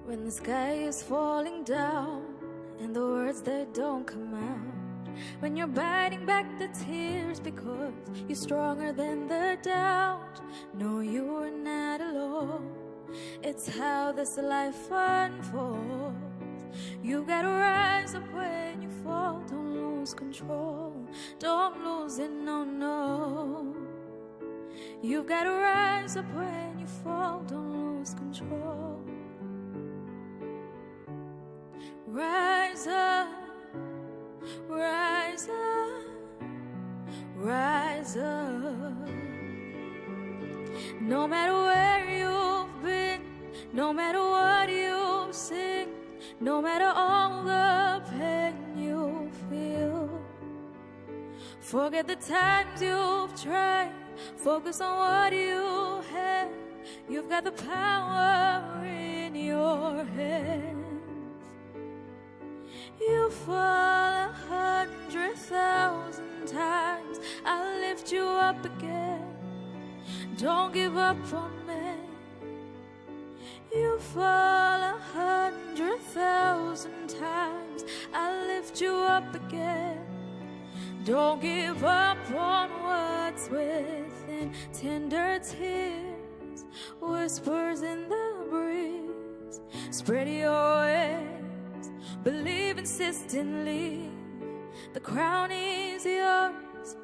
When the sky is falling down and the words they don't come out, when you're biting back the tears because you're stronger than the doubt, no, you're not alone. It's how this life unfolds. You gotta rise up when you fall. Don't lose control, don't lose it, no, no. You've gotta rise up when you fall. Don't lose control. Rise up, rise up, rise up. No matter where you've been, no matter what you've seen, no matter all the pain you feel, forget the times you've tried, focus on what you have. You've got the power in your hands. You fall 100,000 times, I'll lift you up again. Don't give up on me. You fall 100,000 times, I'll lift you up again. Don't give up on what's within. Tender tears, whispers in the breeze. Spread your wings, believe insistently. The crown is yours,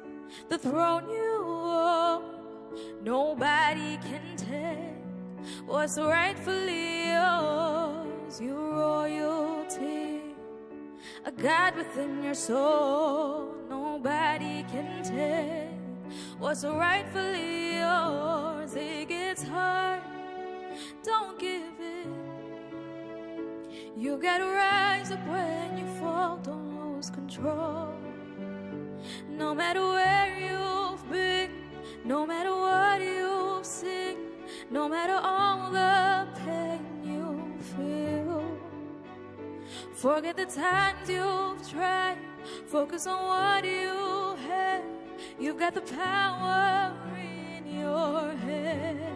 the throne you own. Nobody can take what's rightfully yours. Your royalty, a God within your soul. Nobody can take what's rightfully yours. It gets hard, don't give in. You gotta rise up when you fall. Don't lose control. No matter where you've been, no matter what you've seen, no matter all the pain you feel, forget the times you've tried, focus on what you have. You've got the power in your hands.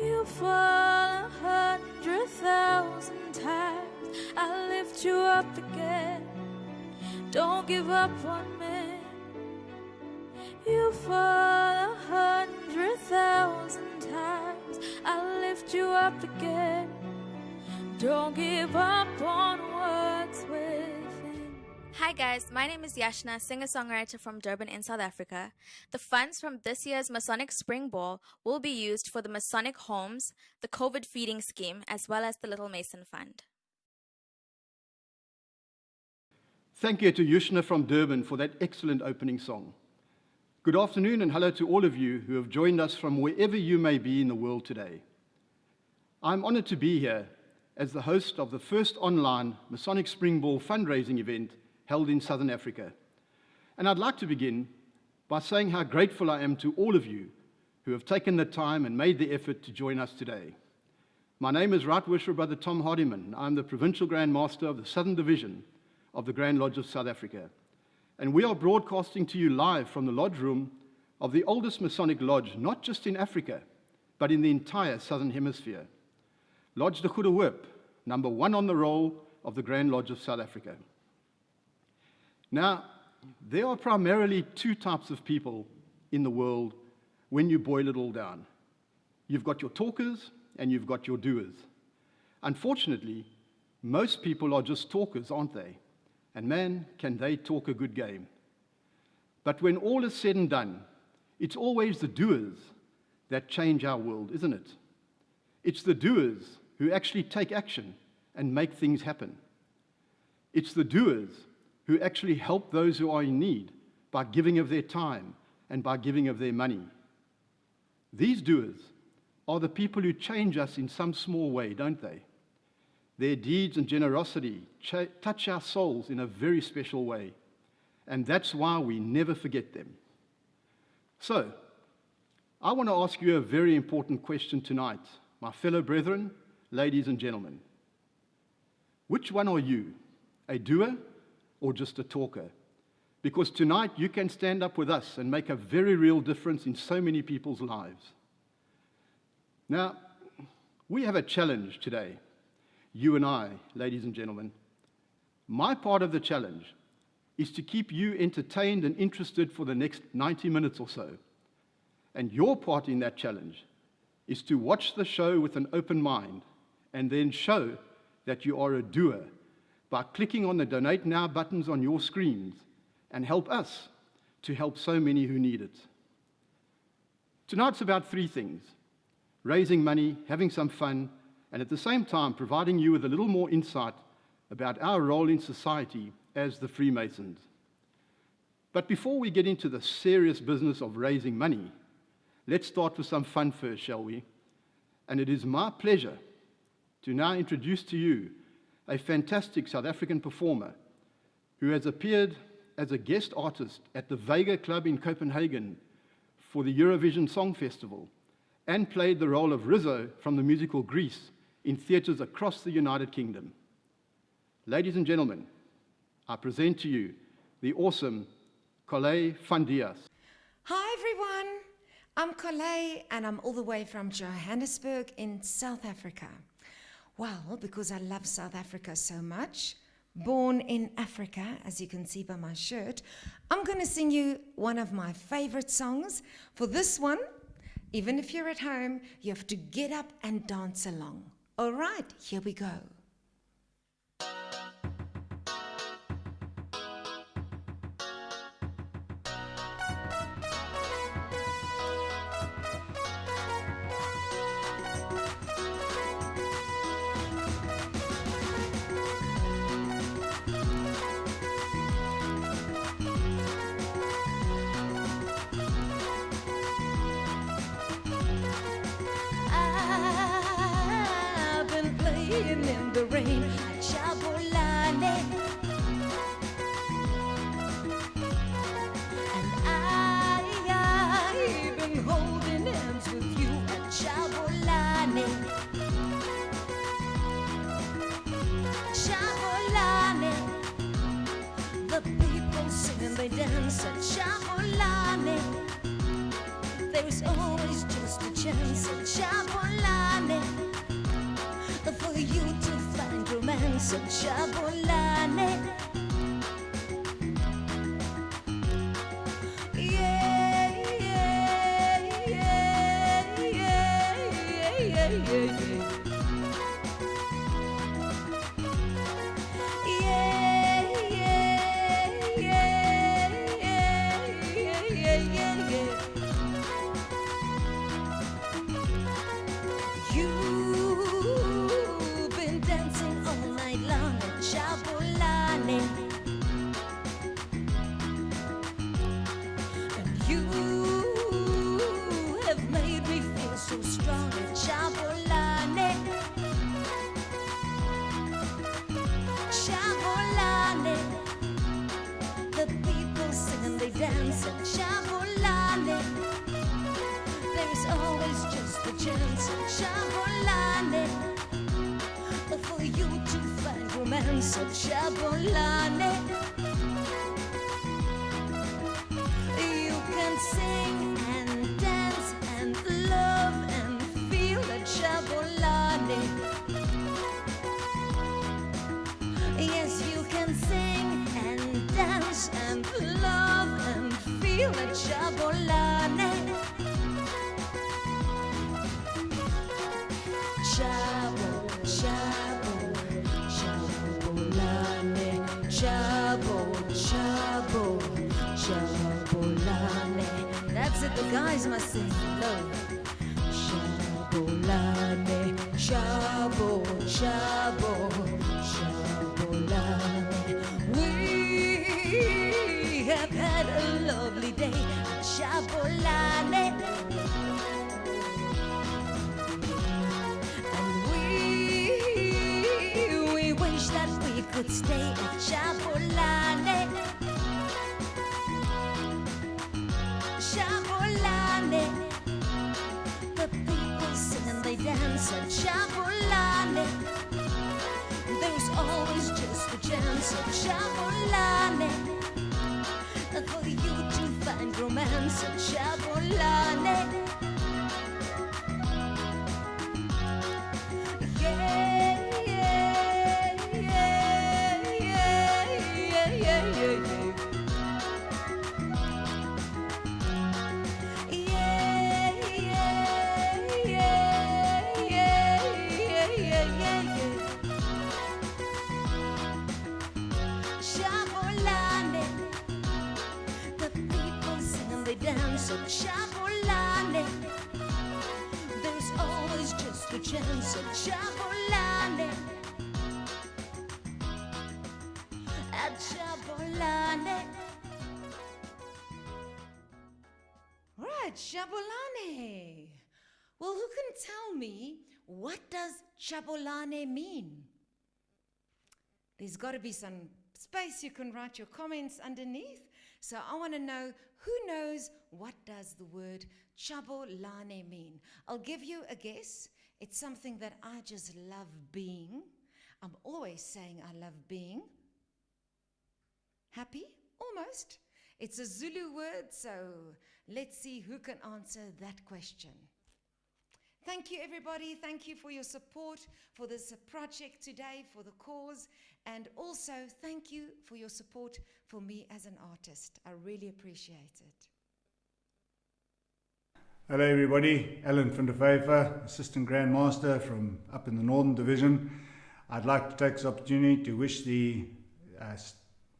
You fall 100,000 times, I'll lift you up again. Don't give up on me. You fall 100,000 times, I'll lift you up again. Don't give up on what's within. Hi guys, my name is Yashna, singer-songwriter from Durban in South Africa. The funds from this year's Masonic Spring Ball will be used for the Masonic Homes, the COVID feeding scheme, as well as the Little Mason Fund. Thank you to Yashna from Durban for that excellent opening song. Good afternoon and hello to all of you who have joined us from wherever you may be in the world today. I'm honored to be here as the host of the first online Masonic Spring Ball fundraising event held in Southern Africa. And I'd like to begin by saying how grateful I am to all of you who have taken the time and made the effort to join us today. My name is Right Worshipper Brother Tom Hardiman. I'm the Provincial Grand Master of the Southern Division of the Grand Lodge of South Africa. And we are broadcasting to you live from the lodge room of the oldest Masonic lodge, not just in Africa, but in the entire Southern Hemisphere. Lodge de Goede Hoop, number 1 on the roll of the Grand Lodge of South Africa. Now, there are primarily 2 types of people in the world when you boil it all down. You've got your talkers and you've got your doers. Unfortunately, most people are just talkers, aren't they? And man, can they talk a good game. But when all is said and done, it's always the doers that change our world, isn't it? It's the doers who actually take action and make things happen. It's the doers who actually help those who are in need by giving of their time and by giving of their money. These doers are the people who change us in some small way, don't they? Their deeds and generosity touch our souls in a very special way, and that's why we never forget them. So, I want to ask you a very important question tonight, my fellow brethren, ladies and gentlemen. Which one are you, a doer or just a talker? Because tonight you can stand up with us and make a very real difference in so many people's lives. Now, We have a challenge today, you and I, ladies and gentlemen. My part of the challenge is to keep you entertained and interested for the next 90 minutes or so. And your part in that challenge is to watch the show with an open mind and then show that you are a doer by clicking on the Donate Now buttons on your screens and help us to help so many who need it. Tonight's about three things: raising money, having some fun, and at the same time providing you with a little more insight about our role in society as the Freemasons. But before we get into the serious business of raising money, let's start with some fun first, shall we? And it is my pleasure to now introduce to you a fantastic South African performer who has appeared as a guest artist at the Vega Club in Copenhagen for the Eurovision Song Festival and played the role of Rizzo from the musical Grease in theatres across the United Kingdom. Ladies and gentlemen, I present to you the awesome Colette van Dias. Hi everyone, I'm Colette and I'm all the way from Johannesburg in South Africa. Well, because I love South Africa so much, born in Africa, as you can see by my shirt, I'm going to sing you one of my favorite songs. For this one, even if you're at home, you have to get up and dance along. All right, here we go. In the rain at Chabolane, and I've been holding hands with you at Chabolane. Chabolane, the people sing and they dance at Chabolane. There's always just a chance at Chabolane for you to find romance at Chabolane. Yeah, yeah, yeah, yeah, yeah, yeah, yeah. So strong at Chabolane. Chabolane, the people sing and they dance at Chabolane. There's always just a chance at Chabolane for you to find romance at Chabolane. You can sing and dance and love and feel at Chabolane. Yes, you can sing and dance and love and feel at Chabolane. Chabo, chabo, Chabolane. Chabo, chabo, Chabolane. That's it, the guys must sing low. Chabolane, chabo, chabo, Chabolane. We have had a lovely day at Chabolane. And we wish that we could stay at Chabolane. Chabolane, the people sing and they dance at Chabolane. There's always just a chance at Chabolane for you to find romance at Chabolane. Jabulani. There's always just a chance at Jabulani. At Jabulani. Right, Jabulani. Well, who can tell me, what does Jabulani mean? There's got to be some space you can write your comments underneath. So I want to know, who knows what does the word Jabulani mean? I'll give you a guess. It's something that I just love being. I'm always saying I love being. Happy? Almost. It's a Zulu word, so let's see who can answer that question. Thank you, everybody. Thank you for your support for this project today, for the cause, and also thank you for your support for me as an artist. I really appreciate it. Hello everybody, Alan van der Vyver, Assistant Grand Master from up in the Northern Division. I'd like to take this opportunity to wish the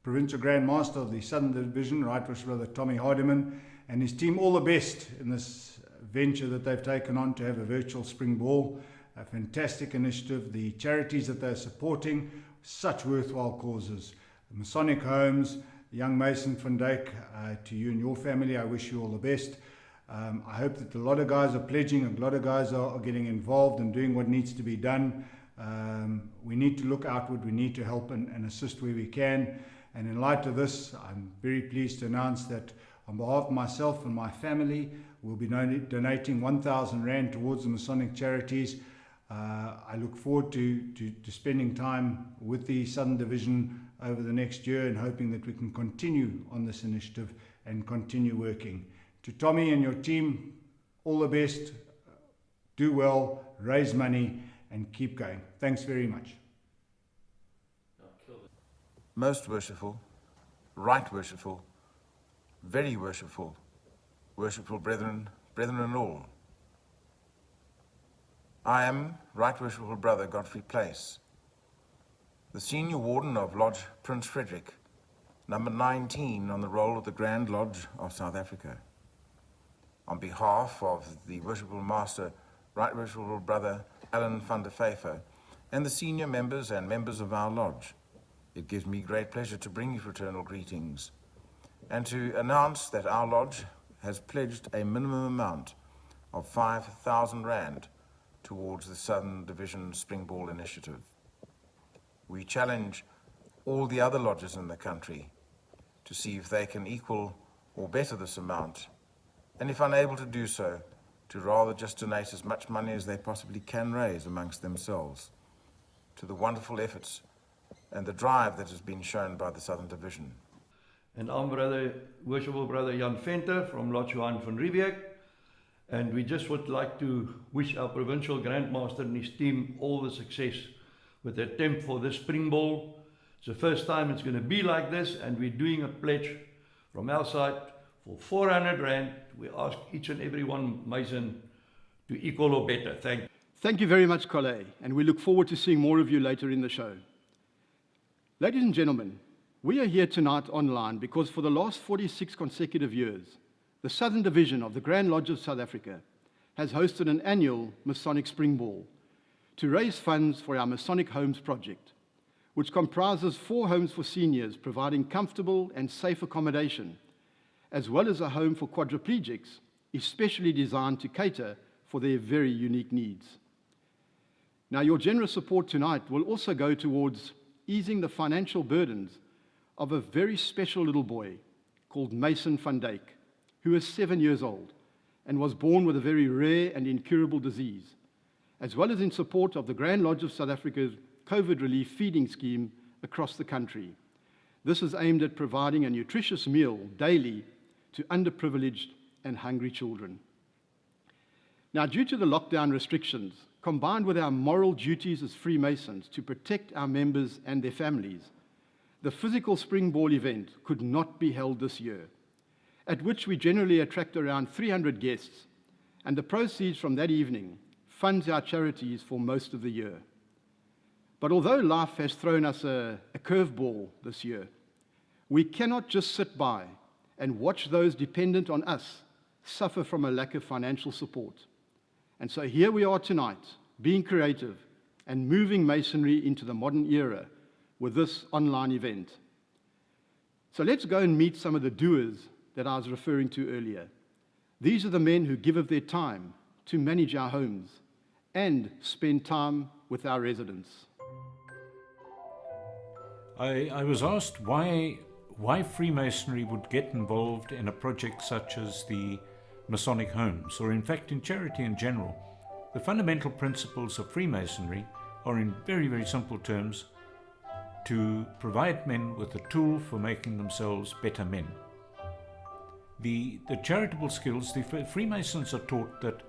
Provincial Grand Master of the Southern Division, Right Worship Brother Tommy Hardiman, and his team all the best in this venture that they've taken on to have a virtual spring ball. A fantastic initiative. The charities that they're supporting, such worthwhile causes. Masonic Homes, young Mason van Dijk, to you and your family, I wish you all the best. I hope that a lot of guys are pledging, a lot of guys are getting involved and doing what needs to be done. We need to look outward, we need to help and assist where we can. And in light of this, I'm very pleased to announce that on behalf of myself and my family, we'll be donating 1,000 Rand towards the Masonic charities. I look forward to spending time with the Southern Division over the next year and hoping that we can continue on this initiative and continue working. To Tommy and your team, all the best, do well, raise money and keep going. Thanks very much. Most worshipful, right worshipful, very worshipful, worshipful brethren all. I am Right Worshipful Brother Godfrey Place, the Senior Warden of Lodge Prince Frederick, number 19 on the roll of the Grand Lodge of South Africa. On behalf of the Worshipful Master, Right Worshipful Brother Alan van der Vyver, and the senior members and members of our lodge, it gives me great pleasure to bring you fraternal greetings and to announce that our lodge has pledged a minimum amount of 5,000 Rand towards the Southern Division Spring Ball Initiative. We challenge all the other lodges in the country to see if they can equal or better this amount, and if unable to do so, to rather just donate as much money as they possibly can raise amongst themselves to the wonderful efforts and the drive that has been shown by the Southern Division. And I'm Worshipful Brother Jan Venter from Lodge Johan van Riebeek. And we just would like to wish our Provincial Grandmaster and his team all the success with the attempt for this Spring Ball. It's the first time it's going to be like this, and we're doing a pledge from our side for 400 Rand. We ask each and every one Mason to equal or better. Thank you. Thank you very much, Collet, and we look forward to seeing more of you later in the show. Ladies and gentlemen, we are here tonight online because for the last 46 consecutive years, the Southern Division of the Grand Lodge of South Africa has hosted an annual Masonic Spring Ball to raise funds for our Masonic Homes project, which comprises 4 homes for seniors providing comfortable and safe accommodation, as well as a home for quadriplegics, especially designed to cater for their very unique needs. Now, your generous support tonight will also go towards easing the financial burdens of a very special little boy called Mason van Dijk, who is 7 years old and was born with a very rare and incurable disease, as well as in support of the Grand Lodge of South Africa's COVID relief feeding scheme across the country. This is aimed at providing a nutritious meal daily to underprivileged and hungry children. Now, due to the lockdown restrictions, combined with our moral duties as Freemasons to protect our members and their families, the physical Spring Ball event could not be held this year, at which we generally attract around 300 guests, and the proceeds from that evening funds our charities for most of the year. But although life has thrown us a curveball this year, we cannot just sit by and watch those dependent on us suffer from a lack of financial support. And so here we are tonight, being creative and moving Masonry into the modern era with this online event. So let's go and meet some of the doers that I was referring to earlier. These are the men who give of their time to manage our homes and spend time with our residents. I was asked why Freemasonry would get involved in a project such as the Masonic Homes, or in fact in charity in general. The fundamental principles of Freemasonry are, in very, very simple terms, to provide men with a tool for making themselves better men. The charitable skills, the Freemasons are taught that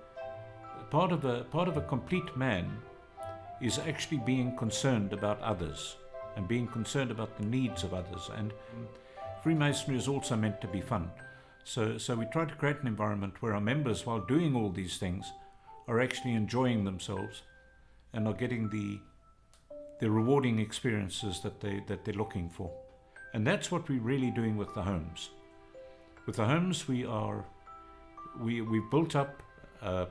part of a complete man is actually being concerned about others and being concerned about the needs of others. And Freemasonry is also meant to be fun. So we try to create an environment where our members, while doing all these things, are actually enjoying themselves and are getting the rewarding experiences that they're looking for. And that's what we're really doing with the homes. With the homes, we've built up a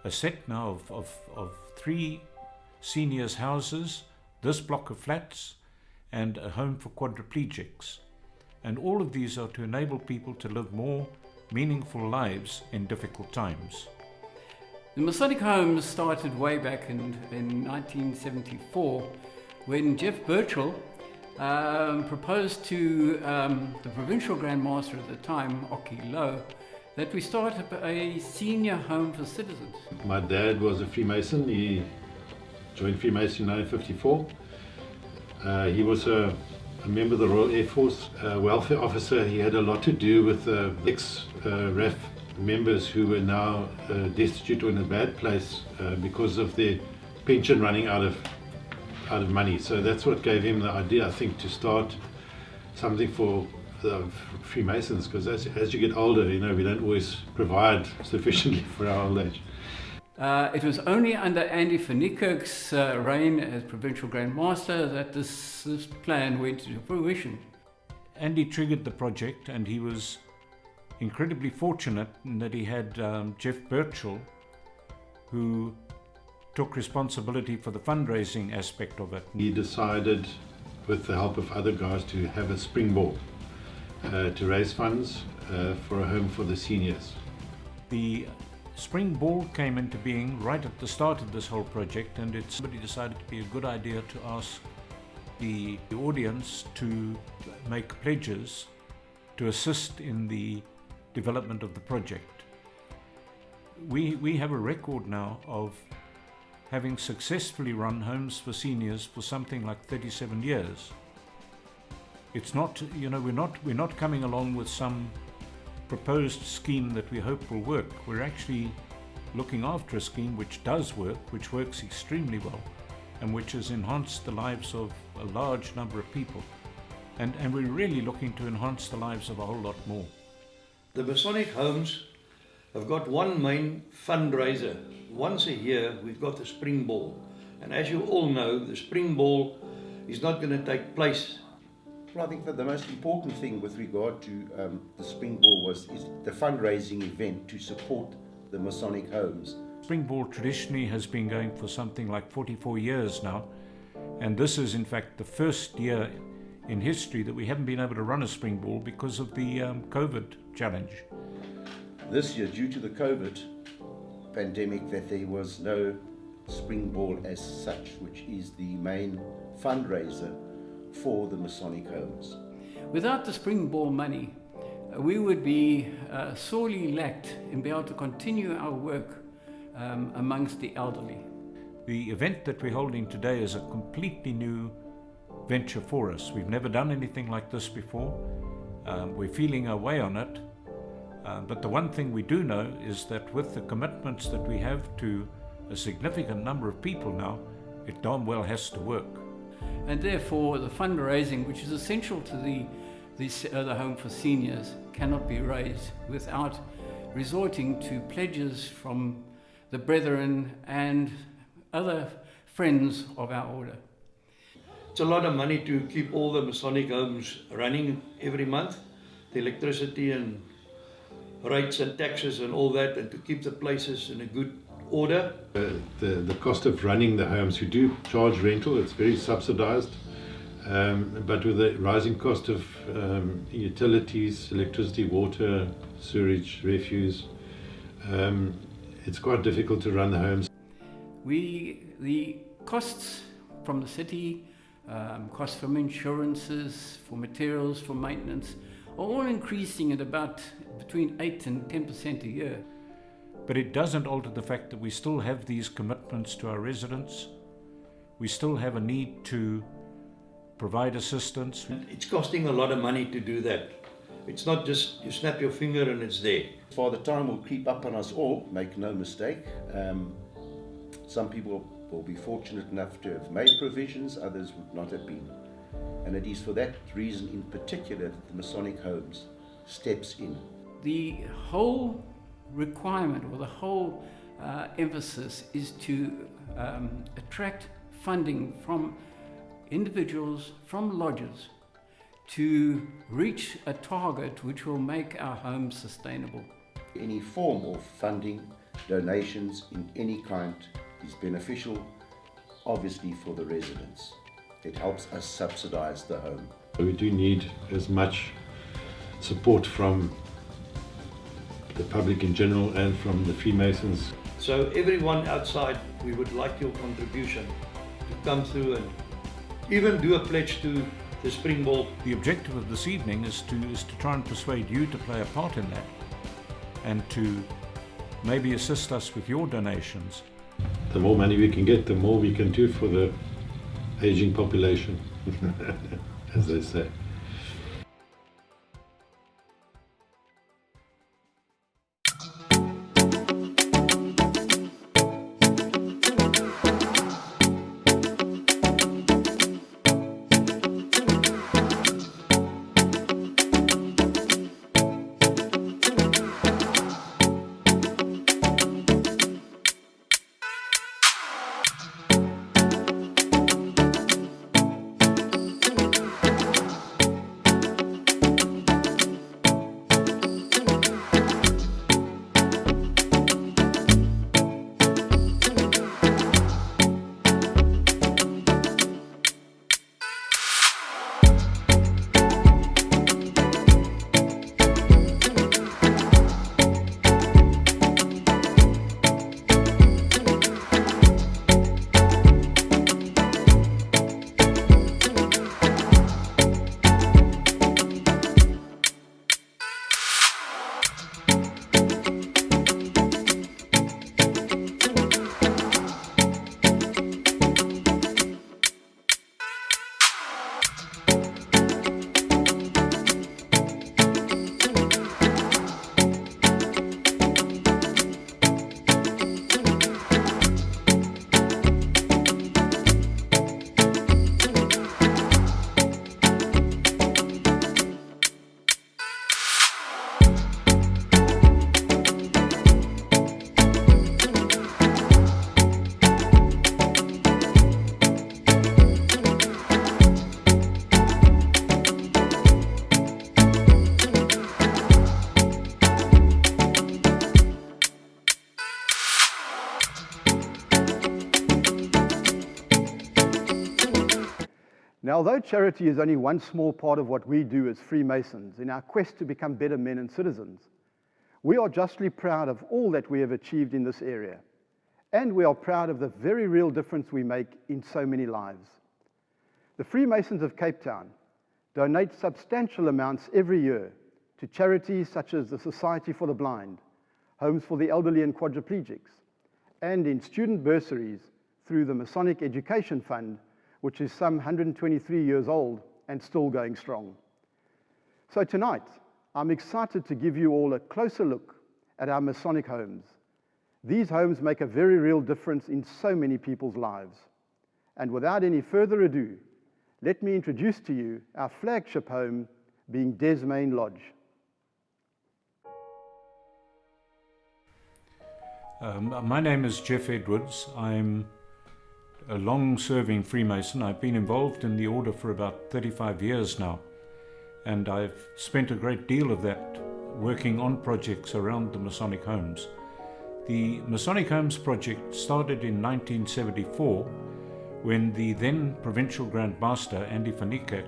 set now of 3 seniors' houses, this block of flats, and a home for quadriplegics. And all of these are to enable people to live more meaningful lives in difficult times. The Masonic Homes started way back in 1974 when Jeff Birchall proposed to the Provincial Grand Master at the time, Oki Lowe, that we start a senior home for citizens. My dad was a Freemason. He joined Freemason in 1954. He was a member of the Royal Air Force, welfare officer. He had a lot to do with ex-RAF members who were now destitute or in a bad place because of their pension running out of money. So that's what gave him the idea, I think, to start something for the Freemasons, because as you get older, we don't always provide sufficiently for our old age. It was only under Andy van Niekerk's reign as Provincial Grand Master that this plan went into fruition. Andy triggered the project, and he was incredibly fortunate in that he had Jeff Birchall, who took responsibility for the fundraising aspect of it. He decided, with the help of other guys, to have a springboard to raise funds for a home for the seniors. The Spring Ball came into being right at the start of this whole project, and somebody decided to be a good idea to ask the audience to make pledges to assist in the development of the project. We have a record now of having successfully run homes for seniors for something like 37 years. It's not, we're not coming along with some proposed scheme that we hope will work. We're actually looking after a scheme which does work, which works extremely well, and which has enhanced the lives of a large number of people. And we're really looking to enhance the lives of a whole lot more. The Masonic Homes have got one main fundraiser. Once a year, we've got the Spring Ball. And as you all know, the Spring Ball is not going to take place. Well, I think that the most important thing with regard to the Spring Ball is the fundraising event to support the Masonic Homes. Spring Ball traditionally has been going for something like 44 years now, and this is in fact the first year in history that we haven't been able to run a Spring Ball because of the COVID challenge. This year, due to the COVID pandemic, that there was no Spring Ball as such, which is the main fundraiser for the Masonic Homes. Without the Spring Ball money, we would be sorely lacked in being able to continue our work amongst the elderly. The event that we're holding today is a completely new venture for us. We've never done anything like this before. We're feeling our way on it. But the one thing we do know is that with the commitments that we have to a significant number of people now, it darn well has to work. And therefore the fundraising, which is essential to the Home for Seniors, cannot be raised without resorting to pledges from the brethren and other friends of our order. It's a lot of money to keep all the Masonic Homes running every month. The electricity and rates and taxes and all that, and to keep the places in a good order. The cost of running the homes, we do charge rental, it's very subsidized, but with the rising cost of utilities, electricity, water, sewage, refuse, it's quite difficult to run the homes. The costs from the city, costs from insurances, for materials, for maintenance, are all increasing at about between 8 and 10% a year. But it doesn't alter the fact that we still have these commitments to our residents. We still have a need to provide assistance. It's costing a lot of money to do that. It's not just you snap your finger and it's there. Father Time will creep up on us all, make no mistake. Some people will be fortunate enough to have made provisions, others would not have been. And it is for that reason in particular that the Masonic Homes steps in. The whole requirement, or the whole emphasis, is to attract funding from individuals, from lodges, to reach a target which will make our homes sustainable. Any form of funding, donations in any kind is beneficial, obviously for the residents. It helps us subsidize the home. We do need as much support from the public in general and from the Freemasons. So everyone outside, we would like your contribution to come through and even do a pledge to the Spring Ball. The objective of this evening is to try and persuade you to play a part in that, and to maybe assist us with your donations. The more money we can get, the more we can do for the aging population, as they say. Now, although charity is only one small part of what we do as Freemasons in our quest to become better men and citizens, we are justly proud of all that we have achieved in this area, and we are proud of the very real difference we make in so many lives. The Freemasons of Cape Town donate substantial amounts every year to charities such as the Society for the Blind, Homes for the Elderly and Quadriplegics, and in student bursaries through the Masonic Education Fund, which is some 123 years old and still going strong. So tonight, I'm excited to give you all a closer look at our Masonic homes. These homes make a very real difference in so many people's lives. And without any further ado, let me introduce to you our flagship home, being Desmain Lodge. My name is Jeff Edwards. I'm a long-serving Freemason. I've been involved in the order for about 35 years now, and I've spent a great deal of that working on projects around the Masonic homes. The Masonic Homes project started in 1974 when the then Provincial Grand Master, Andy van Niekerk,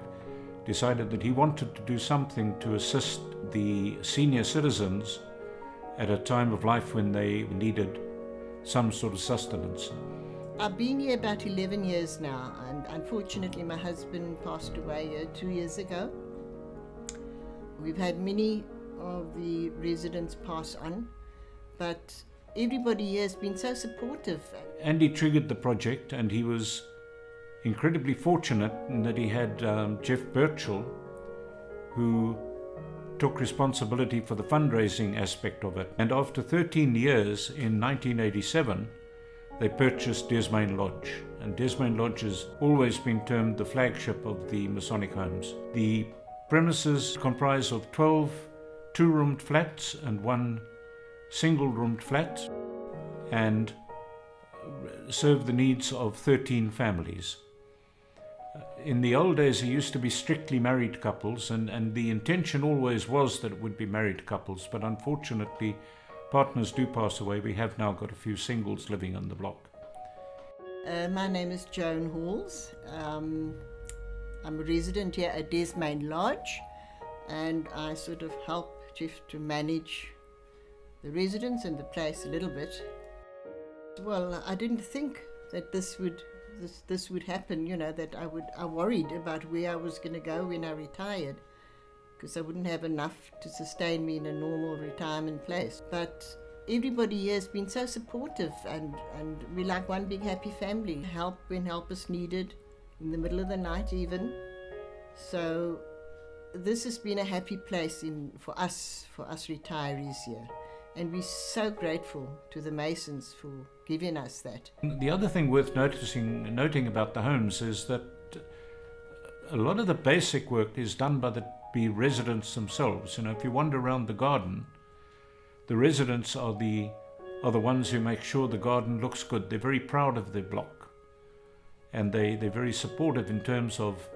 decided that he wanted to do something to assist the senior citizens at a time of life when they needed some sort of sustenance. I've been here about 11 years now, and unfortunately my husband passed away 2 years ago. We've had many of the residents pass on, but everybody here has been so supportive. Andy triggered the project, and he was incredibly fortunate in that he had Jeff Birchall, who took responsibility for the fundraising aspect of it. And after 13 years, in 1987, they purchased Desmain Lodge. And Desmain Lodge has always been termed the flagship of the Masonic homes. The premises comprise of 12 two-roomed flats and 1 single-roomed flat, and serve the needs of 13 families. In the old days, it used to be strictly married couples, and the intention always was that it would be married couples, but unfortunately, partners do pass away. We have now got a few singles living on the block. My name is Joan Halls. I'm a resident here at Desmain Lodge, and I sort of help Jeff to manage the residents and the place a little bit. Well, I didn't think that this would happen, you know, that I worried about where I was going to go when I retired, because I wouldn't have enough to sustain me in a normal retirement place. But everybody here has been so supportive, and we're like one big happy family. Help when help is needed, in the middle of the night even. So this has been a happy place for us retirees here. And we're so grateful to the Masons for giving us that. The other thing worth noting about the homes is that a lot of the basic work is done by the residents themselves. You know, if you wander around the garden, the residents are the ones who make sure the garden looks good. They're very proud of their block, and they're very supportive in terms of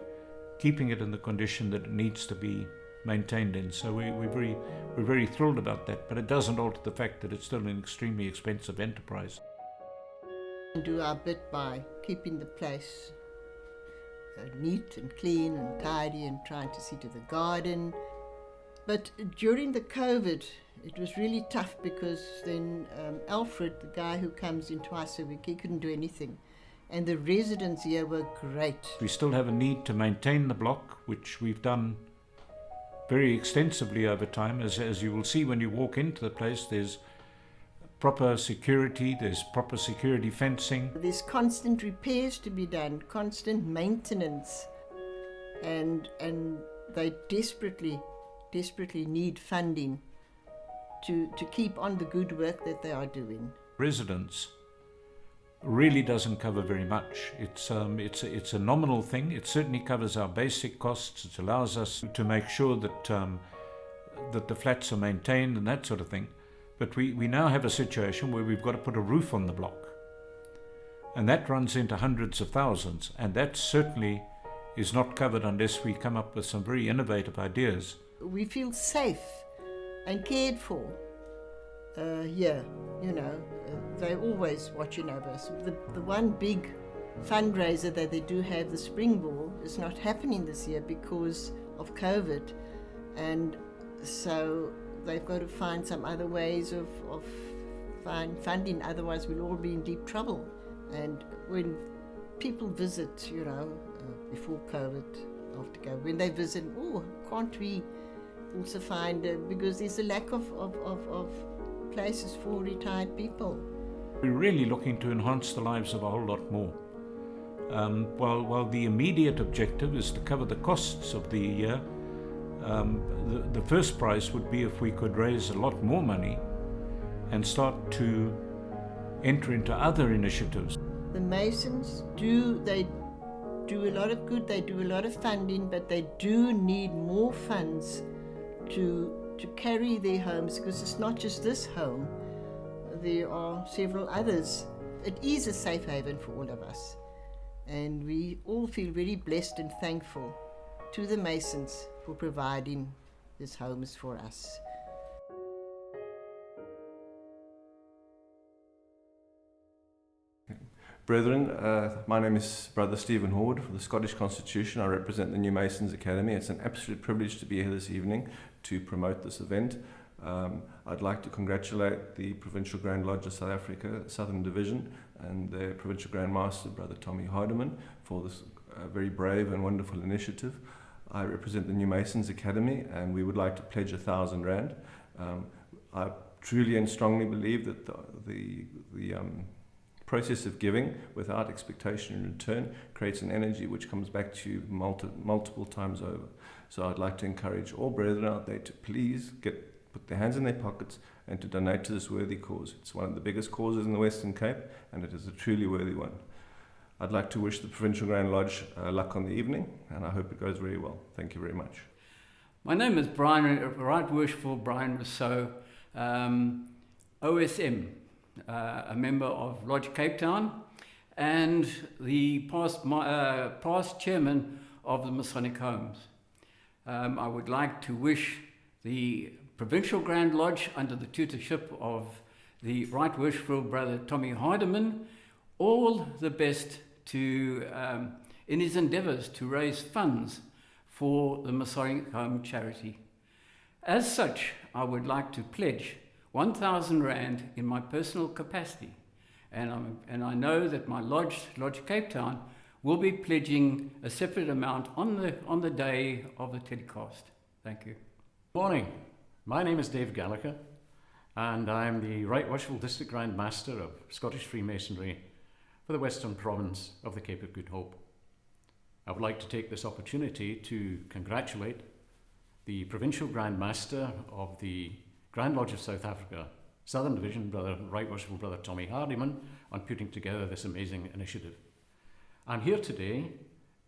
keeping it in the condition that it needs to be maintained in. So we're very thrilled about that, but it doesn't alter the fact that it's still an extremely expensive enterprise. We do our bit by keeping the place neat and clean and tidy, and trying to see to the garden. But during the COVID, it was really tough, because then Alfred, the guy who comes in twice a week, he couldn't do anything. And the residents here were great. We still have a need to maintain the block, which we've done very extensively over time. As you will see when you walk into the place, there's proper security, there's proper security fencing. There's constant repairs to be done, constant maintenance, and they desperately need funding to keep on the good work that they are doing. Residents really doesn't cover very much. It's a nominal thing. It certainly covers our basic costs. It allows us to make sure that the flats are maintained and that sort of thing. But we now have a situation where we've got to put a roof on the block, and that runs into hundreds of thousands, and that certainly is not covered unless we come up with some very innovative ideas. We feel safe and cared for here, you know. They're always watching over us. The one big fundraiser that they do have, the Spring Ball, is not happening this year because of COVID, and so they've got to find some other ways of funding, otherwise we'll all be in deep trouble. And when people visit, you know, before COVID, after COVID, when they visit, can't we also find, because there's a lack of places for retired people. We're really looking to enhance the lives of a whole lot more. While the immediate objective is to cover the costs of the year, the first prize would be if we could raise a lot more money and start to enter into other initiatives. The Masons do a lot of good, they do a lot of funding, but they do need more funds to carry their homes, because it's not just this home, there are several others. It is a safe haven for all of us, and we all feel very blessed and thankful to the Masons for providing these homes for us. Brethren, my name is Brother Stephen Horde for the Scottish Constitution. I represent the New Masons Academy. It's an absolute privilege to be here this evening to promote this event. I'd like to congratulate the Provincial Grand Lodge of South Africa, Southern Division, and their Provincial Grand Master, Brother Tommy Hardiman, for this very brave and wonderful initiative. I represent the New Masons Academy, and we would like to pledge R1,000. I truly and strongly believe that the process of giving without expectation in return creates an energy which comes back to you multiple times over. So I'd like to encourage all brethren out there to please put their hands in their pockets and to donate to this worthy cause. It's one of the biggest causes in the Western Cape, and it is a truly worthy one. I'd like to wish the Provincial Grand Lodge luck on the evening, and I hope it goes very well. Thank you very much. My name is Right Worshipful Brian Rousseau, OSM, a member of Lodge Cape Town, and the past chairman of the Masonic Homes. I would like to wish the Provincial Grand Lodge, under the tutorship of the Right Worshipful Brother Tommy Hardiman, all the best in his endeavours to raise funds for the Masonic Home charity. As such, I would like to pledge R1,000 in my personal capacity, and I know that my Lodge Cape Town, will be pledging a separate amount on the day of the telecast. Thank you. Morning. My name is Dave Gallagher, and I'm the Right Worshipful District Grand Master of Scottish Freemasonry for the Western Province of the Cape of Good Hope. I would like to take this opportunity to congratulate the Provincial Grand Master of the Grand Lodge of South Africa, Southern Division, Right Worshipful Brother Tommy Hardiman, on putting together this amazing initiative. I'm here today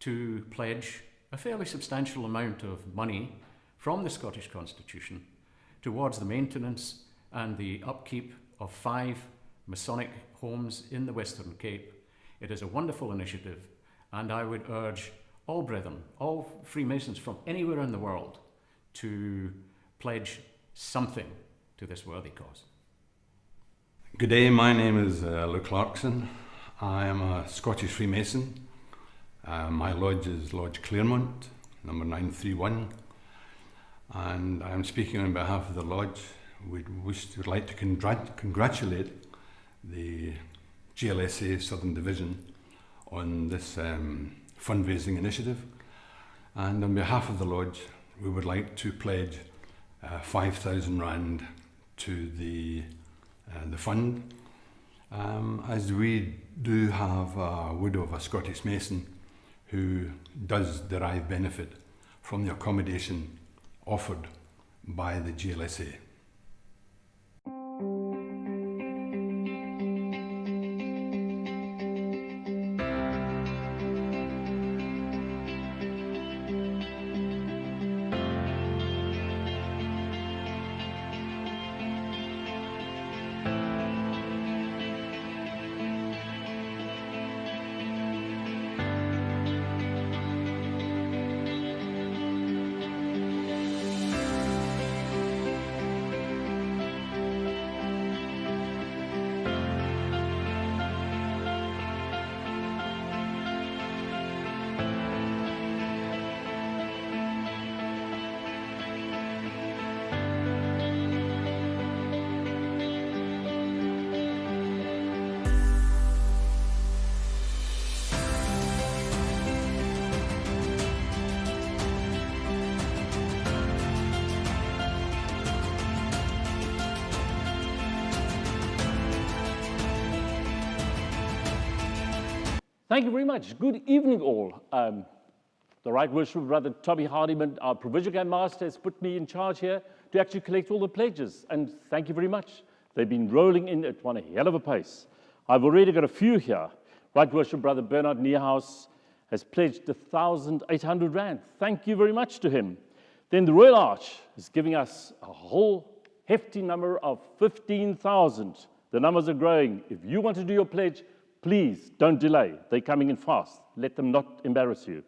to pledge a fairly substantial amount of money from the Scottish Constitution towards the maintenance and the upkeep of 5 Masonic homes in the Western Cape. It is a wonderful initiative, and I would urge all brethren, all Freemasons from anywhere in the world, to pledge something to this worthy cause. Good day, my name is Luke Clarkson. I am a Scottish Freemason. My lodge is Lodge Claremont, number 931, and I am speaking on behalf of the lodge. We'd like to congratulate the GLSA Southern Division on this fundraising initiative, and on behalf of the lodge we would like to pledge R5,000 to the fund, as we do have a widow of a Scottish Mason who does derive benefit from the accommodation offered by the GLSA. Thank you very much. Good evening, all. The Right Worshipful Brother Tommy Hardiman, our Provincial Grand Master, has put me in charge here to actually collect all the pledges, and thank you very much. They've been rolling in at one hell of a pace. I've already got a few here. Right Worshipful Brother Bernard Niehaus has pledged R1,800. Thank you very much to him. Then the Royal Arch is giving us a whole hefty number of 15,000. The numbers are growing. If you want to do your pledge, please don't delay. They're coming in fast. Let them not embarrass you.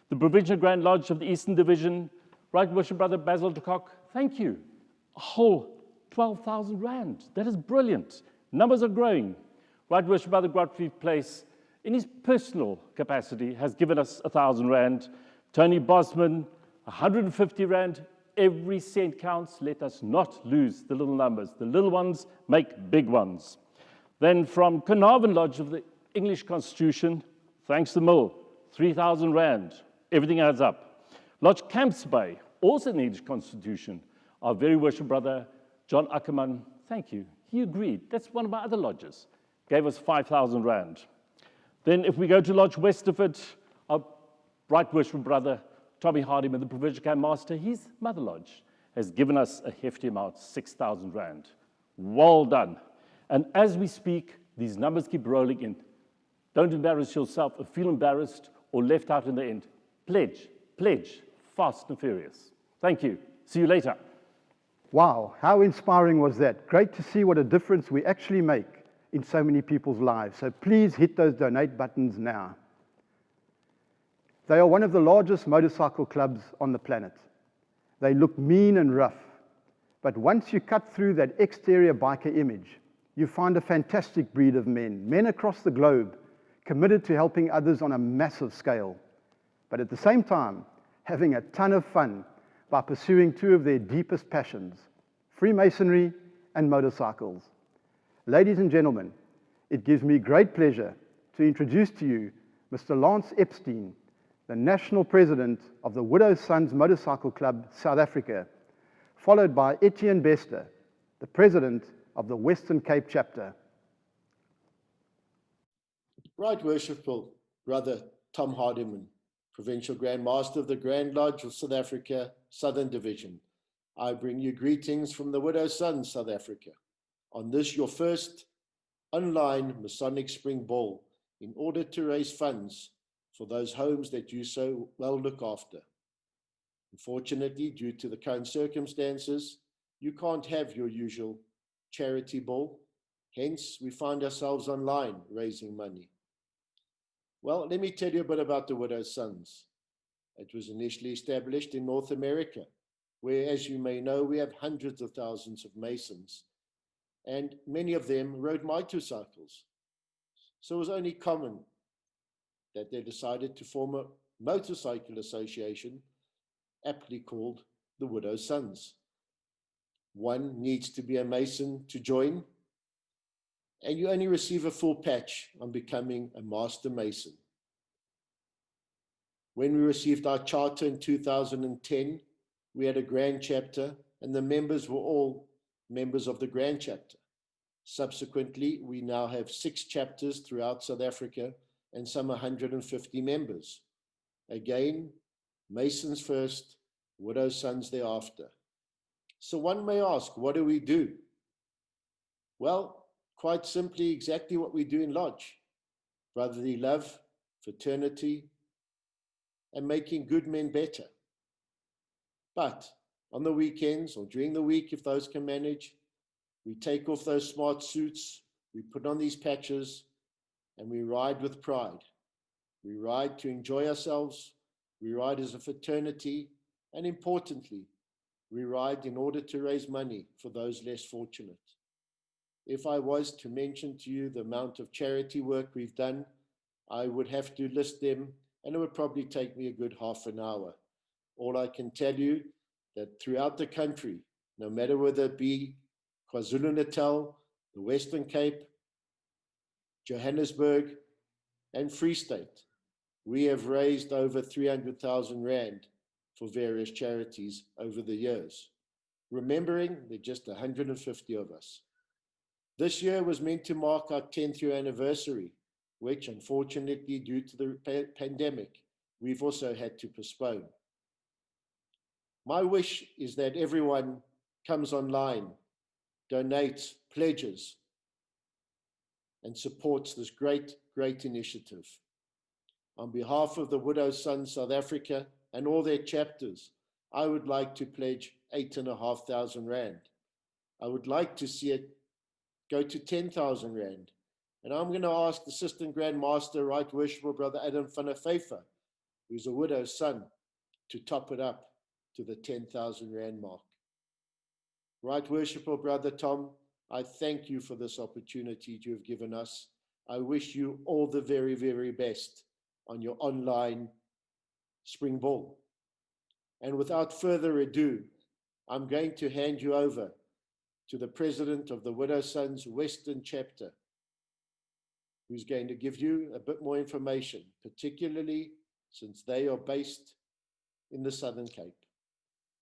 The Provincial Grand Lodge of the Eastern Division, Right Worshipful Brother Basil de Kock, thank you. A whole R12,000. That is brilliant. Numbers are growing. Right Worship Brother Godfrey Place, in his personal capacity, has given us 1,000 Rand. Tony Bosman, 150 Rand. Every cent counts. Let us not lose the little numbers. The little ones make big ones. Then from Carnarvon Lodge of the English Constitution, thanks to Mill, 3,000 Rand. Everything adds up. Lodge Camps Bay, also in the English Constitution, our very worship brother, John Ackerman, thank you. He agreed. That's one of my other lodges. Gave us 5,000 Rand. Then if we go to Lodge Westerford, our right worship brother, Tommy Hardiman, the Provincial Camp Master, his mother lodge, has given us a hefty amount, 6,000 Rand. Well done. And as we speak, these numbers keep rolling in. Don't embarrass yourself or feel embarrassed or left out in the end. Pledge, pledge, fast and furious. Thank you. See you later. Wow, how inspiring was that? Great to see what a difference we actually make in so many people's lives. So please hit those donate buttons now. They are one of the largest motorcycle clubs on the planet. They look mean and rough, but once you cut through that exterior biker image, you find a fantastic breed of men across the globe, committed to helping others on a massive scale, but at the same time, having a ton of fun by pursuing two of their deepest passions, Freemasonry and motorcycles. Ladies and gentlemen, it gives me great pleasure to introduce to you Mr. Lance Epstein, the National President of the Widow's Sons Motorcycle Club, South Africa, followed by Etienne Bester, the President of the Western Cape Chapter. Right Worshipful Brother Tom Hardiman, Provincial Grand Master of the Grand Lodge of South Africa, Southern Division. I bring you greetings from the Widow's Sons, South Africa, on this your first online Masonic Spring Ball, in order to raise funds for those homes that you so well look after. Unfortunately, due to the current circumstances, you can't have your usual charity ball. Hence, we find ourselves online raising money. Well, let me tell you a bit about the Widow's Sons. It was initially established in North America, where, as you may know, we have hundreds of thousands of Masons, and many of them rode motorcycles. So it was only common that they decided to form a motorcycle association, aptly called the Widow's Sons. One needs to be a Mason to join, and you only receive a full patch on becoming a Master Mason. When we received our charter in 2010, we had a Grand Chapter, and the members were all members of the Grand Chapter. Subsequently, we now have 6 chapters throughout South Africa and some 150 members. Again, Masons first, Widow's Sons thereafter. So one may ask, what do we do? Well, quite simply, exactly what we do in Lodge. Brotherly love, fraternity, and making good men better. But on the weekends or during the week, if those can manage, we take off those smart suits, we put on these patches, and we ride with pride. We ride to enjoy ourselves, we ride as a fraternity, and importantly, we ride in order to raise money for those less fortunate. If I was to mention to you the amount of charity work we've done, I would have to list them, and it would probably take me a good half an hour. All I can tell you that throughout the country, no matter whether it be KwaZulu-Natal, the Western Cape, Johannesburg, and Free State, we have raised over 300,000 Rand for various charities over the years, remembering there are just 150 of us. This year was meant to mark our 10th year anniversary, which unfortunately, due to the pandemic, we've also had to postpone. My wish is that everyone comes online, donates, pledges, and supports this great, great initiative. On behalf of the Widow's Sons South Africa and all their chapters, I would like to pledge 8,500 Rand. I would like to see it go to 10,000 Rand. And I'm going to ask the Assistant Grand Master, Right Worshipful Brother Adam van der Vyver, who's a widow's son, to top it up to the 10,000 Rand mark. Right Worshipful Brother Tom, I thank you for this opportunity you have given us. I wish you all the very, very best on your online spring ball. And without further ado, I'm going to hand you over to the president of the Widow Sons Western chapter, who's going to give you a bit more information, particularly since they are based in the Southern Cape.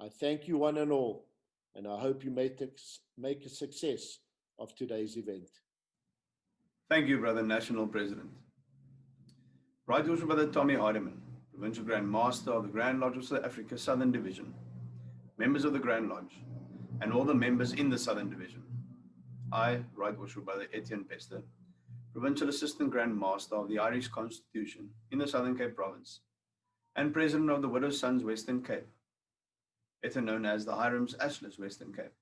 I thank you one and all, and I hope you make a success of today's event. Thank you, Brother National President. Right Worshipful Brother Tommy Hardiman, Provincial Grand Master of the Grand Lodge of South Africa Southern Division, members of the Grand Lodge, and all the members in the Southern Division. I, Right Worshipful Brother Etienne Pester, Provincial Assistant Grand Master of the Irish Constitution in the Southern Cape Province, and President of the Widow Sons Western Cape, better known as the Hiram's Ashless Western Cape,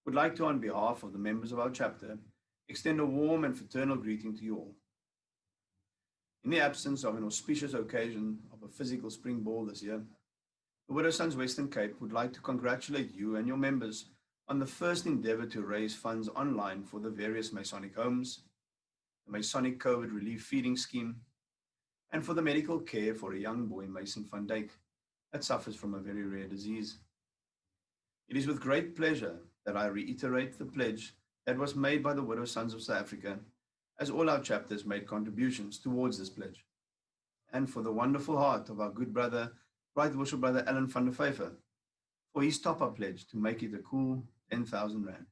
would like to, on behalf of the members of our chapter, extend a warm and fraternal greeting to you all. In the absence of an auspicious occasion of a physical spring ball this year, the Widow Sons Western Cape would like to congratulate you and your members on the first endeavor to raise funds online for the various Masonic homes, the Masonic COVID Relief Feeding Scheme, and for the medical care for a young boy, Mason van Dijk, that suffers from a very rare disease. It is with great pleasure that I reiterate the pledge that was made by the Widow Sons of South Africa, as all our chapters made contributions towards this pledge, and for the wonderful heart of our good brother, Right Worshipful Brother Alan van der Vyver, for his top-up pledge to make it a cool 10,000 Rand.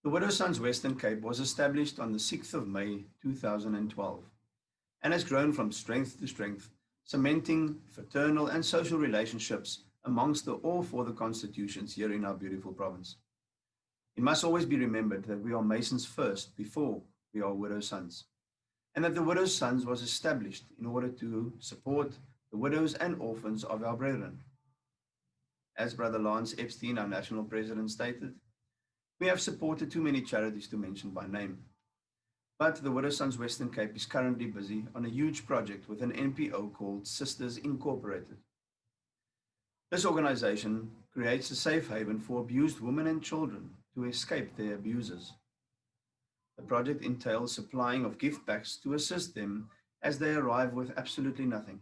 The Widow Sons Western Cape was established on the 6th of May 2012 and has grown from strength to strength, cementing fraternal and social relationships amongst all four of the constitutions here in our beautiful province. It must always be remembered that we are Masons first before we are Widow Sons, and that the Widow Sons was established in order to support the widows and orphans of our brethren. As Brother Lance Epstein, our national president, stated, we have supported too many charities to mention by name. But the Widow Sons Western Cape is currently busy on a huge project with an NPO called Sisters Incorporated. This organization creates a safe haven for abused women and children to escape their abusers. The project entails supplying of gift bags to assist them as they arrive with absolutely nothing,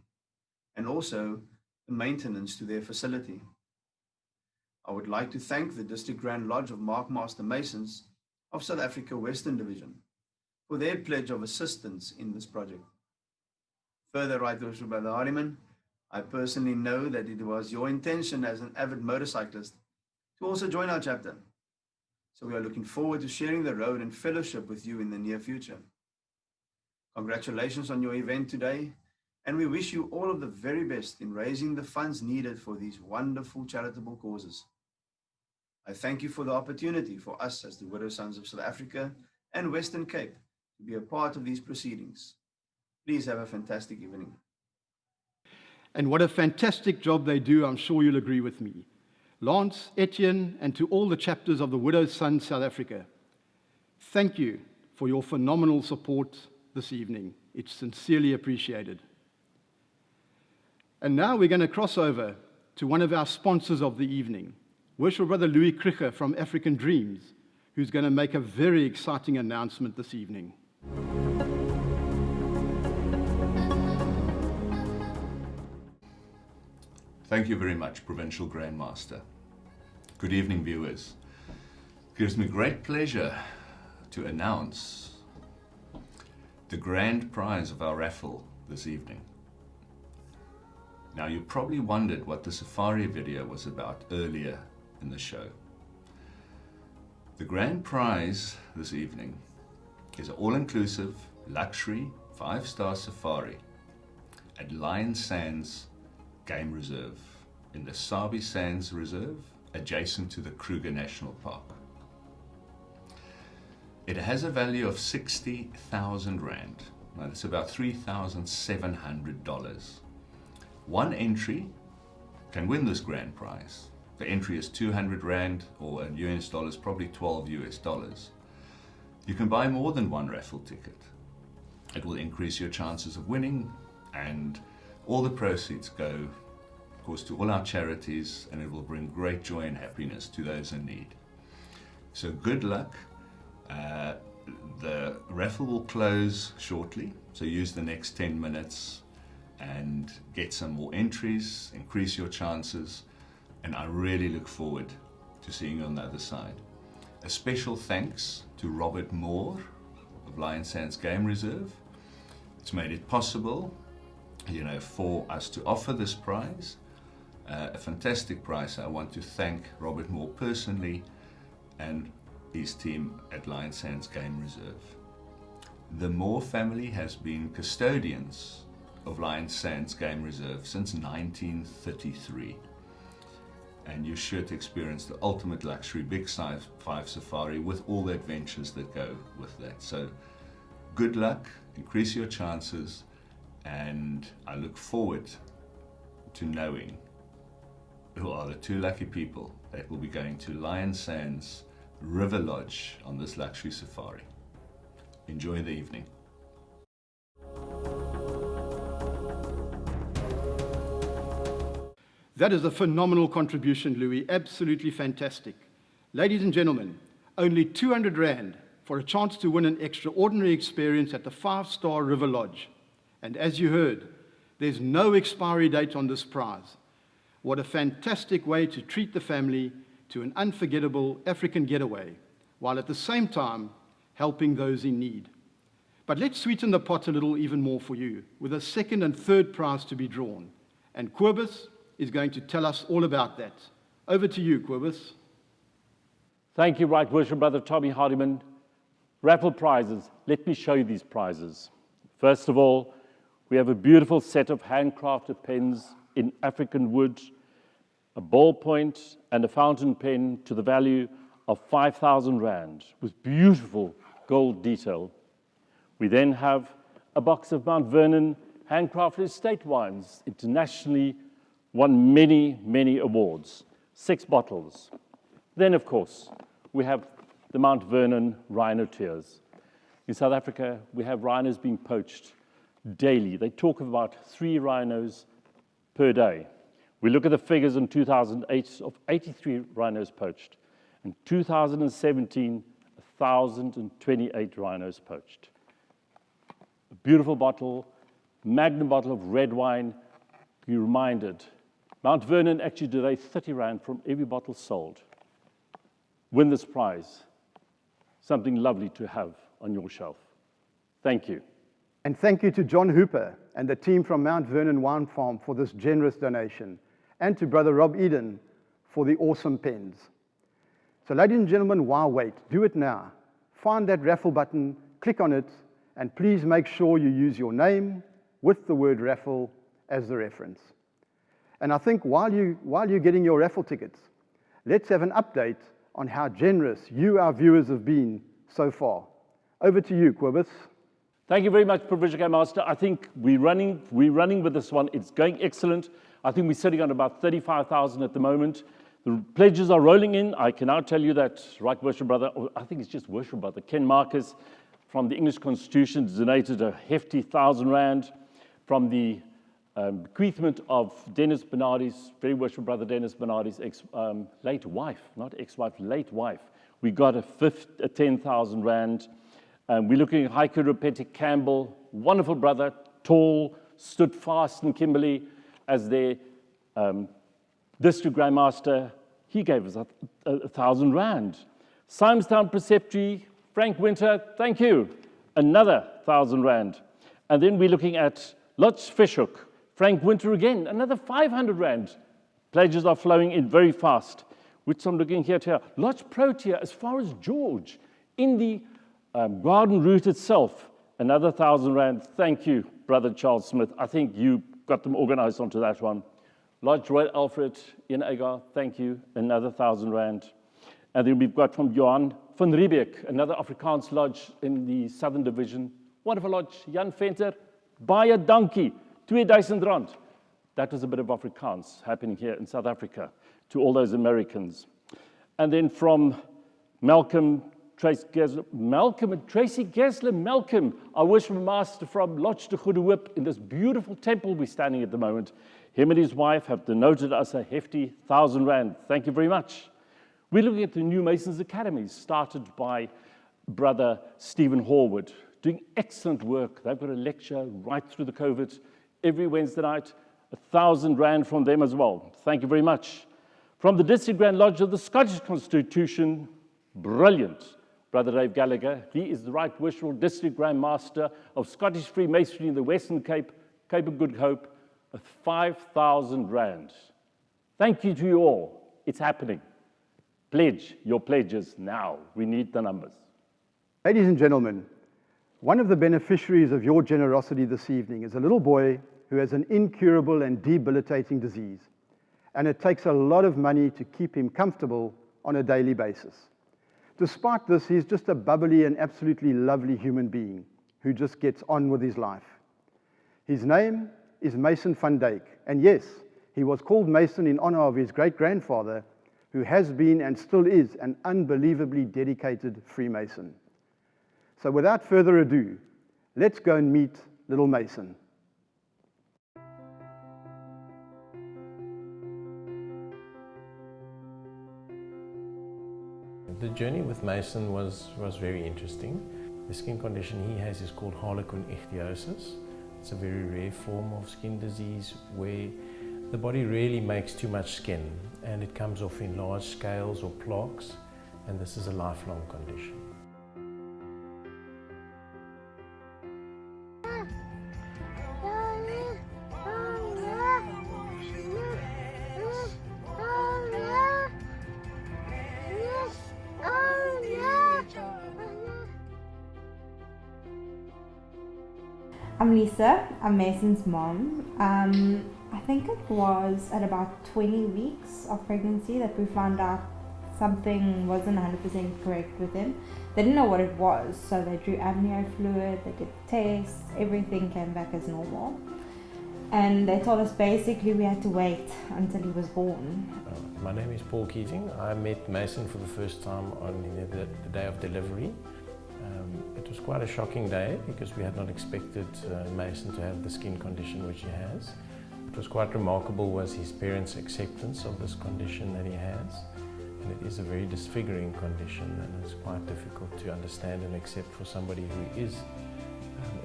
and also the maintenance to their facility. I would like to thank the District Grand Lodge of Mark Master Masons of South Africa Western Division for their pledge of assistance in this project. Further, Right Worshipful Brother Hardiman, I personally know that it was your intention as an avid motorcyclist to also join our chapter. So we are looking forward to sharing the road and fellowship with you in the near future. Congratulations on your event today, and we wish you all of the very best in raising the funds needed for these wonderful charitable causes. I thank you for the opportunity for us as the Widow Sons of South Africa and Western Cape to be a part of these proceedings. Please have a fantastic evening. And what a fantastic job they do, I'm sure you'll agree with me. Lance, Etienne, and to all the chapters of the Widow Sons South Africa, thank you for your phenomenal support this evening. It's sincerely appreciated. And now we're going to cross over to one of our sponsors of the evening, Worshipful Brother Louis Kricher from African Dreams, who's going to make a very exciting announcement this evening. Thank you very much, Provincial Grand Master. Good evening, viewers. It gives me great pleasure to announce the grand prize of our raffle this evening. Now, you probably wondered what the safari video was about earlier in the show. The grand prize this evening is an all-inclusive, luxury, 5-star safari at Lion Sands Game Reserve in the Sabi Sands Reserve, adjacent to the Kruger National Park. It has a value of 60,000 Rand. Now that's about $3,700. One entry can win this grand prize. The entry is 200 Rand, or in US dollars, probably 12 US dollars. You can buy more than one raffle ticket. It will increase your chances of winning, and all the proceeds go, of course, to all our charities, and it will bring great joy and happiness to those in need. So good luck. The raffle will close shortly, so use the next 10 minutes and get some more entries, increase your chances, and I really look forward to seeing you on the other side. A special thanks to Robert Moore of Lion Sands Game Reserve. It's made it possible, for us to offer this prize, a fantastic prize. I want to thank Robert Moore personally and his team at Lion Sands Game Reserve. The Moore family has been custodians of Lion Sands Game Reserve since 1933. And you're sure to experience the ultimate luxury Big 5 safari with all the adventures that go with that. So good luck, increase your chances, and I look forward to knowing who are the 2 lucky people that will be going to Lion Sands River Lodge on this luxury safari. Enjoy the evening. That is a phenomenal contribution, Louis. Absolutely fantastic. Ladies and gentlemen, only 200 Rand for a chance to win an extraordinary experience at the 5-star River Lodge. And as you heard, there's no expiry date on this prize. What a fantastic way to treat the family to an unforgettable African getaway, while at the same time helping those in need. But let's sweeten the pot a little even more for you, with a second and third prize to be drawn. And Kobus is going to tell us all about that. Over to you, Kobus. Thank you, Right Worship Brother Tommy Hardiman. Raffle prizes. Let me show you these prizes. First of all, we have a beautiful set of handcrafted pens in African wood, a ballpoint and a fountain pen to the value of 5,000 Rand with beautiful gold detail. We then have a box of Mount Vernon handcrafted estate wines, internationally won many, many awards, 6 bottles. Then, of course, we have the Mount Vernon rhino tears. In South Africa, we have rhinos being poached daily. They talk of about 3 rhinos per day. We look at the figures in 2008 of 83 rhinos poached. In 2017, 1,028 rhinos poached. A beautiful bottle, magnum bottle of red wine. Be reminded, Mount Vernon actually today 30 Rand from every bottle sold. Win this prize. Something lovely to have on your shelf. Thank you. And thank you to John Hooper and the team from Mount Vernon Wine Farm for this generous donation, and to Brother Rob Eden for the awesome pens. So ladies and gentlemen, why wait? Do it now. Find that raffle button, click on it, and please make sure you use your name with the word raffle as the reference. And I think while you're getting your raffle tickets, let's have an update on how generous you, our viewers, have been so far. Over to you, Kobus. Thank you very much, Provincial Game Master. I think we're running with this one. It's going excellent. I think we're sitting on about 35,000 at the moment. The pledges are rolling in. I can now tell you that Right Worship Brother, or I think it's just Worship Brother, Ken Marcus from the English Constitution donated a hefty 1,000 Rand. From the bequeathment of Dennis Bernardi's, very Worship Brother Dennis Bernardi's late wife, not ex-wife, late wife. We got a 10,000 Rand. We're looking at Heike Repetic Campbell, wonderful brother, tall, stood fast in Kimberley as their district grandmaster. He gave us a 1,000 Rand. Simonstown Preceptory, Frank Winter, thank you, another 1,000 Rand. And then we're looking at Lodge Fishhook, Frank Winter again, another 500 Rand. Pledges are flowing in very fast, which I'm looking here to. Lodge Protea as far as George in the garden route itself, another 1,000 Rand. Thank you, Brother Charles Smith. I think you got them organized onto that one. Lodge Royal Alfred in Agar, thank you, another 1,000 Rand. And then we've got from Johan van Riebeek, another Afrikaans lodge in the Southern Division. Wonderful lodge, Jan Venter, baie dankie, 2,000 Rand. That was a bit of Afrikaans happening here in South Africa to all those Americans. And then from Malcolm and Tracy Gessler. Malcolm, our worship master from Lodge de Goede Hoop in this beautiful temple we're standing at the moment. Him and his wife have denoted us a hefty 1,000 Rand. Thank you very much. We're looking at the new Masons Academies, started by Brother Stephen Horwood, doing excellent work. They've got a lecture right through the COVID every Wednesday night, 1,000 Rand from them as well. Thank you very much. From the District Grand Lodge of the Scottish Constitution, brilliant. Brother Dave Gallagher, he is the Right Worshipful District Grand Master of Scottish Freemasonry in the Western Cape, Cape of Good Hope, with 5,000 Rand. Thank you to you all. It's happening. Pledge your pledges now. We need the numbers. Ladies and gentlemen, one of the beneficiaries of your generosity this evening is a little boy who has an incurable and debilitating disease, and it takes a lot of money to keep him comfortable on a daily basis. Despite this, he's just a bubbly and absolutely lovely human being who just gets on with his life. His name is Mason van Dijk, and yes, he was called Mason in honor of his great-grandfather, who has been and still is an unbelievably dedicated Freemason. So without further ado, let's go and meet little Mason. The journey with Mason was very interesting. The skin condition he has is called harlequin ichthyosis. It's a very rare form of skin disease where the body really makes too much skin and it comes off in large scales or plaques, and this is a lifelong condition. I'm Lisa, I'm Mason's mom. I think it was at about 20 weeks of pregnancy that we found out something wasn't 100% correct with him. They didn't know what it was, so they drew amnio fluid, they did tests, everything came back as normal. And they told us basically we had to wait until he was born. My name is Paul Keating. I met Mason for the first time on the day of delivery. It was quite a shocking day because we had not expected Mason to have the skin condition which he has. What was quite remarkable was his parents' acceptance of this condition that he has. And it is a very disfiguring condition, and it's quite difficult to understand and accept for somebody who is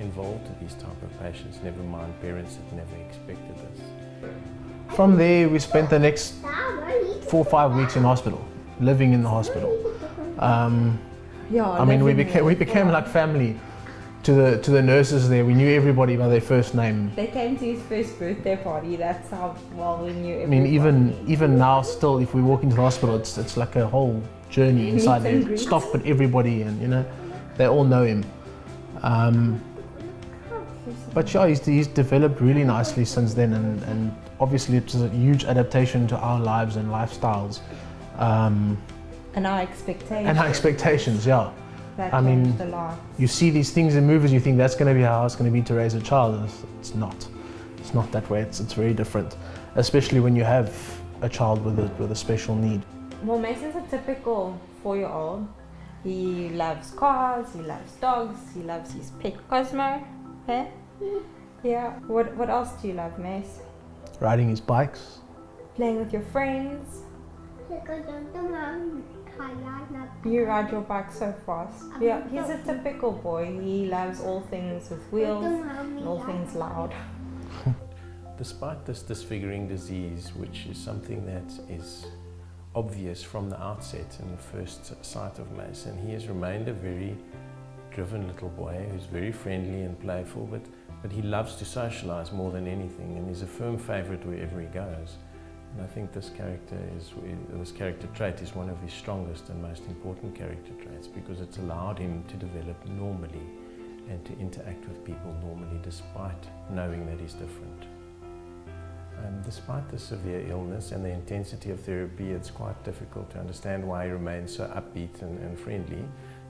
involved with these type of patients, never mind parents that never expected this. From there, we spent the next 4 or 5 weeks in hospital, living in the hospital. I mean, we became like family to the nurses there. We knew everybody by their first name. They came to his first birthday party, that's how well we knew everybody. I mean, even now still, if we walk into the hospital, it's like a whole journey inside there. Stop at everybody, and you know, they all know him. But yeah, he's developed really nicely since then, and obviously it's a huge adaptation to our lives and lifestyles. And our expectations. And our expectations, yeah. That I mean, changed a lot. you see these things in movies, you think that's going to be how it's going to be to raise a child. It's not. It's not that way. It's very different, especially when you have a child with a special need. Well, Mason's a typical 4-year-old. He loves cars, he loves dogs, he loves his pet Cosmo. Huh? Yeah. What else do you love, Mace? Riding his bikes. Playing with your friends. You ride your bike so fast. Yeah, he's a typical boy. He loves all things with wheels and all things loud. Despite this disfiguring disease, which is something that is obvious from the outset in the first sight of Mason, he has remained a very driven little boy who's very friendly and playful, but he loves to socialize more than anything, and he's a firm favorite wherever he goes. And I think this character trait is one of his strongest and most important character traits, because it's allowed him to develop normally and to interact with people normally despite knowing that he's different. Despite the severe illness and the intensity of therapy, it's quite difficult to understand why he remains so upbeat and friendly.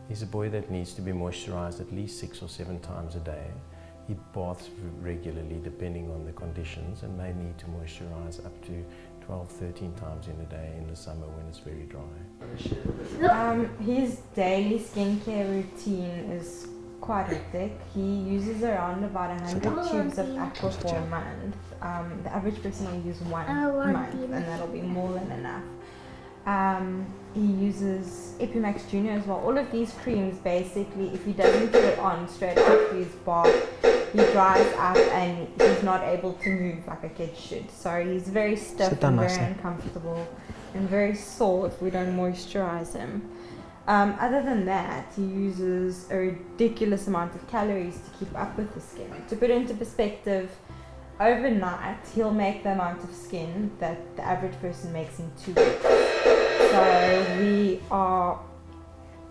He's a boy that needs to be moisturized at least 6 or 7 times a day. He baths regularly depending on the conditions and may need to moisturize up to 12, 13 times in a day in the summer when it's very dry. His daily skincare routine is quite hectic. He uses around about 100 tubes of aqua for a month. The average person will use one a month, and that'll be more than enough. He uses Epimax Junior as well. All of these creams, basically, if he doesn't put it on straight after his bath, he dries up and he's not able to move like a kid should. So he's very stiff and very uncomfortable and very sore if we don't moisturize him. Other than that, he uses a ridiculous amount of calories to keep up with the skin. To put it into perspective, overnight he'll make the amount of skin that the average person makes in 2 weeks. So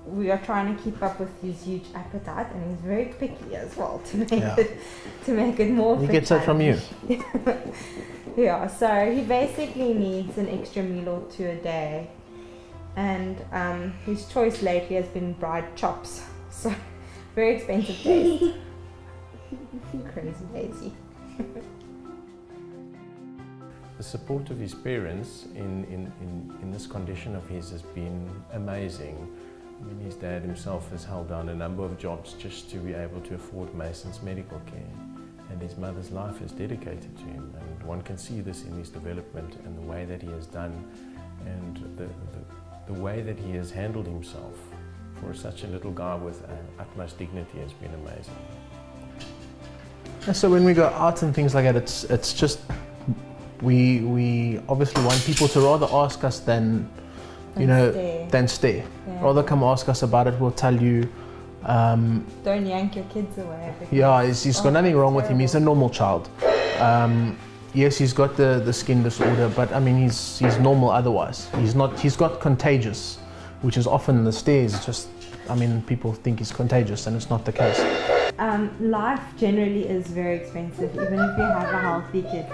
we are trying to keep up with his huge appetite, and he's very picky as well to make it more. He gets that from you. Yeah, so he basically needs an extra meal or two a day, and his choice lately has been fried chops. So very expensive taste. Crazy Daisy. The support of his parents in this condition of his has been amazing. I mean, his dad himself has held down a number of jobs just to be able to afford Mason's medical care, and his mother's life is dedicated to him, and one can see this in his development and the way that he has done, and the way that he has handled himself for such a little guy with utmost dignity has been amazing. Yeah, so when we go out and things like that, it's just we obviously want people to rather ask us than stay. Yeah. Rather come ask us about it. We'll tell you. Don't yank your kids away. Yeah, he's got nothing wrong with him. He's a normal child. Yes, he's got the skin disorder, but I mean he's normal otherwise. He's got contagious, which is often the stairs. Just I mean people think he's contagious, and it's not the case. Life generally is very expensive, even if you have a healthy kid.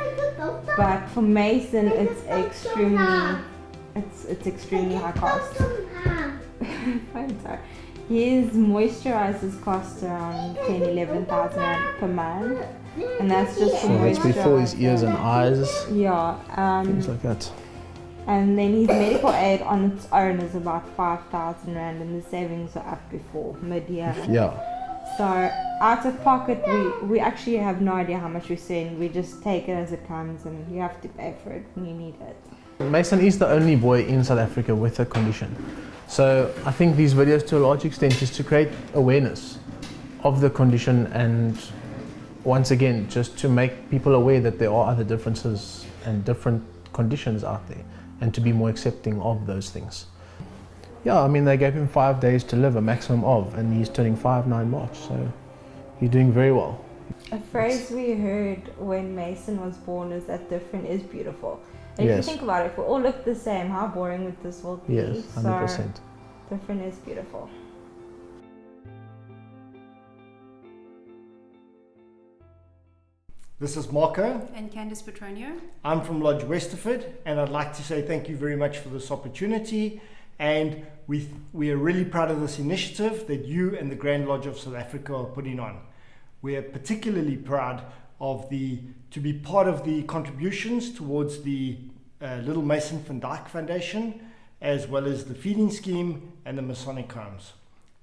But for Mason, it's extremely high cost. I'm sorry. His moisturizers cost around 11,000 Rand per month, and that's just for That's before his ears and eyes. Yeah. Things like that. And then his medical aid on its own is about 5,000 Rand, and the savings are up before mid-year. Yeah. So out of pocket, we actually have no idea how much we send. We just take it as it comes, and you have to pay for it when you need it. Mason is the only boy in South Africa with a condition. So I think these videos to a large extent is to create awareness of the condition, and once again just to make people aware that there are other differences and different conditions out there, and to be more accepting of those things. Yeah, I mean they gave him 5 days to live, a maximum of, and he's turning 5 now in March, so he's doing very well. A phrase we heard when Mason was born is that different is beautiful. And if you think about it, if we all look the same, how boring would this world be? Yes, 100%. So, different is beautiful. This is Marco. And Candice Petronio. I'm from Lodge Westerford, and I'd like to say thank you very much for this opportunity. And we are really proud of this initiative that you and the Grand Lodge of South Africa are putting on. We are particularly proud of to be part of the contributions towards the Little Mason van Dyck Foundation, as well as the feeding scheme and the Masonic homes.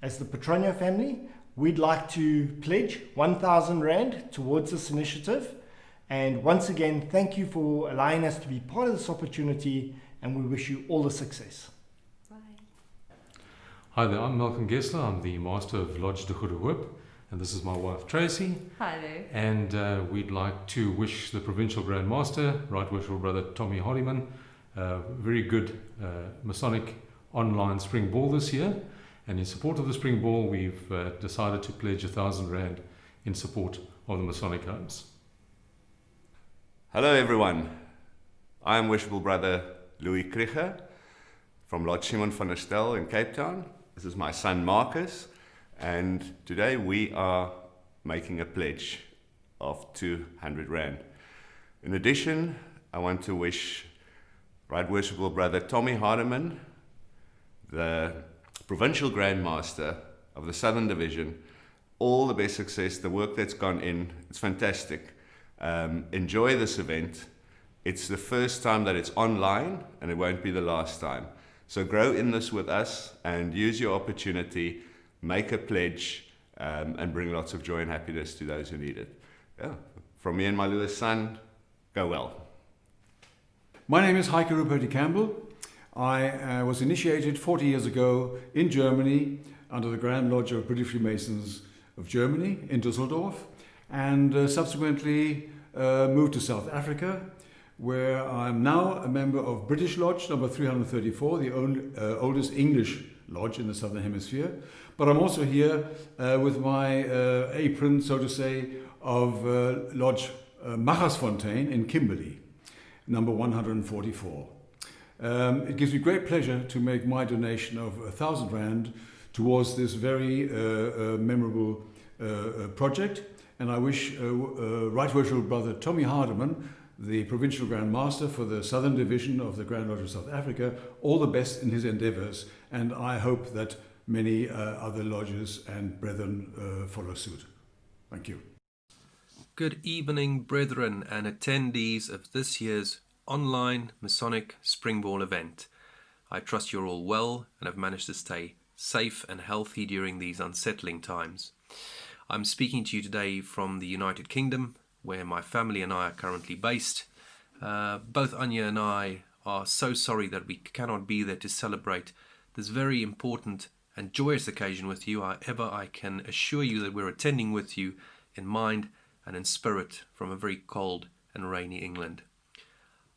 As the Petronio family, we'd like to pledge 1,000 Rand towards this initiative. And once again, thank you for allowing us to be part of this opportunity, and we wish you all the success. Hi there, I'm Malcolm Gessler. I'm the Master of Lodge de Goede Hoop, and this is my wife Tracy. Hi there. And we'd like to wish the Provincial Grand Master, Right Worshipful Brother Tommy Hardiman, a very good Masonic online spring ball this year. And in support of the spring ball, we've decided to pledge 1,000 Rand in support of the Masonic homes. Hello everyone, I am Worshipful Brother Louis Krieger from Lodge Simon van der Stel in Cape Town. This is my son Marcus, and today we are making a pledge of 200 Rand. In addition, I want to wish Right Worshipful Brother Tommy Hardiman, the Provincial Grand Master of the Southern Division, all the best success. The work that's gone in, it's fantastic. Enjoy this event. It's the first time that it's online, and it won't be the last time. So grow in this with us and use your opportunity, make a pledge, and bring lots of joy and happiness to those who need it. Yeah. From me and my little son, go well. My name is Heike Ruperti Campbell. I was initiated 40 years ago in Germany under the Grand Lodge of British Freemasons of Germany in Düsseldorf, and subsequently moved to South Africa, where I'm now a member of British Lodge number 334, the oldest English lodge in the Southern Hemisphere. But I'm also here with my apron, so to say, of Lodge Machersfontein in Kimberley, number 144. It gives me great pleasure to make my donation of 1,000 Rand towards this very memorable project, and I wish Right Worshipful Brother Tommy Hardiman, the Provincial Grand Master for the Southern Division of the Grand Lodge of South Africa, all the best in his endeavours, and I hope that many other lodges and brethren follow suit. Thank you. Good evening, brethren and attendees of this year's online Masonic Spring Ball event. I trust you're all well and have managed to stay safe and healthy during these unsettling times. I'm speaking to you today from the United Kingdom, where my family and I are currently based. Both Anya and I are so sorry that we cannot be there to celebrate this very important and joyous occasion with you. However, I can assure you that we're attending with you in mind and in spirit from a very cold and rainy England.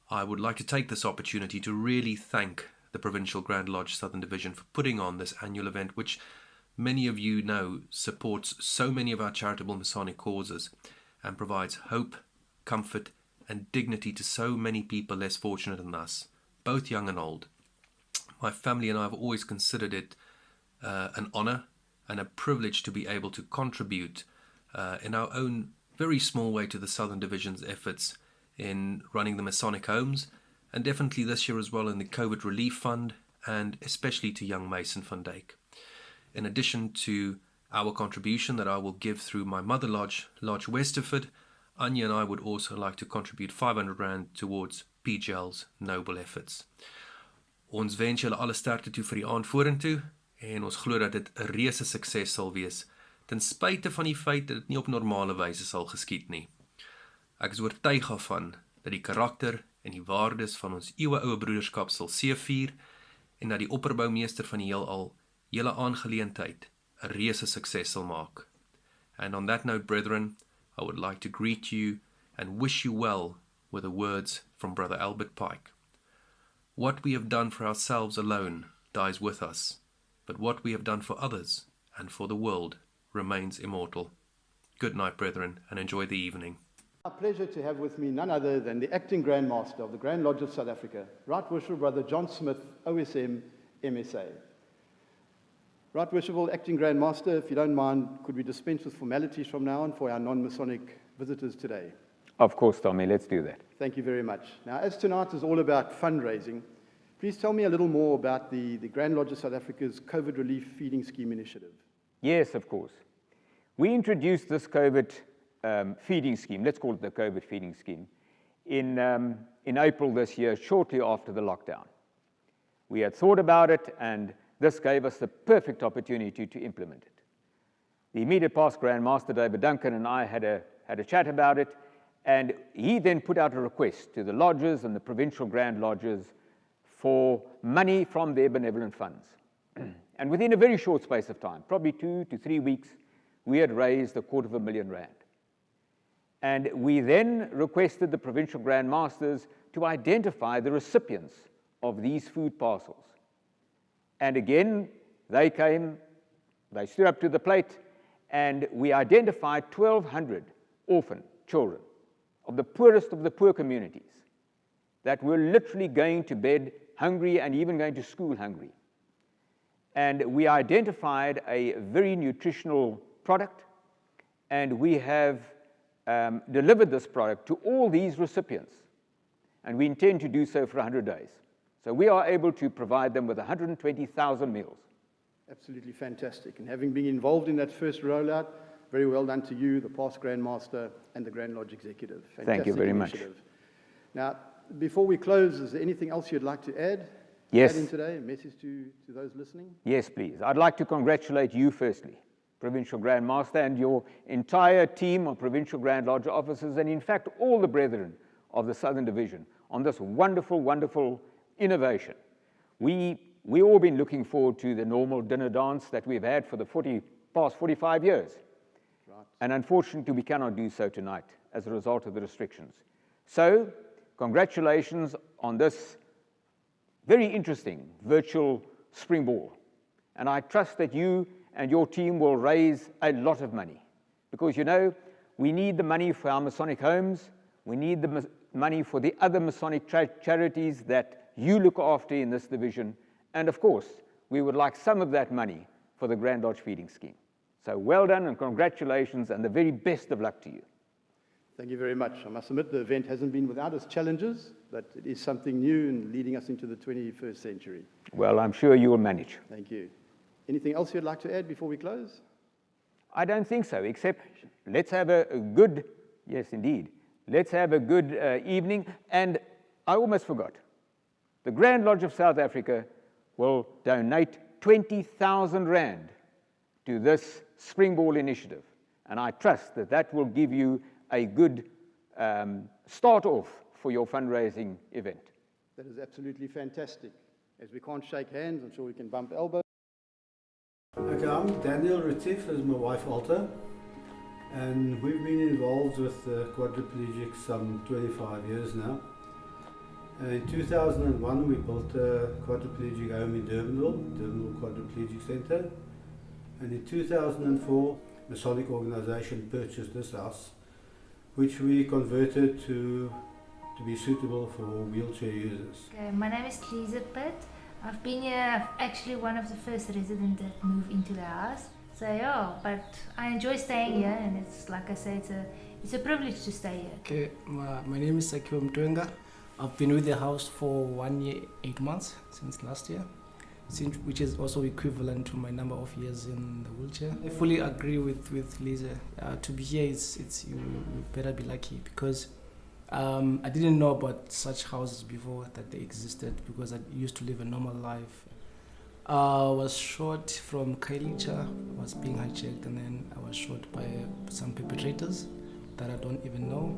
I would like to take this opportunity to really thank the Provincial Grand Lodge Southern Division for putting on this annual event, which many of you know supports so many of our charitable Masonic causes and provides hope, comfort and dignity to so many people less fortunate than us, both young and old. My family and I have always considered it an honour and a privilege to be able to contribute in our own very small way to the Southern Division's efforts in running the Masonic homes, and definitely this year as well in the COVID Relief Fund, and especially to Young Mason van Dijk. In addition to our contribution that I will give through my mother lodge, Lodge Westerford, Anya and I would also like to contribute 500 Rand towards PGL's noble efforts. Ons wens julle alle sterkte toe vir die aand vorentoe, en ons glo dat dit 'n reuse sukses sal wees, ten spyte van die feit dat dit nie op normale wyse sal geskied nie. Ek is oortuig daarvan dat die karakter en die waardes van ons eeueoue broederskap sal seëvier en dat die opperboumeester van die heelal julle aangeleentheid 'n reuse sukses sal maak. And on that note, brethren, I would like to greet you and wish you well with the words from Brother Albert Pike. What we have done for ourselves alone dies with us, but what we have done for others and for the world remains immortal. Good night, brethren, and enjoy the evening. A pleasure to have with me none other than the Acting Grand Master of the Grand Lodge of South Africa, Right Worshipful Brother John Smith, OSM, MSA. Right Worshipful Acting Grand Master, if you don't mind, could we dispense with formalities from now on for our non-Masonic visitors today? Of course, Tommy, let's do that. Thank you very much. Now, as tonight is all about fundraising, please tell me a little more about the Grand Lodge of South Africa's COVID Relief Feeding Scheme initiative. Yes, of course. We introduced this COVID feeding scheme, let's call it the COVID feeding scheme, in April this year, shortly after the lockdown. We had thought about it, and this gave us the perfect opportunity to implement it. The immediate past Grand Master, David Duncan, and I had a chat about it, and he then put out a request to the lodges and the provincial Grand Lodges for money from their benevolent funds. And within a very short space of time, probably 2 to 3 weeks, we had raised R250,000. And we then requested the provincial Grand Masters to identify the recipients of these food parcels. And again, they came, they stood up to the plate, and we identified 1,200 orphan children of the poorest of the poor communities that were literally going to bed hungry and even going to school hungry. And we identified a very nutritional product, and we have delivered this product to all these recipients, and we intend to do so for 100 days. So we are able to provide them with 120,000 meals. Absolutely fantastic. And having been involved in that first rollout, very well done to you, the past Grand Master, and the Grand Lodge Executive. Fantastic. Thank you very much. Now, before we close, is there anything else you'd like to add? Yes. Add in today, a message to those listening? Yes, please. I'd like to congratulate you firstly, Provincial Grand Master, and your entire team of Provincial Grand Lodge officers, and in fact all the brethren of the Southern Division, on this wonderful, wonderful innovation, We all been looking forward to the normal dinner dance that we've had for the past 45 years. Right. And unfortunately, we cannot do so tonight as a result of the restrictions. So, congratulations on this very interesting virtual spring ball. And I trust that you and your team will raise a lot of money. Because, you know, we need the money for our Masonic homes, we need the money for the other Masonic charities that you look after in this division, and of course, we would like some of that money for the Grand Lodge feeding scheme. So well done and congratulations and the very best of luck to you. Thank you very much. I must admit the event hasn't been without its challenges, but it is something new and leading us into the 21st century. Well, I'm sure you will manage. Thank you. Anything else you'd like to add before we close? I don't think so, except let's have a good, yes indeed, let's have a good evening. And I almost forgot, the Grand Lodge of South Africa will donate 20,000 Rand to this Spring Ball initiative. And I trust that that will give you a good start off for your fundraising event. That is absolutely fantastic. As we can't shake hands, I'm sure we can bump elbows. Okay, I'm Daniel Retief, this is my wife Alta, and we've been involved with quadriplegics some 25 years now. In 2001 we built a quadriplegic home in Durbanville Quadriplegic Centre, and in 2004 Masonic organisation purchased this house, which we converted to be suitable for wheelchair users. Okay, my name is Lisa Pitt. I've been here, actually one of the first residents that moved into the house. So yeah, but I enjoy staying here, and it's like I say, it's a privilege to stay here. Okay, my name is Sakiwa Mtwenga. I've been with the house for 1 year, 8 months since last year, which is also equivalent to my number of years in the wheelchair. I fully agree with Lisa. To be here, you better be lucky, because I didn't know about such houses before that they existed, because I used to live a normal life. I was shot from Kailicha, was being hijacked, and then I was shot by some perpetrators that I don't even know.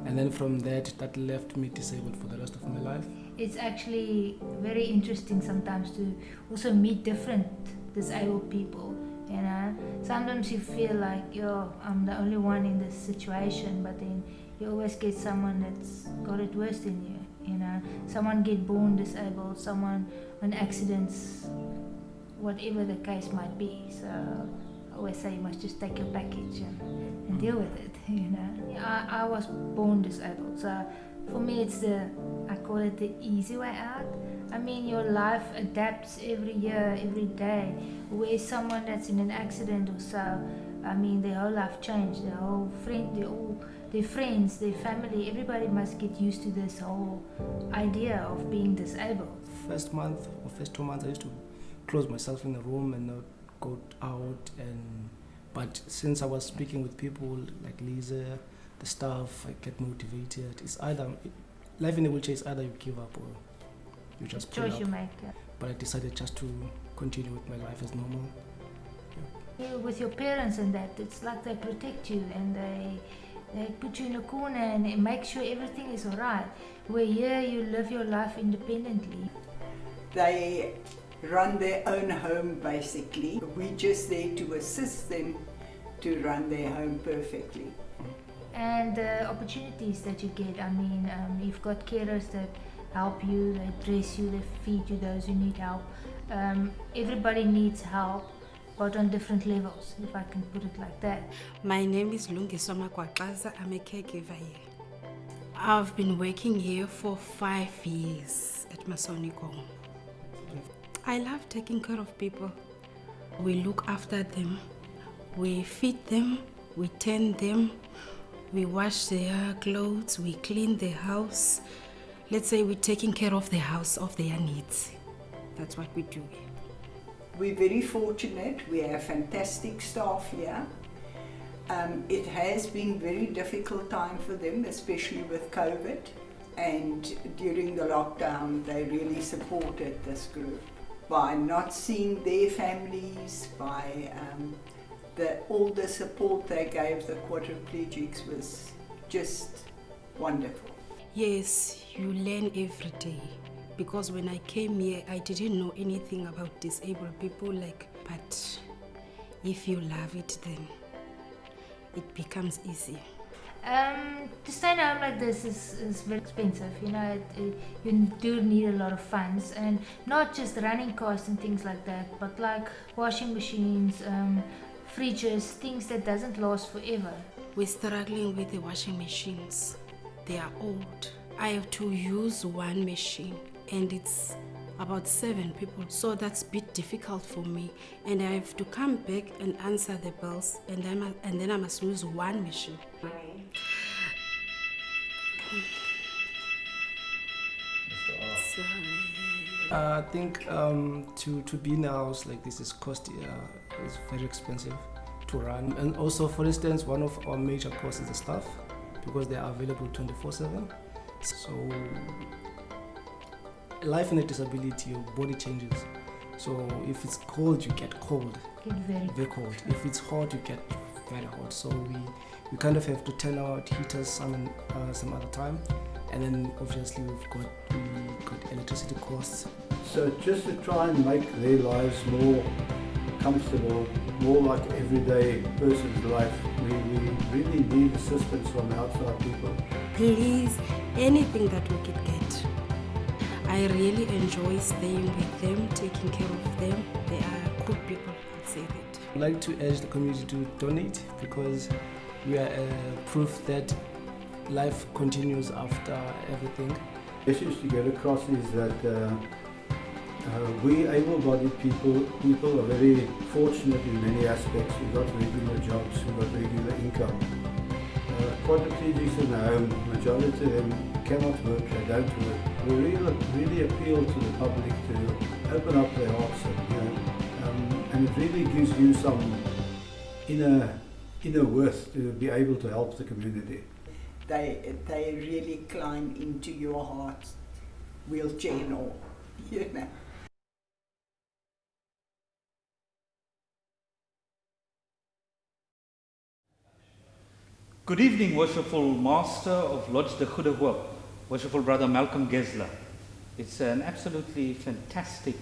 And then from that left me disabled for the rest of my life. It's actually very interesting sometimes to also meet different disabled people. You know, sometimes you feel like, I'm the only one in this situation, but then you always get someone that's got it worse than you. You know, someone get born disabled, someone on accidents, whatever the case might be. So I always say you must just take your package and deal with it. You know, I was born disabled, so for me it's I call it the easy way out. I mean, your life adapts every year, every day. Where someone that's in an accident or so, I mean, their whole life changed, their friends, their family, everybody must get used to this whole idea of being disabled. First month or first 2 months I used to close myself in a room and not go out, but since I was speaking with people like Lisa, the staff, I get motivated. It's either, life in a wheelchair is either you give up or you just pull up. Choice you make. Yeah. But I decided just to continue with my life as normal. Yeah. With your parents and that, it's like they protect you and they put you in a corner and make sure everything is alright. Where here you live your life independently. They run their own home basically. We're just there to assist them to run their home perfectly. And the opportunities that you get, I mean, you've got carers that help you, they dress you, they feed you those who need help. Everybody needs help, but on different levels, if I can put it like that. My name is Lungisoma Kwaqaza. I'm a caregiver here. I've been working here for 5 years at Masonic Home. I love taking care of people. We look after them, we feed them, we tend them, we wash their clothes, we clean their house. Let's say we're taking care of the house, of their needs. That's what we do. We're very fortunate. We have fantastic staff here. It has been a very difficult time for them, especially with COVID. And during the lockdown, they really supported this group by not seeing their families, by all the support they gave the quadriplegics was just wonderful. Yes, you learn every day because when I came here, I didn't know anything about disabled people, but if you love it, then it becomes easy. To stay in a home like this is very expensive. You do need a lot of funds, and not just running costs and things like that, but like washing machines, fridges, things that doesn't last forever. We're struggling with the washing machines. They are old. I have to use one machine, and it's about 7 people, so that's a bit difficult for me. And I have to come back and answer the bells, and then I must use one machine. I think to be in a house like this is very expensive to run. And also, for instance, one of our major costs is the staff, because they are available 24/7. So life in a disability, your body changes. So if it's cold, you get cold. Get very cold. If it's hot, you get very hot. So we kind of have to turn our heaters some other time. And then obviously we got electricity costs. So just to try and make their lives more comfortable, more like everyday person's life, we really need assistance from outside people. Please, anything that we could get. I really enjoy staying with them, taking care of them. They are good people, I'd say that. I'd like to urge the community to donate, because we are proof that life continues after everything. The message to get across is that we able-bodied people are very fortunate in many aspects. We've got regular jobs, we've got regular income. Quadriplegics in the home, majority of them cannot work, they don't work. We really appeal to the public to open up their hearts, and it really gives you some inner worth to be able to help the community. They really climb into your heart, wheelchair and all, Good evening, Worshipful Master of Lodge de Goede Hoop, Worshipful Brother Malcolm Gesler. It's an absolutely fantastic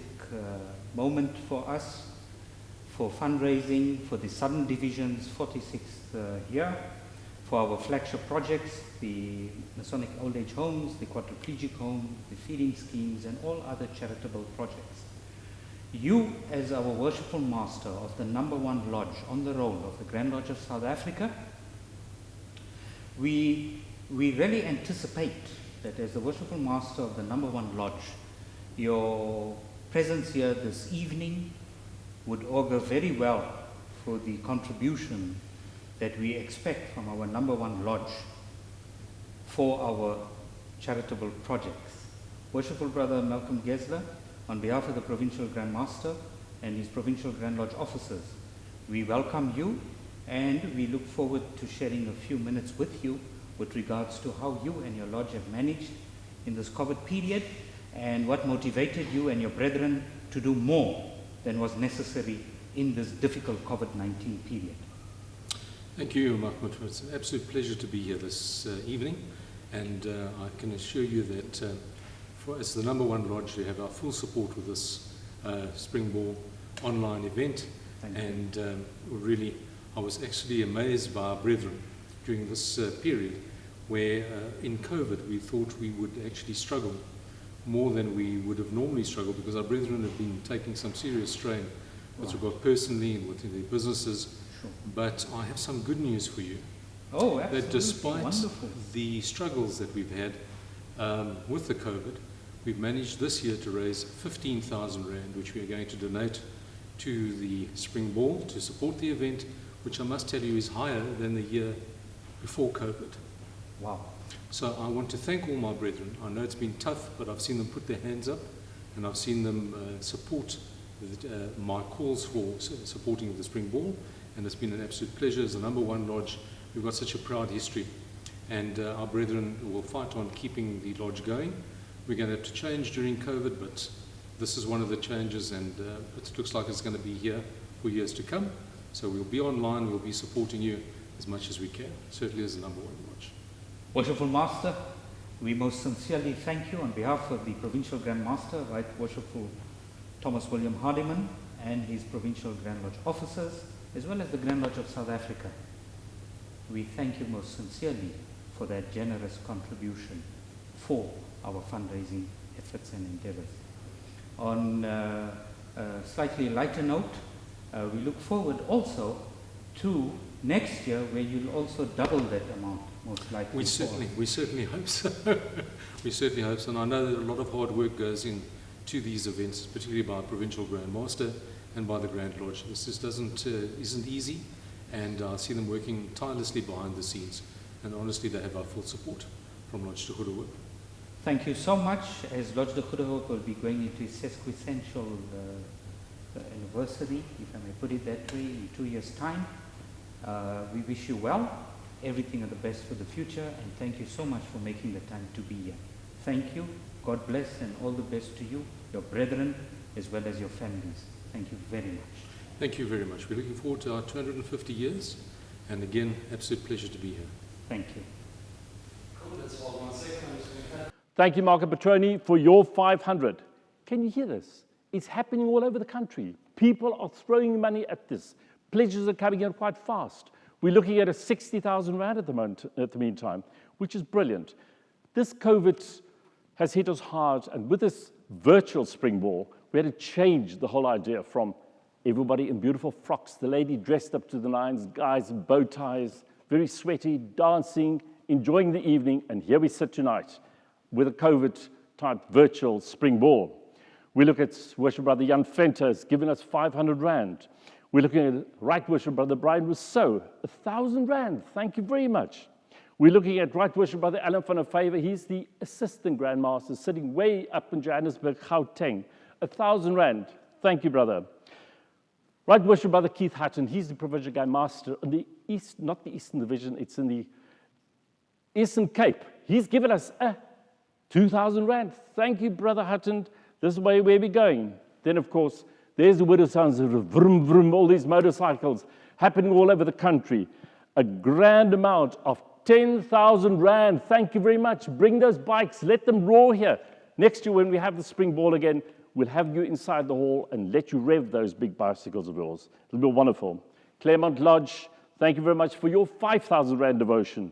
moment for us, for fundraising for the Southern Division's 46th year, for our flagship projects, the Masonic Old Age Homes, the Quadriplegic Home, the feeding schemes, and all other charitable projects. You, as our Worshipful Master of the #1 Lodge on the roll of the Grand Lodge of South Africa, we really anticipate that as the Worshipful Master of the #1 Lodge, your presence here this evening would augur very well for the contribution that we expect from our #1 Lodge for our charitable projects. Worshipful Brother Malcolm Gesler, on behalf of the Provincial Grand Master and his Provincial Grand Lodge officers, we welcome you, and we look forward to sharing a few minutes with you with regards to how you and your lodge have managed in this COVID period, and what motivated you and your brethren to do more than was necessary in this difficult COVID-19 period. Thank you, Mahmoud. It's an absolute pleasure to be here this evening, and I can assure you that for us, the #1 Lodge, we have our full support with this Spring Ball online event. And really, I was actually amazed by our brethren during this period, where in COVID we thought we would actually struggle more than we would have normally struggled, because our brethren have been taking some serious strain with regard personally and within their businesses. Sure. But I have some good news for you. Oh, absolutely. That despite Wonderful. the struggles that we've had with the COVID, we've managed this year to raise 15,000 Rand, which we are going to donate to the Spring Ball to support the event, which I must tell you is higher than the year before COVID. Wow. So I want to thank all my brethren. I know it's been tough, but I've seen them put their hands up, and I've seen them support my calls for supporting the Spring Ball, and it's been an absolute pleasure. As the #1 Lodge, we've got such a proud history, and our brethren will fight on keeping the lodge going. We're going to have to change during COVID, but this is one of the changes, and it looks like it's going to be here for years to come. So we'll be online, we'll be supporting you as much as we can, certainly as the #1 Lodge. Worshipful Master, We most sincerely thank you on behalf of the Provincial Grand Master, Right Worshipful Thomas William Hardiman, and his Provincial Grand Lodge officers, as well as the Grand Lodge of South Africa. We thank you most sincerely for that generous contribution for our fundraising efforts and endeavors. On a slightly lighter note, we look forward also to next year, where you'll also double that amount, most likely. We certainly hope so. We certainly hope so. And I know that a lot of hard work goes into these events, particularly by Provincial Grand Master and by the Grand Lodge. This just isn't easy, and I see them working tirelessly behind the scenes. And honestly, they have our full support from Lodge de Goede Hoop. Thank you so much. As Lodge de Goede Hoop will be going into its sesquicentennial anniversary, if I may put it that way, in 2 years' time. We wish you well, everything of the best for the future, and thank you so much for making the time to be here. Thank you, God bless, and all the best to you, your brethren, as well as your families. Thank you very much. Thank you very much. We're looking forward to our 250 years, and again, absolute pleasure to be here. Thank you. Thank you, Marco Petroni, for your 500. Can you hear this? It's happening all over the country. People are throwing money at this. Pledges are coming in quite fast. We're looking at a 60,000 rand at the meantime, which is brilliant. This COVID has hit us hard, and with this virtual spring ball, we had to change the whole idea from everybody in beautiful frocks, the lady dressed up to the nines, guys in bow ties, very sweaty, dancing, enjoying the evening, and here we sit tonight with a COVID-type virtual spring ball. We look at Worship Brother Jan Venter has given us 500 rand. We're looking at Right Worship Brother Brian Rousseau, 1,000 rand. Thank you very much. We're looking at Right Worship Brother Alan van der Favor. He's the Assistant Grand Master sitting way up in Johannesburg, Gauteng. 1,000 rand. Thank you, brother. Right Worship Brother Keith Hutton. He's the Provincial Grand Master in the East, not the Eastern Division, it's in the Eastern Cape. He's given us 2,000 rand. Thank you, Brother Hutton. This is where we're going. Then, of course, there's the widow sounds of vroom, vroom, all these motorcycles happening all over the country. A grand amount of 10,000 rand. Thank you very much. Bring those bikes. Let them roar here. Next year, when we have the spring ball again, we'll have you inside the hall and let you rev those big bicycles of yours. It'll be wonderful. Claremont Lodge, thank you very much for your 5,000 rand devotion.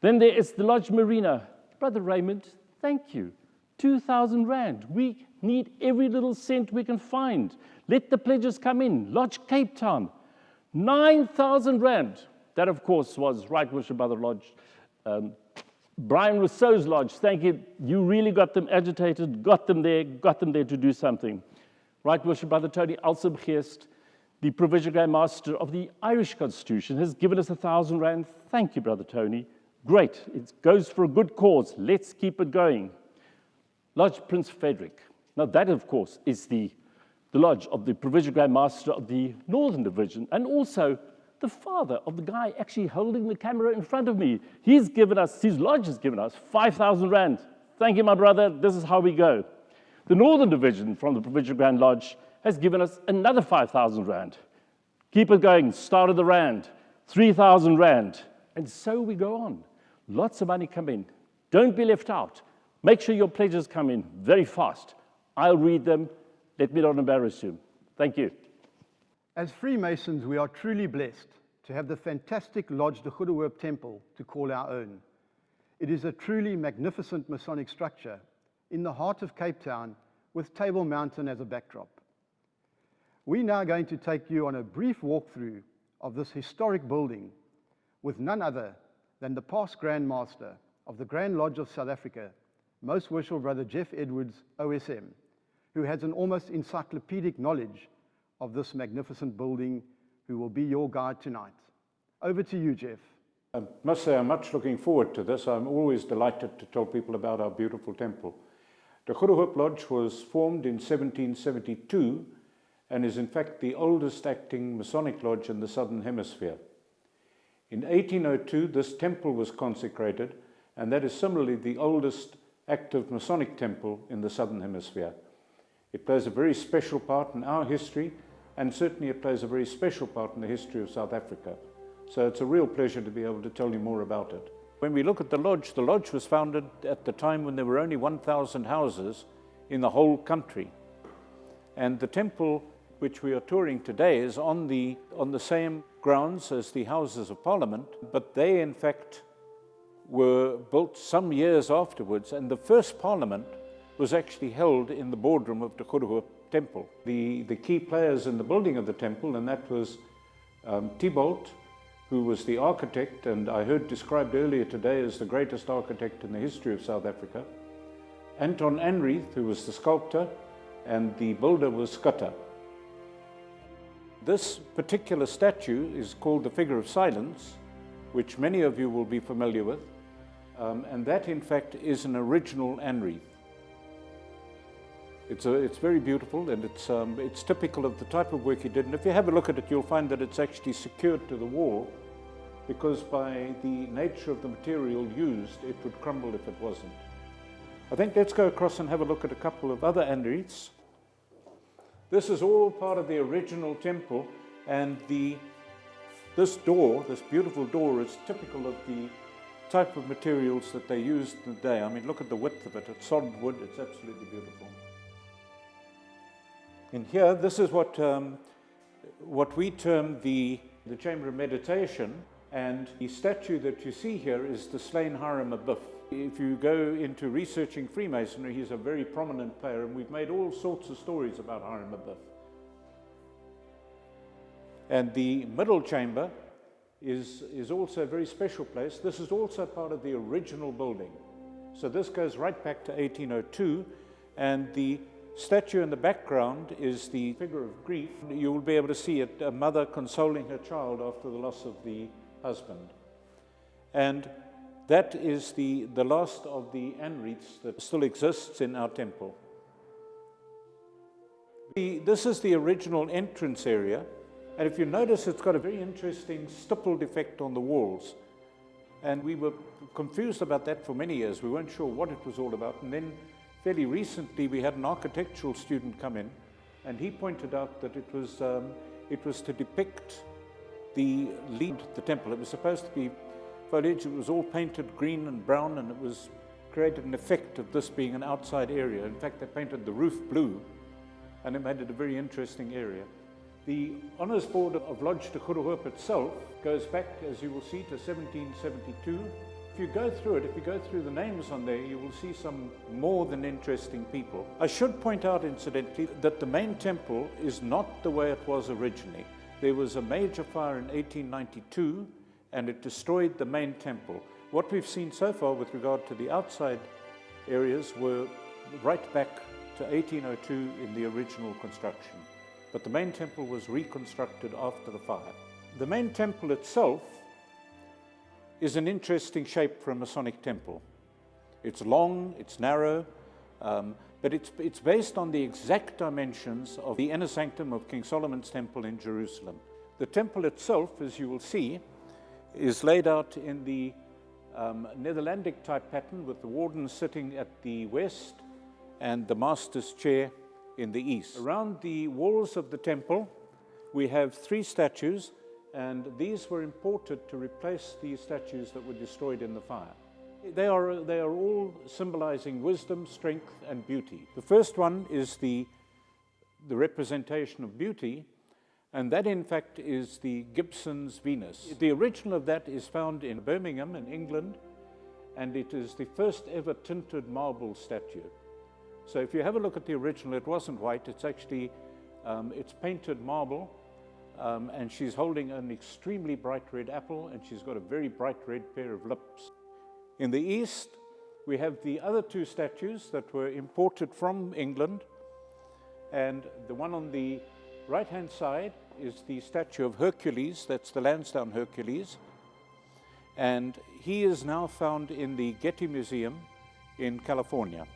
Then there is the Lodge Marina. Brother Raymond, thank you. 2,000 rand. We need every little cent we can find. Let the pledges come in. Lodge Cape Town, 9,000 rand. That, of course, was Right Worship Brother Lodge. Brian Rousseau's lodge, thank you. You really got them agitated, got them there to do something. Right Worship Brother Tony Alsebgeest, the Provincial Grand Master of the Irish Constitution, has given us 1,000 rand. Thank you, Brother Tony. Great. It goes for a good cause. Let's keep it going. Lodge Prince Frederick. Now that, of course, is the lodge of the Provincial Grand Master of the Northern Division, and also the father of the guy actually holding the camera in front of me. His lodge has given us 5,000 rand. Thank you, my brother. This is how we go. The Northern Division from the Provincial Grand Lodge has given us another 5,000 rand. Keep it going. Start of the rand. 3,000 rand. And so we go on. Lots of money come in. Don't be left out. Make sure your pledges come in very fast. I'll read them. Let me not embarrass you. Thank you. As Freemasons, we are truly blessed to have the fantastic Lodge de Goede Hoop Temple to call our own. It is a truly magnificent Masonic structure in the heart of Cape Town with Table Mountain as a backdrop. We're now going to take you on a brief walkthrough of this historic building with none other than the past Grand Master of the Grand Lodge of South Africa, Most Worshipful Brother Jeff Edwards, OSM, who has an almost encyclopedic knowledge of this magnificent building, who will be your guide tonight. Over to you, Jeff. I must say I'm much looking forward to this. I'm always delighted to tell people about our beautiful temple. The Goede Hoop Lodge was formed in 1772 and is in fact the oldest acting Masonic lodge in the Southern Hemisphere. In 1802, this temple was consecrated, and that is similarly the oldest active Masonic temple in the Southern Hemisphere. It plays a very special part in our history, and certainly it plays a very special part in the history of South Africa. So it's a real pleasure to be able to tell you more about it. When we look at the lodge was founded at the time when there were only 1,000 houses in the whole country. And the temple which we are touring today is on the same grounds as the Houses of Parliament, but they in fact were built some years afterwards, and the first Parliament was actually held in the boardroom of the Khuruhup temple. The key players in the building of the temple, and that was Thibault, who was the architect, and I heard described earlier today as the greatest architect in the history of South Africa, Anton Anrieth, who was the sculptor, and the builder was Skutta. This particular statue is called the Figure of Silence, which many of you will be familiar with, and that in fact is an original Anrieth. It's very beautiful, and it's typical of the type of work he did. And if you have a look at it, you'll find that it's actually secured to the wall, because by the nature of the material used, it would crumble if it wasn't. I think let's go across and have a look at a couple of other Anrieths. This is all part of the original temple, and this door, this beautiful door, is typical of the type of materials that they used in the day. I mean, look at the width of it. It's solid wood. It's absolutely beautiful. In here, this is what we term the Chamber of Meditation, and the statue that you see here is the slain Hiram Abiff. If you go into researching Freemasonry, he's a very prominent player, and we've made all sorts of stories about Hiram Abiff. And the middle chamber is also a very special place. This is also part of the original building. So this goes right back to 1802, and the statue in the background is the figure of grief. You will be able to see it, a mother consoling her child after the loss of the husband. And that is the last of the Anrieths that still exists in our temple. This is the original entrance area, and if you notice, it's got a very interesting stippled effect on the walls. And we were confused about that for many years. We weren't sure what it was all about. And then fairly recently, we had an architectural student come in, and he pointed out that it was to depict the temple. It was supposed to be foliage. It was all painted green and brown, and it was created an effect of this being an outside area. In fact, they painted the roof blue, and it made it a very interesting area. The Honours Board of Lodge de Khuruhup itself goes back, as you will see, to 1772. If you go through it, if you go through the names on there, you will see some more than interesting people. I should point out, incidentally, that the main temple is not the way it was originally. There was a major fire in 1892, and it destroyed the main temple. What we've seen so far with regard to the outside areas were right back to 1802 in the original construction. But the main temple was reconstructed after the fire. The main temple itself is an interesting shape for a Masonic temple. It's long, it's narrow, but it's based on the exact dimensions of the inner sanctum of King Solomon's temple in Jerusalem. The temple itself, as you will see, is laid out in the Netherlandic type pattern, with the warden sitting at the west and the master's chair in the east. Around the walls of the temple, we have 3 statues, and these were imported to replace the statues that were destroyed in the fire. They are all symbolizing wisdom, strength, and beauty. The first one is the representation of beauty, and that in fact is the Gibson's Venus. The original of that is found in Birmingham in England, and it is the first ever tinted marble statue. So if you have a look at the original, it wasn't white, it's actually, it's painted marble, and she's holding an extremely bright red apple, and she's got a very bright red pair of lips. In the east, we have the other 2 statues that were imported from England, and the one on the right-hand side is the statue of Hercules. That's the Lansdowne Hercules, and he is now found in the Getty Museum in California.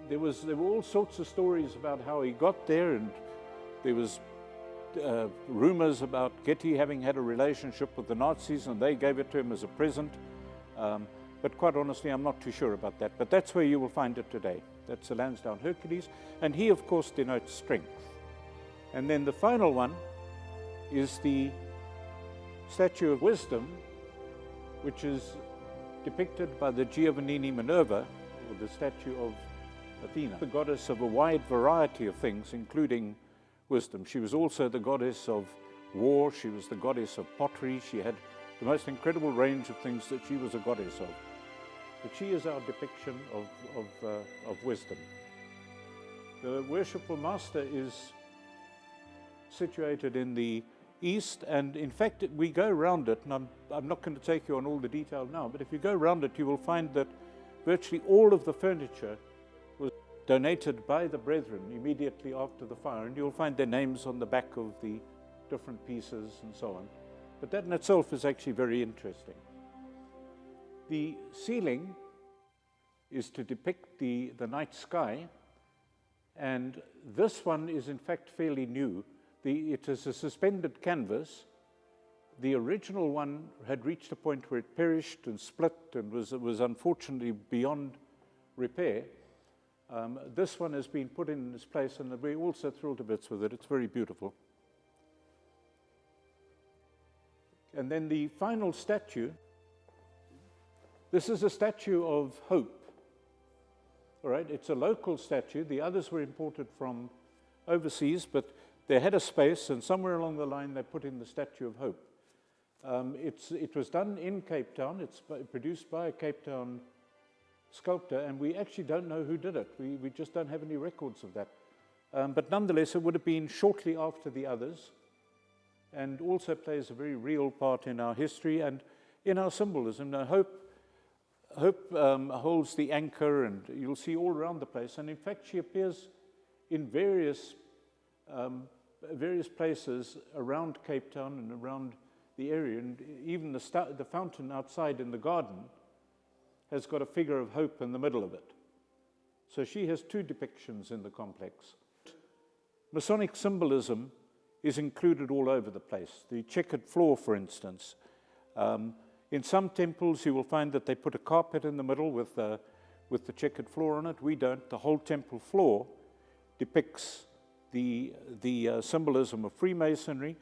There were all sorts of stories about how he got there, and there was rumors about Getty having had a relationship with the Nazis, and they gave it to him as a present. But quite honestly, I'm not too sure about that. But that's where you will find it today. That's the Lansdowne Hercules, and he, of course, denotes strength. And then the final one is the statue of wisdom, which is depicted by the Giovannini Minerva, or the statue of Athena, the goddess of a wide variety of things, including wisdom. She was also the goddess of war, she was the goddess of pottery, she had the most incredible range of things that she was a goddess of. But she is our depiction of wisdom. The Worshipful Master is situated in the east, and in fact we go around it, and I'm not going to take you on all the detail now, but if you go around it you will find that virtually all of the furniture was donated by the brethren immediately after the fire, and you'll find their names on the back of the different pieces and so on. But that in itself is actually very interesting. The ceiling is to depict the night sky, and this one is in fact fairly new. It is a suspended canvas. The original one had reached a point where it perished and split and was unfortunately beyond repair. This one has been put in its place, and we're also thrilled to bits with it. It's very beautiful. And then the final statue, this is a statue of hope. All right, it's a local statue. The others were imported from overseas, but they had a space, and somewhere along the line they put in the Statue of Hope. It was done in Cape Town. It's produced by a Cape Town sculptor, and we actually don't know who did it. We just don't have any records of that. But nonetheless, it would have been shortly after the others, and also plays a very real part in our history and in our symbolism. Now, Hope holds the anchor, and you'll see all around the place. And in fact, she appears in various places around Cape Town and around the area. And even the fountain outside in the garden has got a figure of hope in the middle of it. So she has two depictions in the complex. Masonic symbolism is included all over the place. The checkered floor, for instance. In some temples, you will find that they put a carpet in the middle with the checkered floor on it. We don't. The whole temple floor depicts the symbolism of Freemasonry,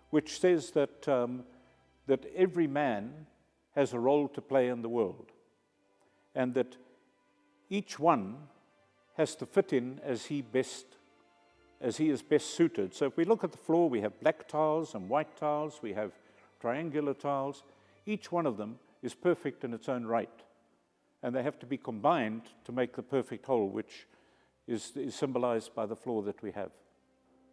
which says that every man has a role to play in the world, and that each one has to fit in as he is best suited. So if we look at the floor, we have black tiles and white tiles, we have triangular tiles. Each one of them is perfect in its own right, and they have to be combined to make the perfect whole, which is symbolized by the floor that we have.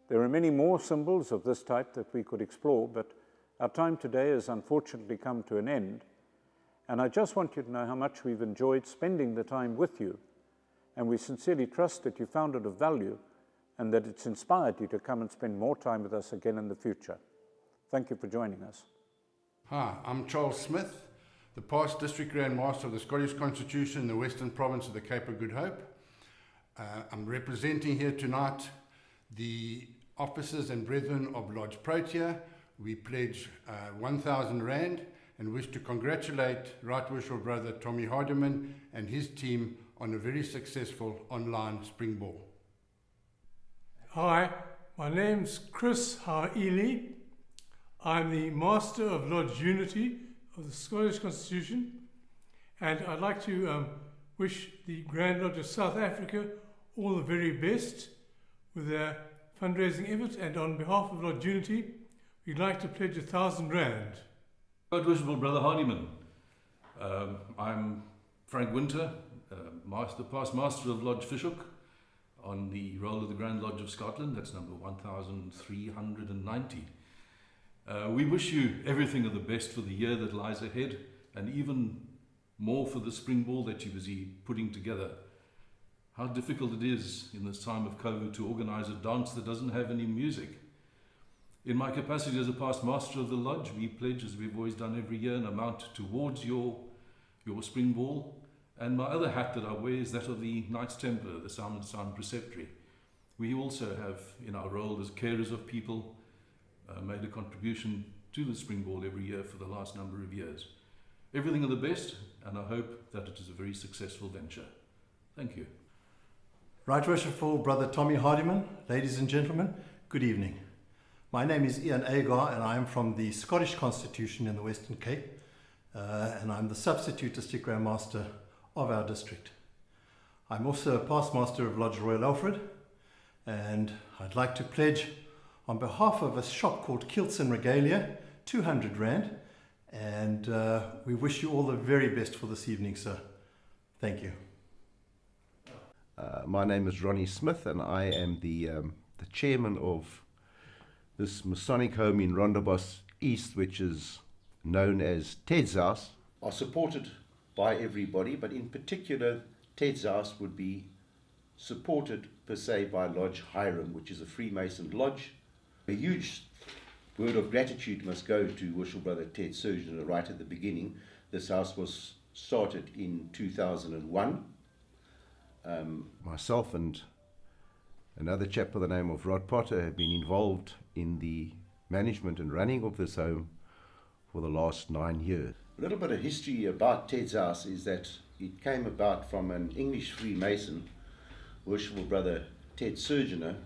There are many more symbols of this type that we could explore, but our time today has unfortunately come to an end, and I just want you to know how much we've enjoyed spending the time with you, and we sincerely trust that you found it of value and that it's inspired you to come and spend more time with us again in the future. Thank you for joining us. Hi, I'm Charles Smith, the past District Grand Master of the Scottish Constitution in the Western Province of the Cape of Good Hope. I'm representing here tonight the officers and brethren of Lodge Protea. We pledge 1,000 Rand and wish to congratulate Right Worshipful Brother Tommy Hardiman and his team on a very successful online spring ball. Hi, my name's Chris Haili. I'm the Master of Lodge Unity of the Scottish Constitution, and I'd like to wish the Grand Lodge of South Africa all the very best with their fundraising efforts, and on behalf of Lodge Unity, we'd like to pledge 1,000 Rand. Right Worshipful Brother Hardiman. I'm Frank Winter, past Master of Lodge Fishhook, on the roll of the Grand Lodge of Scotland. That's number 1390. We wish you everything of the best for the year that lies ahead, and even more for the spring ball that you're busy putting together. How difficult it is in this time of COVID to organize a dance that doesn't have any music. In my capacity as a past master of the lodge, we pledge, as we've always done every year, an amount towards your spring ball. And my other hat that I wear is that of the Knights Templar, the Sound and Sound Preceptory. We also have, in our role as carers of people, made a contribution to the spring ball every year for the last number of years. Everything of the best, and I hope that it is a very successful venture. Thank you. Right Worshipful Brother Tommy Hardiman, ladies and gentlemen, good evening. My name is Ian Agar and I am from the Scottish Constitution in the Western Cape, and I'm the substitute district Grand Master of our district. I'm also a past master of Lodge Royal Alfred, and I'd like to pledge on behalf of a shop called Kilts and Regalia, 200 Rand, and we wish you all the very best for this evening, sir. Thank you. My name is Ronnie Smith and I am the chairman of this Masonic home in Rondebosch East, which is known as Ted's House. Are supported by everybody, but in particular Ted's House would be supported per se by Lodge Hiram, which is a Freemason lodge. A huge word of gratitude must go to Worship Brother Ted Surgeon right at the beginning. This house was started in 2001. Myself and another chap by the name of Rod Potter have been involved in the management and running of this home for the last 9 years. A little bit of history about Ted's House is that it came about from an English Freemason, Worshipful Brother Ted Surgeoner,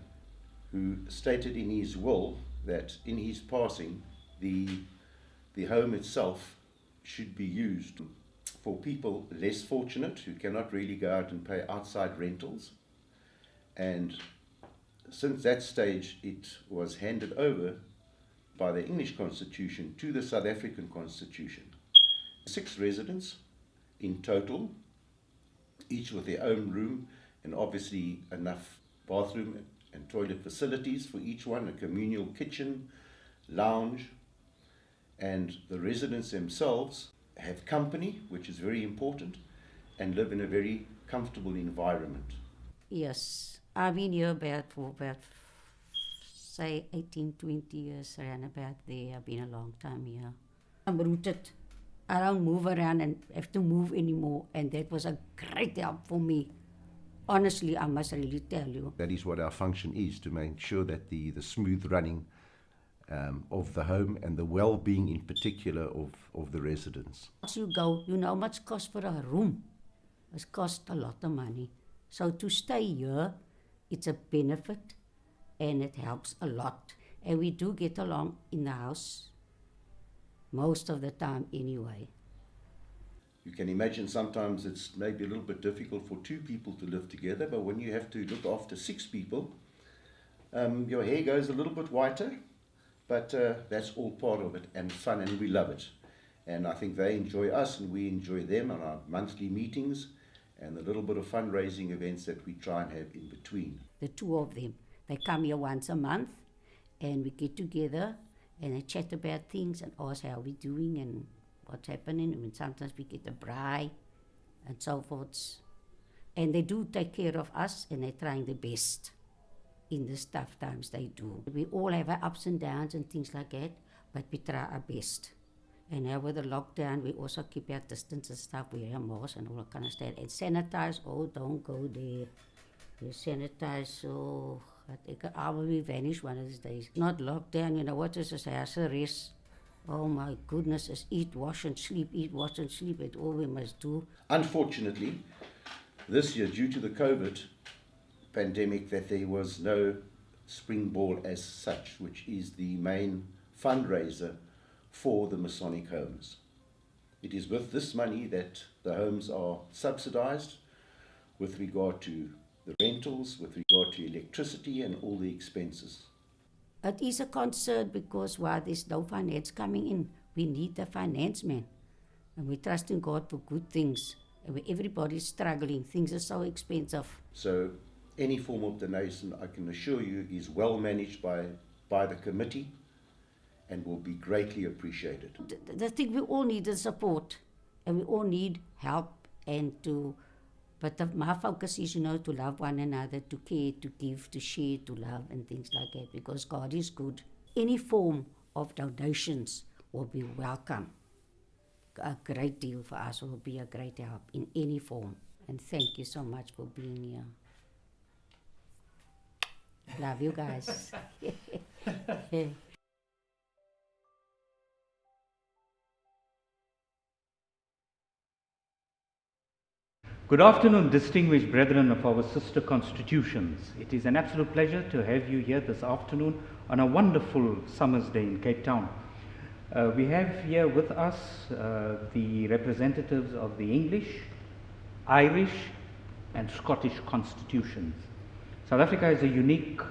who stated in his will that in his passing the home itself should be used for people less fortunate who cannot really go out and pay outside rentals. And since that stage it was handed over by the English Constitution to the South African Constitution. 6 residents in total, each with their own room and obviously enough bathroom and toilet facilities for each one, a communal kitchen, lounge, and the residents themselves have company, which is very important, and live in a very comfortable environment. Yes, I've been here for about, say, 18, 20 years, around about there. I've been a long time here. I'm rooted. I don't move around and have to move anymore, and that was a great help for me. Honestly, I must really tell you. That is what our function is, to make sure that the smooth running of the home and the well-being in particular of the residents. As you go, you know how much cost for a room. It costs a lot of money. So to stay here, it's a benefit and it helps a lot. And we do get along in the house most of the time anyway. You can imagine sometimes it's maybe a little bit difficult for 2 people to live together, but when you have to look after 6 people, your hair goes a little bit whiter, but that's all part of it and fun, and we love it. And I think they enjoy us and we enjoy them on our monthly meetings and the little bit of fundraising events that we try and have in between. The 2 of them, they come here once a month and we get together and they chat about things and ask how we're doing and what's happening. I mean, sometimes we get a braai and so forth. And they do take care of us and they're trying their best. In the tough times they do. We all have our ups and downs and things like that, but we try our best. And now with the lockdown, we also keep our distance and stuff, wear our masks and all that kind of stuff. And sanitize, oh, don't go there. You sanitize, so I will be vanished one of these days. Not lockdown, you know what is this house arrest? Oh my goodness, it's eat, wash and sleep, eat, wash and sleep, it's all we must do. Unfortunately, this year, due to the COVID pandemic, that there was no spring ball as such, which is the main fundraiser for the Masonic homes. It is with this money that the homes are subsidized with regard to the rentals, with regard to electricity and all the expenses. It is a concern because while there's no finance coming in, we need the finance man. And we trust in God for good things. And when everybody's struggling, things are so expensive. So any form of donation, I can assure you, is well managed by the committee and will be greatly appreciated. The thing we all need is support and we all need help but my focus is, to love one another, to care, to give, to share, to love and things like that because God is good. Any form of donations will be welcome. A great deal for us will be a great help in any form. And thank you so much for being here. Love you guys. Good afternoon, distinguished brethren of our sister constitutions. It is an absolute pleasure to have you here this afternoon on a wonderful summer's day in Cape Town. We have here with us the representatives of the English, Irish and Scottish constitutions. South Africa is a unique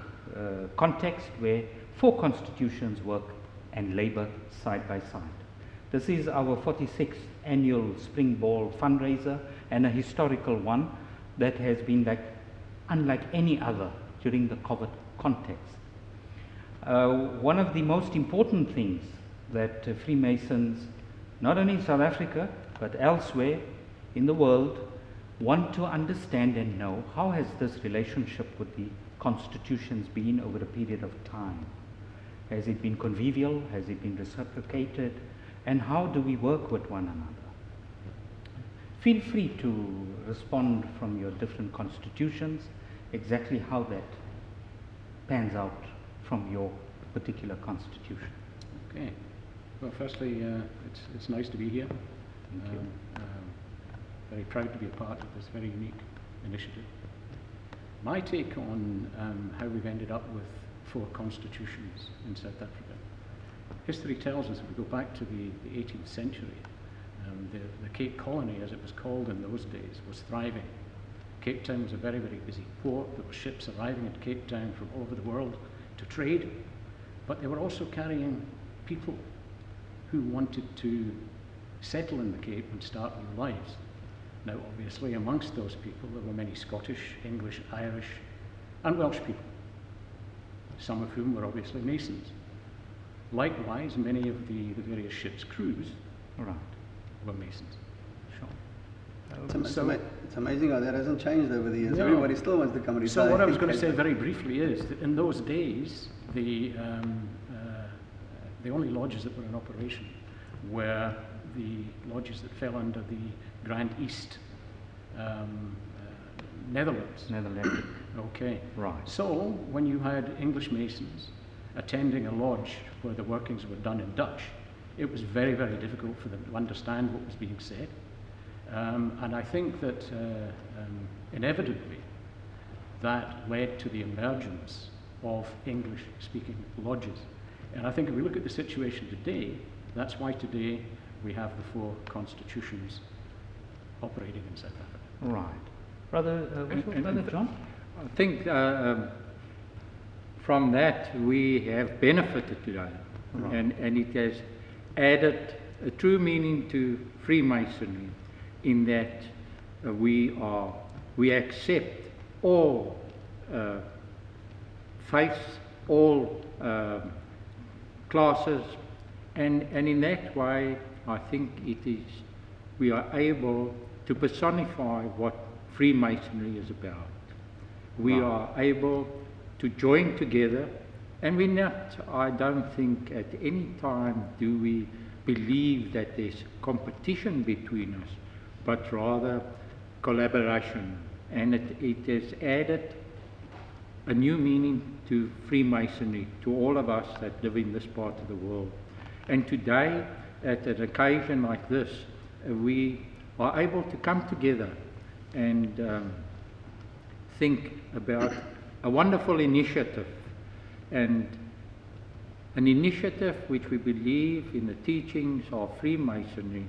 context where 4 constitutions work and labour side by side. This is our 46th annual Spring Ball fundraiser and a historical one that has been unlike any other during the COVID context. One of the most important things that Freemasons, not only in South Africa but elsewhere in the world, want to understand and know, how has this relationship with the constitutions been over a period of time? Has it been convivial? Has it been reciprocated? And how do we work with one another? Feel free to respond from your different constitutions, exactly how that pans out from your particular constitution. Okay. Well, firstly, it's nice to be here. Thank you. Very proud to be a part of this very unique initiative. My take on how we've ended up with 4 constitutions in South Africa. History tells us, if we go back to the 18th century, the Cape Colony, as it was called in those days, was thriving. Cape Town was a very, very busy port. There were ships arriving at Cape Town from all over the world to trade, but they were also carrying people who wanted to settle in the Cape and start new lives. Now, obviously, amongst those people, there were many Scottish, English, Irish, and Welsh people, some of whom were obviously Masons. Likewise, many of the various ships' crews were Masons. Sure. It's amazing how that hasn't changed over the years. No. Everybody still wants to come and retire. So what I was going to say very briefly is that in those days, the only lodges that were in operation were the lodges that fell under the Grand East Netherlands. Netherlands. Okay. Right. So when you had English Masons attending a lodge where the workings were done in Dutch, it was very, very difficult for them to understand what was being said. And I think that inevitably that led to the emergence of English-speaking lodges. And I think if we look at the situation today, that's why today we have the 4 constitutions operating in South Africa. Right. Brother John? I think from that we have benefited today, and it has added a true meaning to Freemasonry in that we accept all faiths, all classes, and in that way I think we are able to personify what Freemasonry is about. We are able to join together, and I don't think at any time do we believe that there's competition between us, but rather collaboration. And it has added a new meaning to Freemasonry, to all of us that live in this part of the world. And today, at an occasion like this, we are able to come together and think about a wonderful initiative, and an initiative which we believe in the teachings of Freemasonry.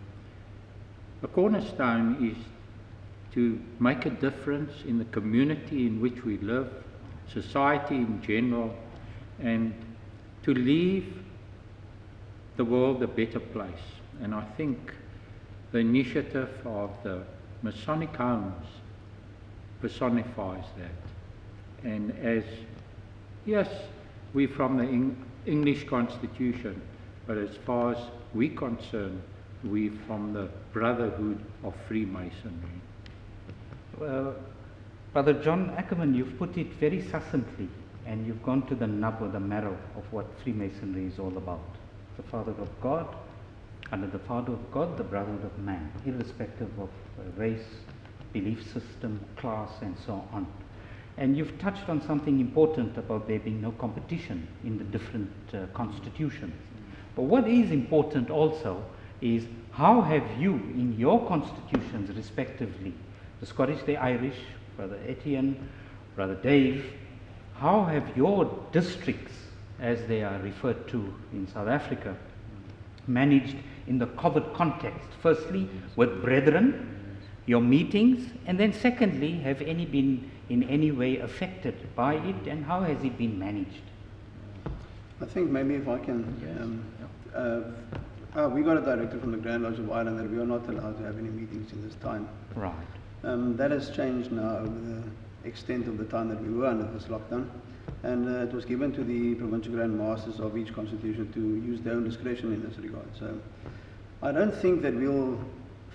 The cornerstone is to make a difference in the community in which we live, society in general, and to leave the world a better place. And I think the initiative of the Masonic homes personifies that. And as, yes, we're from the English Constitution, but as far as we're concerned, we're from the Brotherhood of Freemasonry. Well, Brother John Ackerman, you've put it very succinctly, and you've gone to the nub or the marrow of what Freemasonry is all about. The Father of God, under the Father of God, the Brotherhood of man, irrespective of race, belief system, class, and so on. And you've touched on something important about there being no competition in the different constitutions. But what is important also is, how have you, in your constitutions respectively, the Scottish, the Irish, Brother Etienne, Brother Dave, how have your districts, as they are referred to in South Africa, managed in the COVID context? Firstly, with brethren, your meetings, and then secondly, have any been in any way affected by it, and how has it been managed? I think maybe if I can, we got a directive from the Grand Lodge of Ireland that we are not allowed to have any meetings in this time. Right. That has changed now over the extent of the time that we were under this lockdown, and it was given to the provincial Grand Masters of each constitution to use their own discretion in this regard. So I don't think that we'll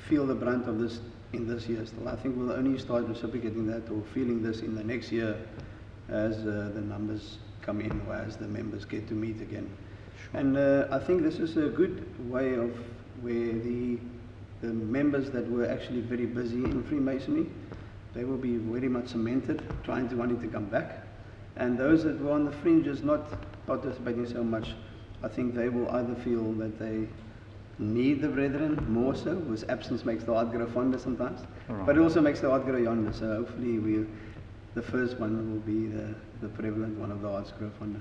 feel the brunt of this in this year still. I think we'll only start reciprocating that or feeling this in the next year as the numbers come in or as the members get to meet again. Sure. And I think this is a good way of where the members that were actually very busy in Freemasonry, they will be very much cemented, wanting to come back. And those that were on the fringes, not participating so much, I think they will either feel that they need the brethren more so, because absence makes the heart grow fonder sometimes, but it also makes the heart grow yonder. So hopefully the first one will be the prevalent one of the hearts grow fonder.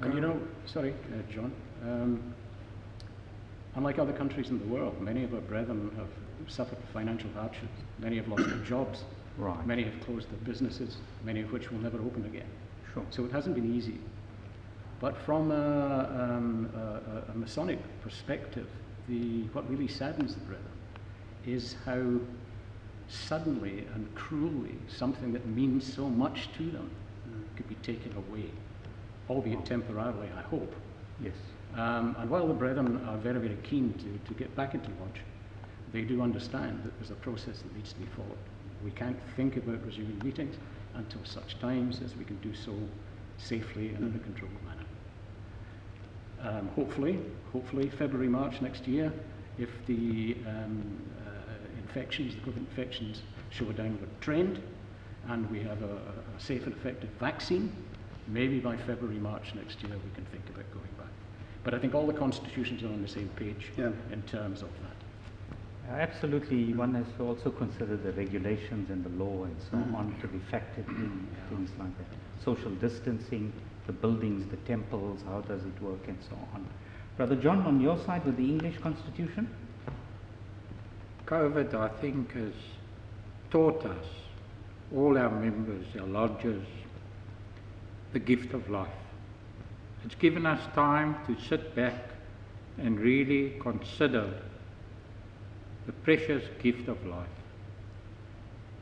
And you know, sorry, John, unlike other countries in the world, many of our brethren have suffered financial hardships. Many have lost their jobs. Right. Many have closed their businesses, many of which will never open again. Sure. So it hasn't been easy. But from a Masonic perspective, what really saddens the brethren is how suddenly and cruelly something that means so much to them could be taken away, albeit temporarily, I hope. Yes. And while the brethren are very, very keen to get back into lodge, they do understand that there's a process that needs to be followed. We can't think about resuming meetings until such times as we can do so safely and in a controlled manner. Hopefully February, March next year, if the infections, the COVID infections show a downward trend and we have a safe and effective vaccine, maybe by February, March next year we can think about going back. But I think all the constitutions are on the same page in terms of that. Absolutely, one has to also consider the regulations and the law and so on to be factored in, things like that. Social distancing, the buildings, the temples, how does it work and so on. Brother John, on your side with the English Constitution? COVID, I think, has taught us, all our members, our lodges, the gift of life. It's given us time to sit back and really consider the precious gift of life.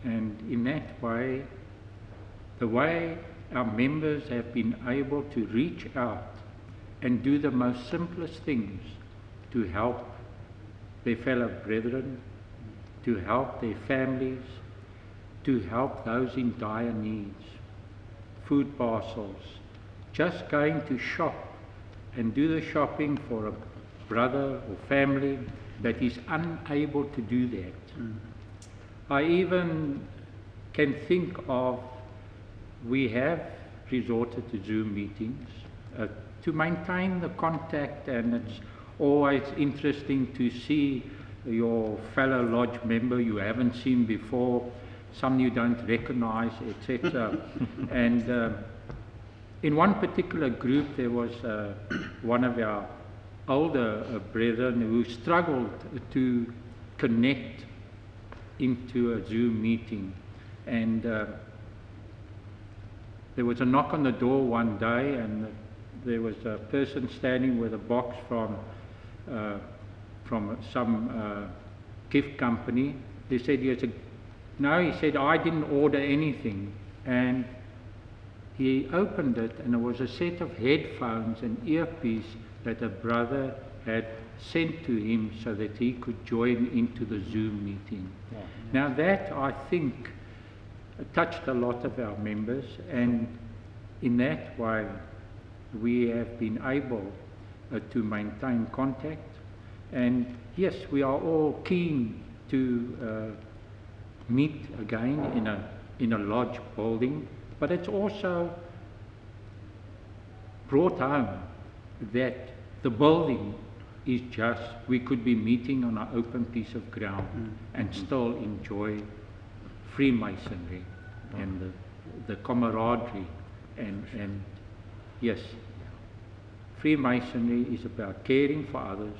And in that way, the way our members have been able to reach out and do the most simplest things to help their fellow brethren, to help their families, to help those in dire needs, food parcels, just going to shop and do the shopping for a brother or family that is unable to do that. I even can think of, we have resorted to Zoom meetings to maintain the contact, and it's always interesting to see your fellow lodge member you haven't seen before, some you don't recognize, etc. And in one particular group there was one of our older brethren who struggled to connect into a Zoom meeting, and there was a knock on the door one day, and there was a person standing with a box from some gift company. They said, no, he said, I didn't order anything. And he opened it, and it was a set of headphones and earpiece that a brother had sent to him so that he could join into the Zoom meeting. Yeah. Now that, I think, touched a lot of our members, and in that way we have been able to maintain contact. And yes, we are all keen to meet again in a lodge building, but it's also brought home that the building is just, we could be meeting on an open piece of ground and still enjoy Freemasonry and the camaraderie and yes, Freemasonry is about caring for others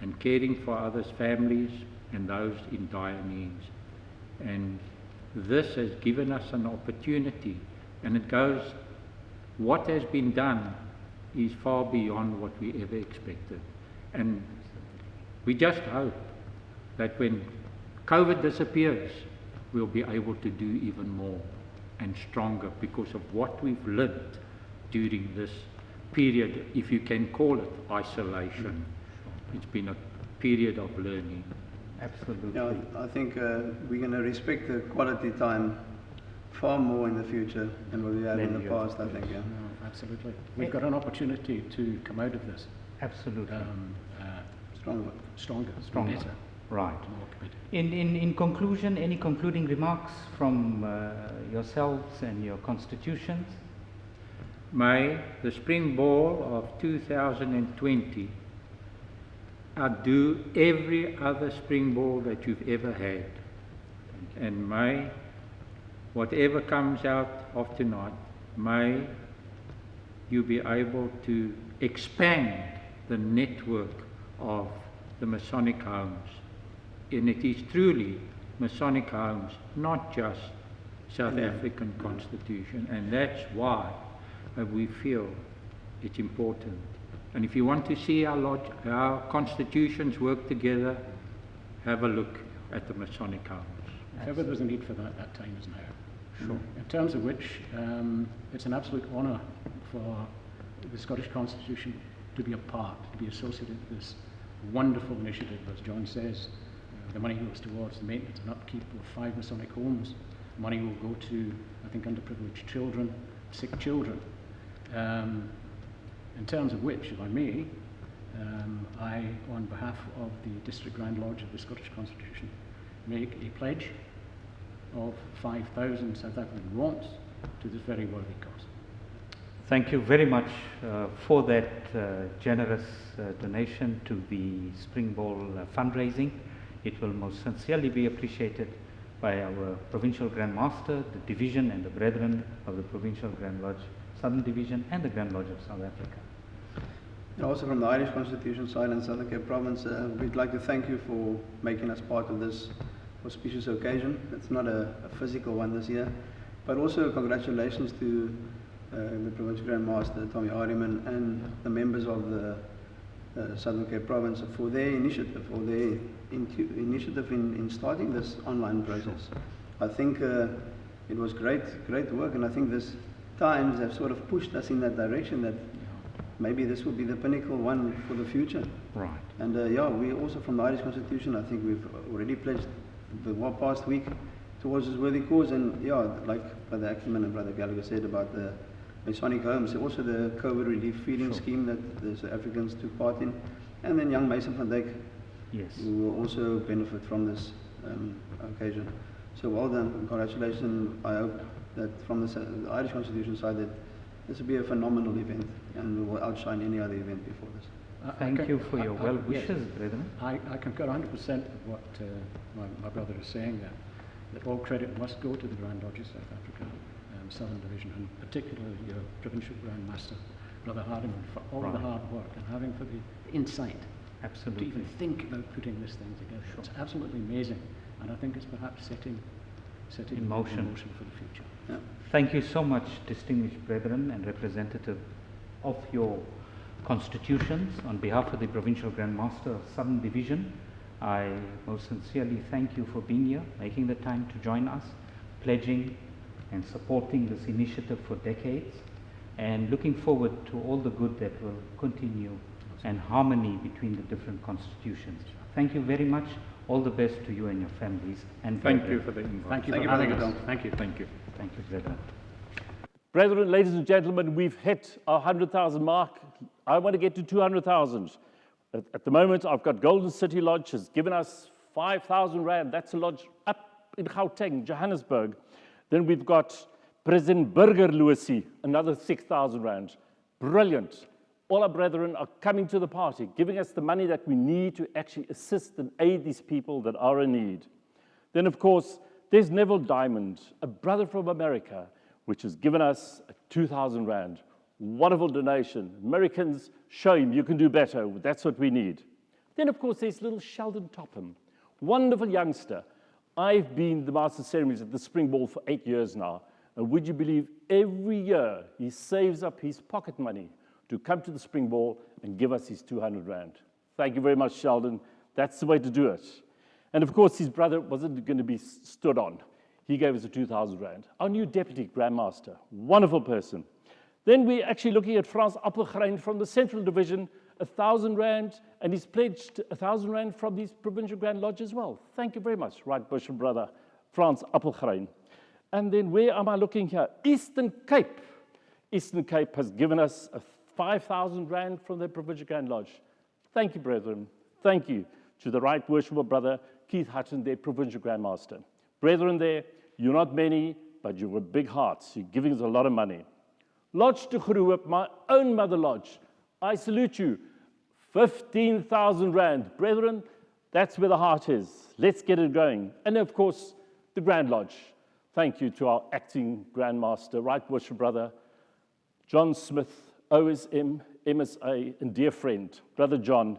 and caring for others' families and those in dire needs. And this has given us an opportunity, and it goes, what has been done is far beyond what we ever expected. And we just hope that when COVID disappears, we'll be able to do even more and stronger because of what we've lived during this period, if you can call it isolation. It's been a period of learning. Absolutely. Yeah, I think we're going to respect the quality time far more in the future than what we have in the past, I think. Yeah. No, absolutely. We've got an opportunity to come out of this. Absolutely. Stronger. Better. Right. More committed. In conclusion, any concluding remarks from yourselves and your constitutions? May the Spring Ball of 2020 outdo every other Spring Ball that you've ever had. And may whatever comes out of tonight, may you be able to expand the network of the Masonic homes. And it is truly Masonic homes, not just South African Constitution. And that's why we feel it's important. And if you want to see our constitutions work together, have a look at the Masonic homes. If ever there's a need for that, that time is now. Sure. In terms of which, it's an absolute honour for the Scottish Constitution to be a part, to be associated with this wonderful initiative. As John says, the money goes towards the maintenance and upkeep of 5 Masonic homes. Money will go to, I think, underprivileged children, sick children. In terms of which, if I may, I, on behalf of the District Grand Lodge of the Scottish Constitution, make a pledge of 5,000 South African rands to this very worthy cause. Thank you very much for that generous donation to the Spring Ball fundraising. It will most sincerely be appreciated by our Provincial Grand Master, the Division and the Brethren of the Provincial Grand Lodge Southern Division and the Grand Lodge of South Africa. And also from the Irish Constitution side and Southern Cape Province, we'd like to thank you for making us part of this auspicious occasion. It's not a physical one this year, but also congratulations to the Provincial Grand Master, Tommy Hardiman, and the members of the Southern Cape Province for their initiative, in starting this online process. I think it was great work, and I think this times have sort of pushed us in that direction that maybe this will be the pinnacle one for the future. Right. And we also from the Irish Constitution, I think we've already pledged the past week towards this worthy cause. And like Brother Ackerman and Brother Gallagher said about the Masonic homes, also the COVID relief feeding scheme that the South Africans took part in, and then young Mason van Dijk, who will also benefit from this occasion. So well done, congratulations. I hope that from the Irish Constitution side that this will be a phenomenal event and we will outshine any other event before this. Thank you for your well wishes, brethren. I concur 100% with what my brother is saying there, that all credit must go to the Grand Lodge of South Africa, Southern Division, and particularly your Provincial Grand Master, Brother Hardiman, for all the hard work and having for the insight Absolutely. to even think about putting this thing together. Sure. It's absolutely amazing, and I think it's perhaps setting in motion for the future. Yeah. Thank you so much, distinguished brethren and representative of your constitutions. On behalf of the Provincial Grand Master of Southern Division, I most sincerely thank you for being here, making the time to join us, pledging and supporting this initiative for decades, and looking forward to all the good that will continue and harmony between the different constitutions. Thank you very much. All the best to you and your families. And thank you for the invite. Thank you for having us. Thank you. Thank you. Thank you, brethren. Brethren, ladies and gentlemen, we've hit our 100,000 mark. I want to get to 200,000. At the moment, I've got Golden City Lodge has given us 5,000 rand. That's a lodge up in Gauteng, Johannesburg. Then we've got President Burger Lucy, another 6,000 rand. Brilliant. All our brethren are coming to the party, giving us the money that we need to actually assist and aid these people that are in need. Then, of course, there's Neville Diamond, a brother from America, which has given us 2,000 Rand. Wonderful donation. Americans, show him you can do better. That's what we need. Then, of course, there's little Sheldon Topham, wonderful youngster. I've been the Master of Ceremonies at the Spring Ball for 8 years now. And would you believe every year he saves up his pocket money to come to the Spring Ball and give us his 200 Rand. Thank you very much, Sheldon. That's the way to do it. And of course, his brother wasn't going to be stood on. He gave us a 2,000 Rand. Our new Deputy Grand Master, wonderful person. Then we're actually looking at Frans Appelgrein from the Central Division, 1,000 Rand, and he's pledged 1,000 Rand from the Provincial Grand Lodge as well. Thank you very much, Right Bishop Brother Frans Appelgrein. And then where am I looking here? Eastern Cape. Eastern Cape has given us 5,000 Rand from their Provincial Grand Lodge. Thank you, brethren. Thank you to the Right Worshipful Brother Keith Hutton, their Provincial Grand Master. Brethren there, you're not many, but you've got big hearts. You're giving us a lot of money. Lodge to Goedehoop, my own mother lodge. I salute you. 15,000 Rand. Brethren, that's where the heart is. Let's get it going. And of course, the Grand Lodge. Thank you to our acting Grand Master, Right Worshipful Brother John Smith, OSM, MSA, and dear friend, Brother John,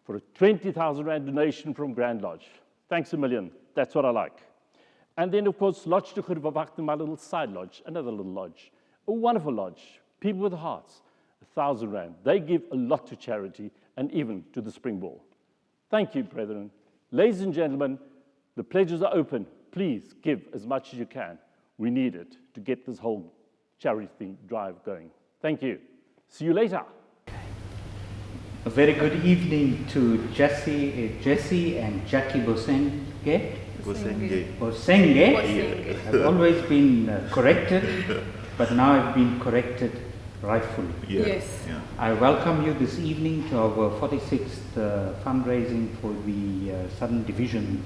for a 20,000 Rand donation from Grand Lodge. Thanks a million. That's what I like. And then, of course, Lodge to Goedehoop, my little side lodge, another little lodge. A wonderful lodge. People with hearts. 1,000 Rand. They give a lot to charity and even to the Spring Ball. Thank you, brethren. Ladies and gentlemen, the pledges are open. Please give as much as you can. We need it to get this whole charity drive going. Thank you. See you later. A very good evening to Jesse and Jackie Bosenge. Bosenge. I've always been corrected, but now I've been corrected rightfully. Yes. Yeah. I welcome you this evening to our 46th fundraising for the Southern Division's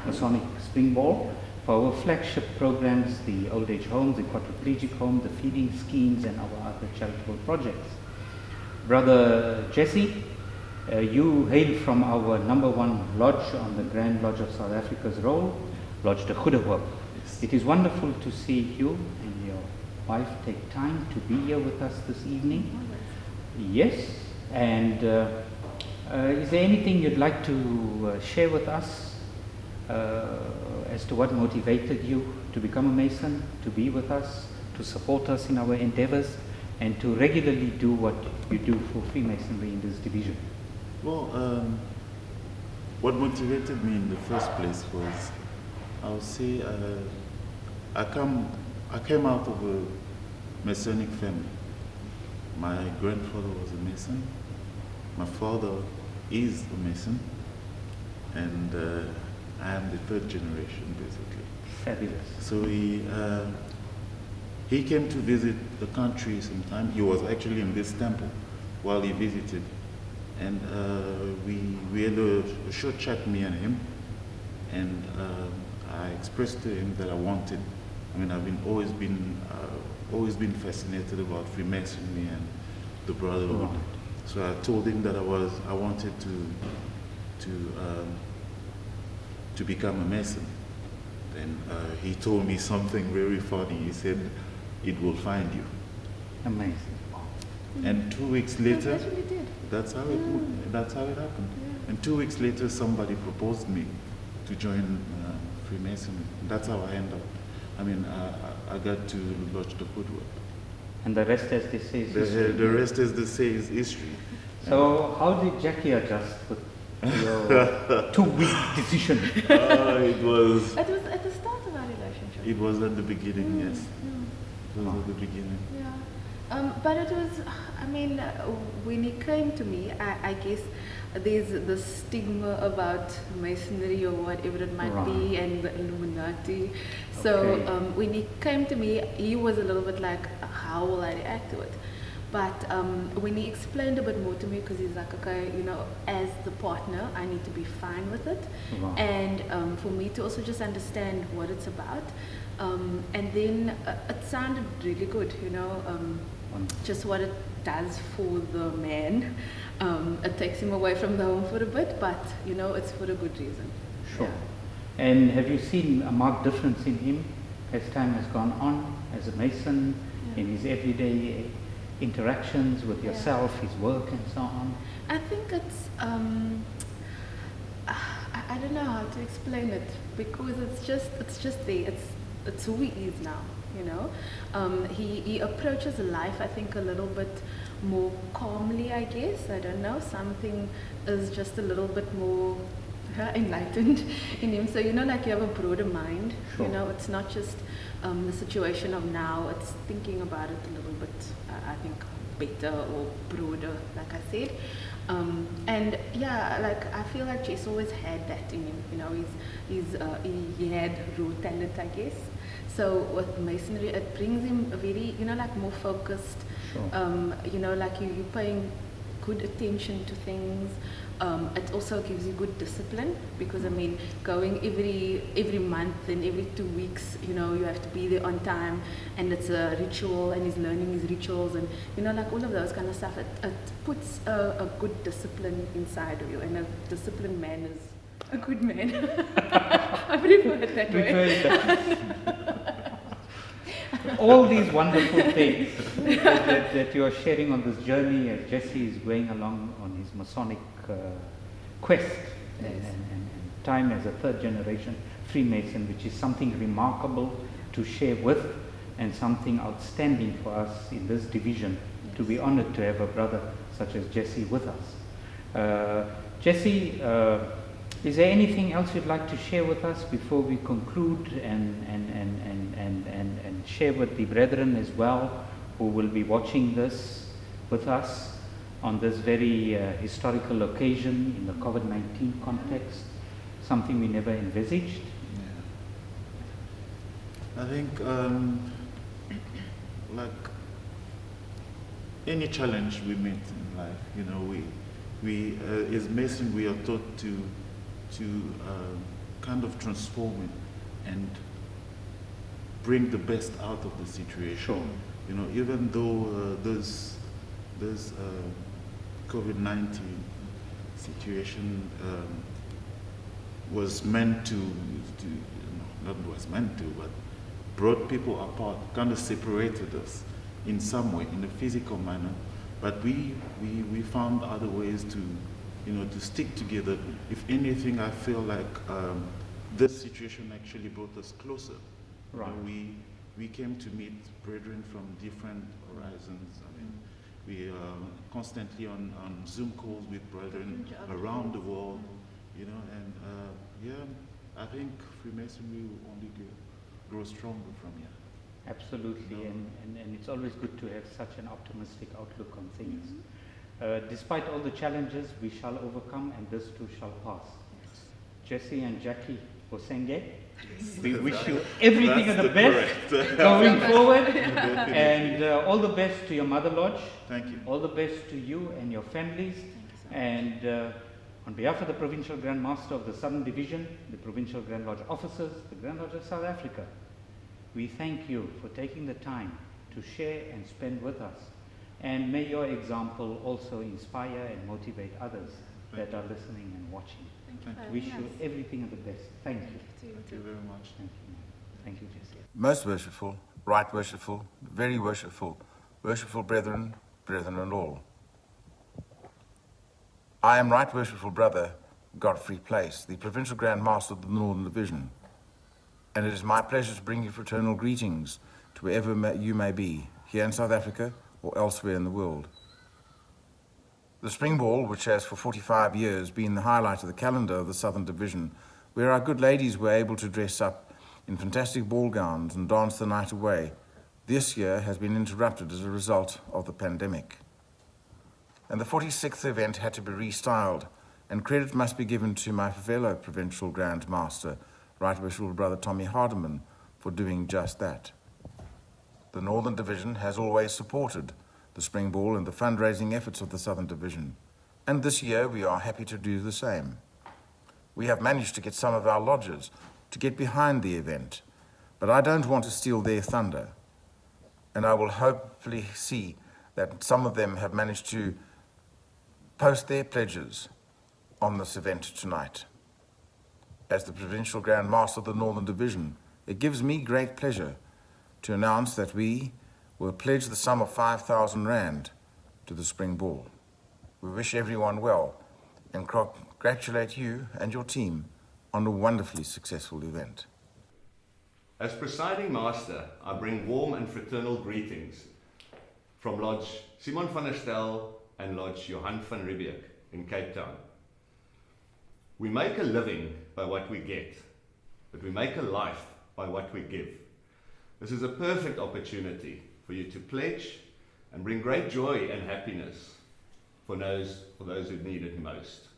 Masonic Spring Ball, for our flagship programs, the old age homes, the quadriplegic home, the feeding schemes, and our other charitable projects. Brother Jesse, you hail from our #1 lodge on the Grand Lodge of South Africa's roll, Lodge de Goedehoop. Yes. It is wonderful to see you and your wife take time to be here with us this evening. Yes, and is there anything you'd like to share with us as to what motivated you to become a Mason, to be with us, to support us in our endeavors, and to regularly do what you do for Freemasonry in this division? Well, what motivated me in the first place was, I would say, I came out of a Masonic family. My grandfather was a Mason. My father is a Mason. And I am the third generation, basically. Fabulous. So he came to visit the country sometime. He was actually in this temple while he visited. And we had a short chat, me and him. And I expressed to him that I've always been fascinated about Freemasonry and the Brotherhood. Right. So I told him that I wanted to become a Mason. Then he told me something very funny. He said, "It will find you." Amazing. And 2 weeks later, That's what he did. That's how it happened. Yeah. And 2 weeks later, somebody proposed me to join Freemasonry. That's how I ended up. I got to Lodge de Goedehoop. And the rest, as they say, is history. The rest, as they say, is history. So how did Jackie adjust with your 2-week decision? It was at the start of our relationship. It was at the beginning, yes. It was at the beginning. Yeah. But it was, when he came to me, I guess there's the stigma about Masonry or whatever it might be, and the Illuminati. So when he came to me, he was a little bit like, how will I react to it? But when he explained a bit more to me, because he's like, okay, as the partner, I need to be fine with it. Right. And for me to also just understand what it's about. And then it sounded really good, just what it does for the man. It takes him away from the home for a bit, but, it's for a good reason. Sure. And have you seen a marked difference in him as time has gone on, as a Mason, in his everyday interactions with yourself, his work and so on? I think it's, I don't know how to explain it, because it's just there, it's who he is now, you know. He approaches life, I think, a little bit more calmly, I guess. I don't know, something is just a little bit more enlightened in him. So, you know, like you have a broader mind, Sure. you know, it's not just the situation of now, it's thinking about it a little bit, I think, better or broader, like I said. And yeah, like I feel like Jess always had that in him, you know, he had raw talent, I guess. So with Masonry, it brings him a very, you know, like more focused, Sure. you know, like you're paying good attention to things. It also gives you good discipline, because I mean, going every month and every 2 weeks, you know, you have to be there on time, and it's a ritual, and he's learning his rituals, and you know, like all of those kind of stuff. It puts a good discipline inside of you, and a disciplined man is a good man. I prefer it that way. All these wonderful things that you are sharing on this journey as Jesse is going along on his Masonic quest, and time as a third generation Freemason, which is something remarkable to share with, and something outstanding for us in this division, to be honored to have a brother such as Jesse with us. Jesse, is there anything else you'd like to share with us before we conclude, and share with the brethren as well, who will be watching this with us on this very historical occasion in the COVID-19 context, something we never envisaged? I think, like any challenge we meet in life, you know, we as Mason, we are taught to kind of transform it and bring the best out of the situation. Sure. You know, even though this COVID-19 situation was meant to, not was meant to, but brought people apart, kind of separated us in some way, in a physical manner. But we found other ways to, you know, to stick together. If anything, I feel like this situation actually brought us closer. Right. You know, we came to meet brethren from different horizons. I mean, we are constantly on Zoom calls with brethren around the world, you know, and yeah, I think Freemasonry will only grow stronger from here. Absolutely, and it's always good to have such an optimistic outlook on things. Despite all the challenges, we shall overcome, and this too shall pass. Jesse and Jackie Osenge, we wish you everything of the best going forward, and all the best to your Mother Lodge. Thank you. All the best to you and your families. And on behalf of the Provincial Grand Master of the Southern Division, the Provincial Grand Lodge officers, the Grand Lodge of South Africa, we thank you for taking the time to share and spend with us. And may your example also inspire and motivate others that are listening and watching. Wish you everything of the best. Thank you. Thank you very much. Thank you. Thank you, Jesse. Most worshipful, right worshipful, very worshipful brethren, and all. I am Right Worshipful Brother Godfrey Place, the Provincial Grand Master of the Northern Division, and it is my pleasure to bring you fraternal greetings to wherever you may be, here in South Africa or elsewhere in the world. The Spring Ball, which has for 45 years been the highlight of the calendar of the Southern Division, where our good ladies were able to dress up in fantastic ball gowns and dance the night away, this year has been interrupted as a result of the pandemic. And the 46th event had to be restyled, and credit must be given to my fellow Provincial Grand Master, Right Worshipful Brother Tommy Hardiman, for doing just that. The Northern Division has always supported the Spring Ball and the fundraising efforts of the Southern Division, and this year we are happy to do the same. We have managed to get some of our lodges to get behind the event, but I don't want to steal their thunder, and I will hopefully see that some of them have managed to post their pledges on this event tonight. as the Provincial Grand Master of the Northern Division, it gives me great pleasure to announce that we will pledge the sum of 5,000 Rand to the Spring Ball. We wish everyone well and congratulate you and your team on a wonderfully successful event. As presiding master, I bring warm and fraternal greetings from Lodge Simon van der Stel and Lodge Johan van Riebeeck in Cape Town. We make a living by what we get, but we make a life by what we give. This is a perfect opportunity for you to pledge and bring great joy and happiness for those who need it most.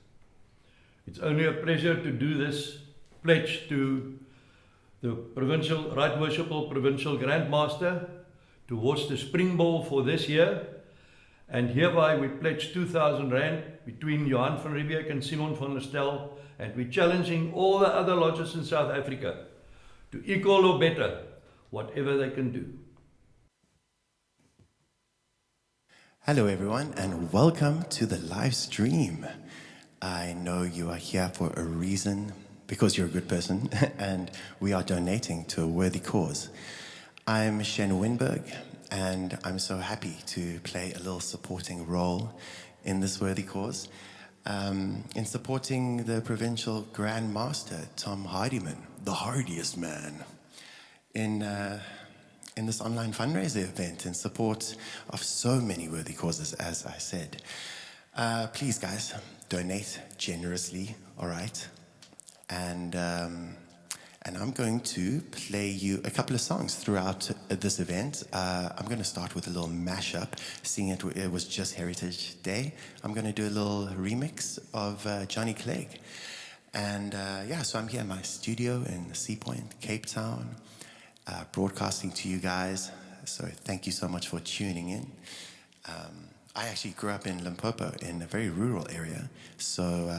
It's only a pleasure to do this pledge to the Right Worshipful Provincial Grand Master towards the Spring Ball for this year. And hereby we pledge 2,000 Rand between Johan van Riebeeck and Simon van der Stel, and we're challenging all the other lodges in South Africa to equal or better whatever they can do. Hello everyone and welcome to the live stream. I know you are here for a reason, because you're a good person, and we are donating to a worthy cause. I'm Shen Winberg, and I'm so happy to play a little supporting role in this worthy cause, in supporting the Provincial Grand Master, Tom Hardiman, the hardiest man, in this online fundraiser event in support of so many worthy causes, as I said. Please, guys, donate generously, all right? And I'm going to play you a couple of songs throughout this event. I'm going to start with a little mashup, seeing it was just Heritage Day. I'm going to do a little remix of Johnny Clegg. And yeah, so I'm here in my studio in Sea Point, Cape Town, broadcasting to you guys. So thank you so much for tuning in. I actually grew up in Limpopo, in a very rural area. So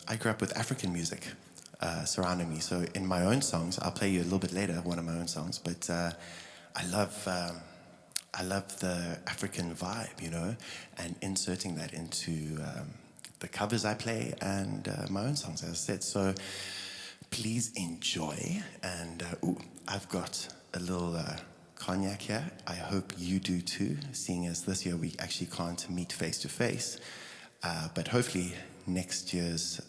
I grew up with African music surrounding me. So in my own songs, I'll play you a little bit later, one of my own songs, but I love the African vibe, you know, and inserting that into the covers I play and my own songs, as I said. So please enjoy. And I've got a little cognac here. I hope you do too, seeing as this year we actually can't meet face to face. But hopefully next year's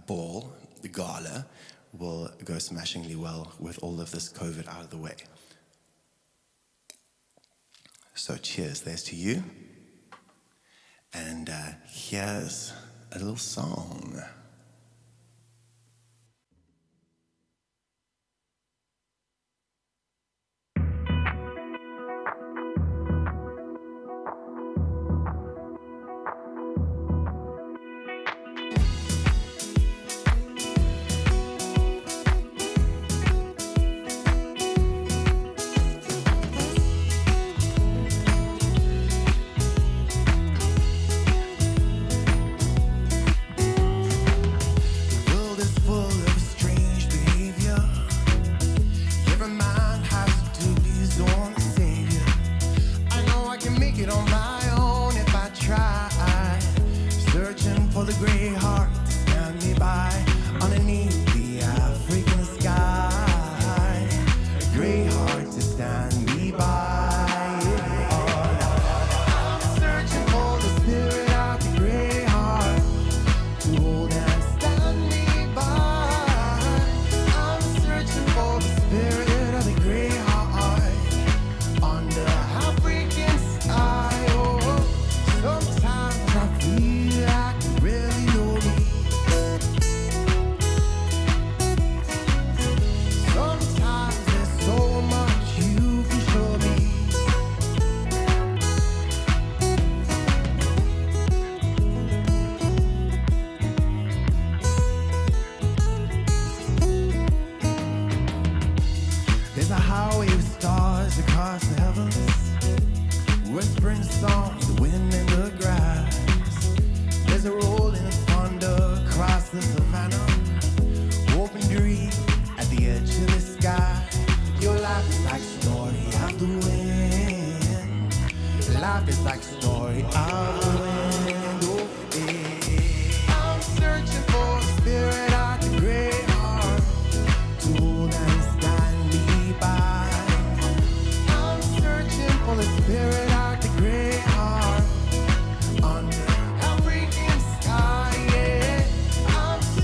ball, the gala, will go smashingly well with all of this COVID out of the way. So cheers, there's to you. And here's a little song.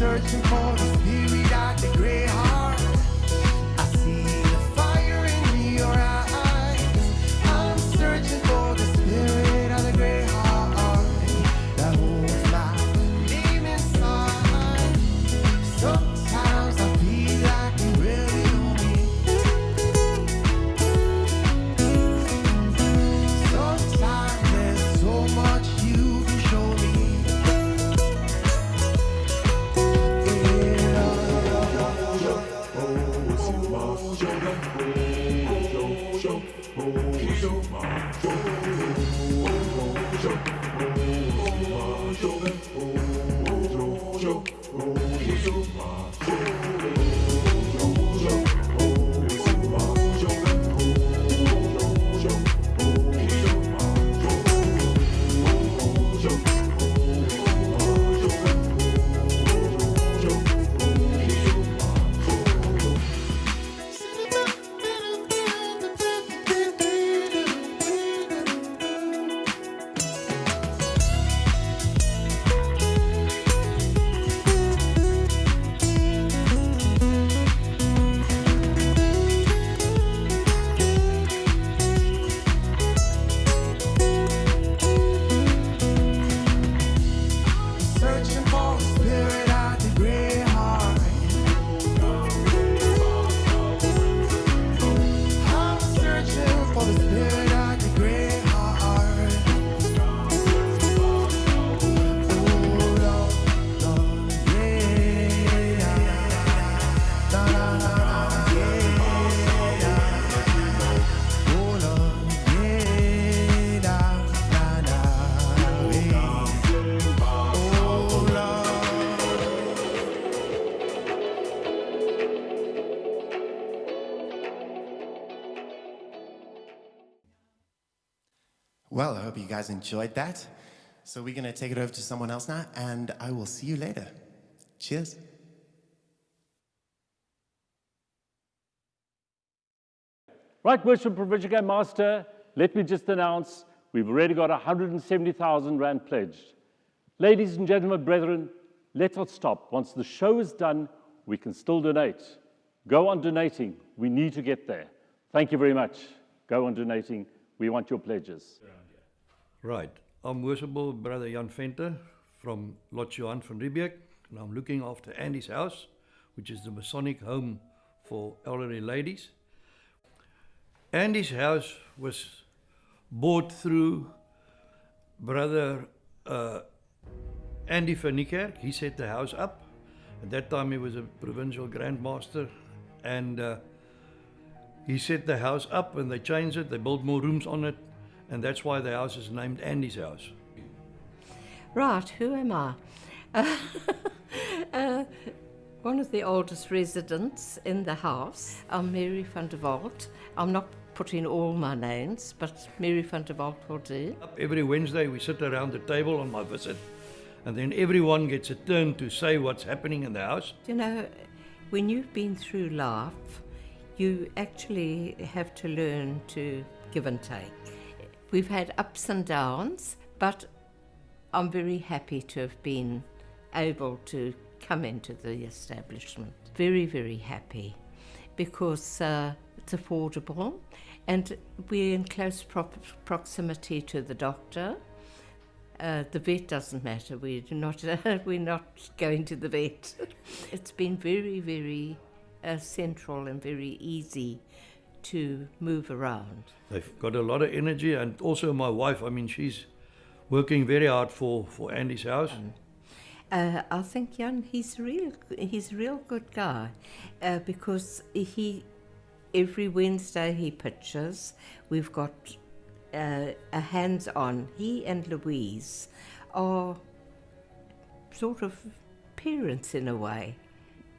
searching for the spirit at the grey heart. I see the fire in your eyes. I'm searching for the spirit of the grey heart that holds my name inside. Sometimes I feel like you really know me. Sometimes there's so much you can show me. Searching for the spirit at the grey heart. I'm searching for the spirit at the grey heart. Oh Lord, Lord, yeah. Da, da, da, da, yeah. Oh Lord, yeah. Da, da, da, yeah. Well, I hope you guys enjoyed that. So we're going to take it over to someone else now, and I will see you later. Cheers. Right, Worship Provincial Game Master, let me just announce we've already got 170,000 Rand pledged. Ladies and gentlemen, brethren, let's not stop. Once the show is done, we can still donate. Go on donating. We need to get there. Thank you very much. Go on donating. We want your pledges. Right. I'm Worshipful Brother Jan Venter from Lodge Johan van Riebeek, and I'm looking after Andy's house, which is the Masonic home for elderly ladies. Andy's house was bought through Brother Andy van Niekerk. He set the house up. At that time he was a provincial Grand Master, and he set the house up and they changed it, they built more rooms on it, and that's why the house is named Andy's house. Right, who am I? One of the oldest residents in the house. I'm Mary van der Walt. I'm not putting all my names, but Mary van der Walt will do. Every Wednesday we sit around the table on my visit, and then everyone gets a turn to say what's happening in the house. You know, when you've been through life, you actually have to learn to give and take. We've had ups and downs, but I'm very happy to have been able to come into the establishment. Very, very happy, because it's affordable and we're in close proximity to the doctor. The vet doesn't matter, we're not going to the vet. It's been very, very central and very easy to move around. They've got a lot of energy, and also my wife, I mean, she's working very hard for Andy's house. I think Jan, he's a real good guy, because every Wednesday he pitches. We've got a hands-on. He and Louise are sort of parents in a way.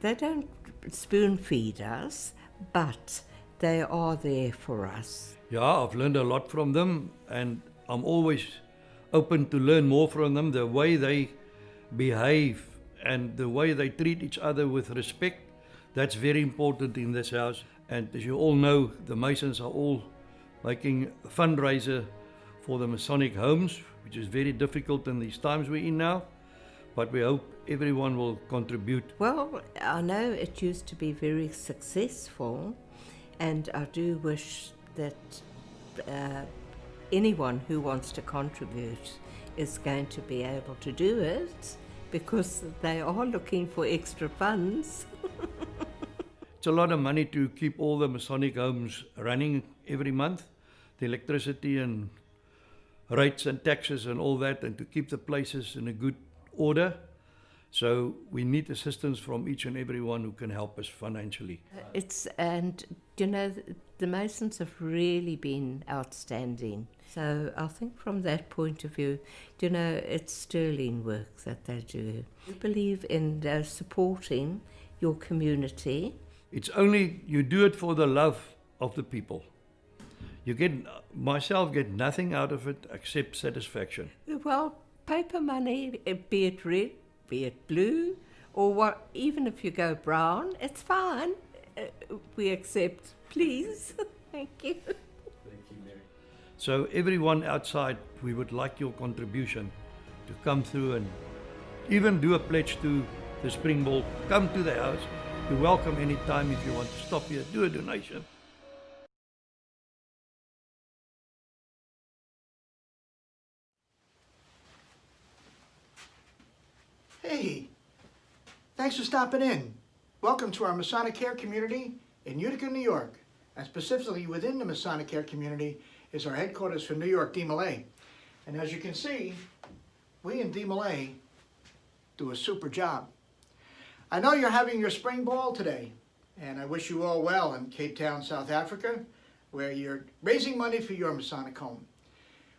They don't spoon feed us, but they are there for us. Yeah, I've learned a lot from them, and I'm always open to learn more from them. The way they behave and the way they treat each other with respect, that's very important in this house. And as you all know, the Masons are all making a fundraiser for the Masonic homes, which is very difficult in these times we're in now. but we hope everyone will contribute. Well, I know it used to be very successful, and I do wish that anyone who wants to contribute is going to be able to do it, because they are looking for extra funds. It's a lot of money to keep all the Masonic homes running every month, the electricity and rates and taxes and all that, and to keep the places in a good order. So we need assistance from each and everyone who can help us financially. And you know, the Masons have really been outstanding. So I think from that point of view, you know, it's sterling work that they do. We believe in supporting your community. It's only, you do it for the love of the people. Myself get nothing out of it except satisfaction. Well, paper money, be it red, be it blue, or what, even if you go brown, it's fine. We accept, please. Thank you. So everyone outside, we would like your contribution to come through and even do a pledge to the Spring Ball. Come to the house. You're welcome anytime. If you want to stop here, do a donation. Hey, thanks for stopping in. Welcome to our Masonic Care community in Utica, New York. And specifically within the Masonic Care community is our headquarters for New York DMLA. And as you can see, we in DMLA do a super job. I know you're having your spring ball today, and I wish you all well in Cape Town, South Africa, where you're raising money for your Masonic home.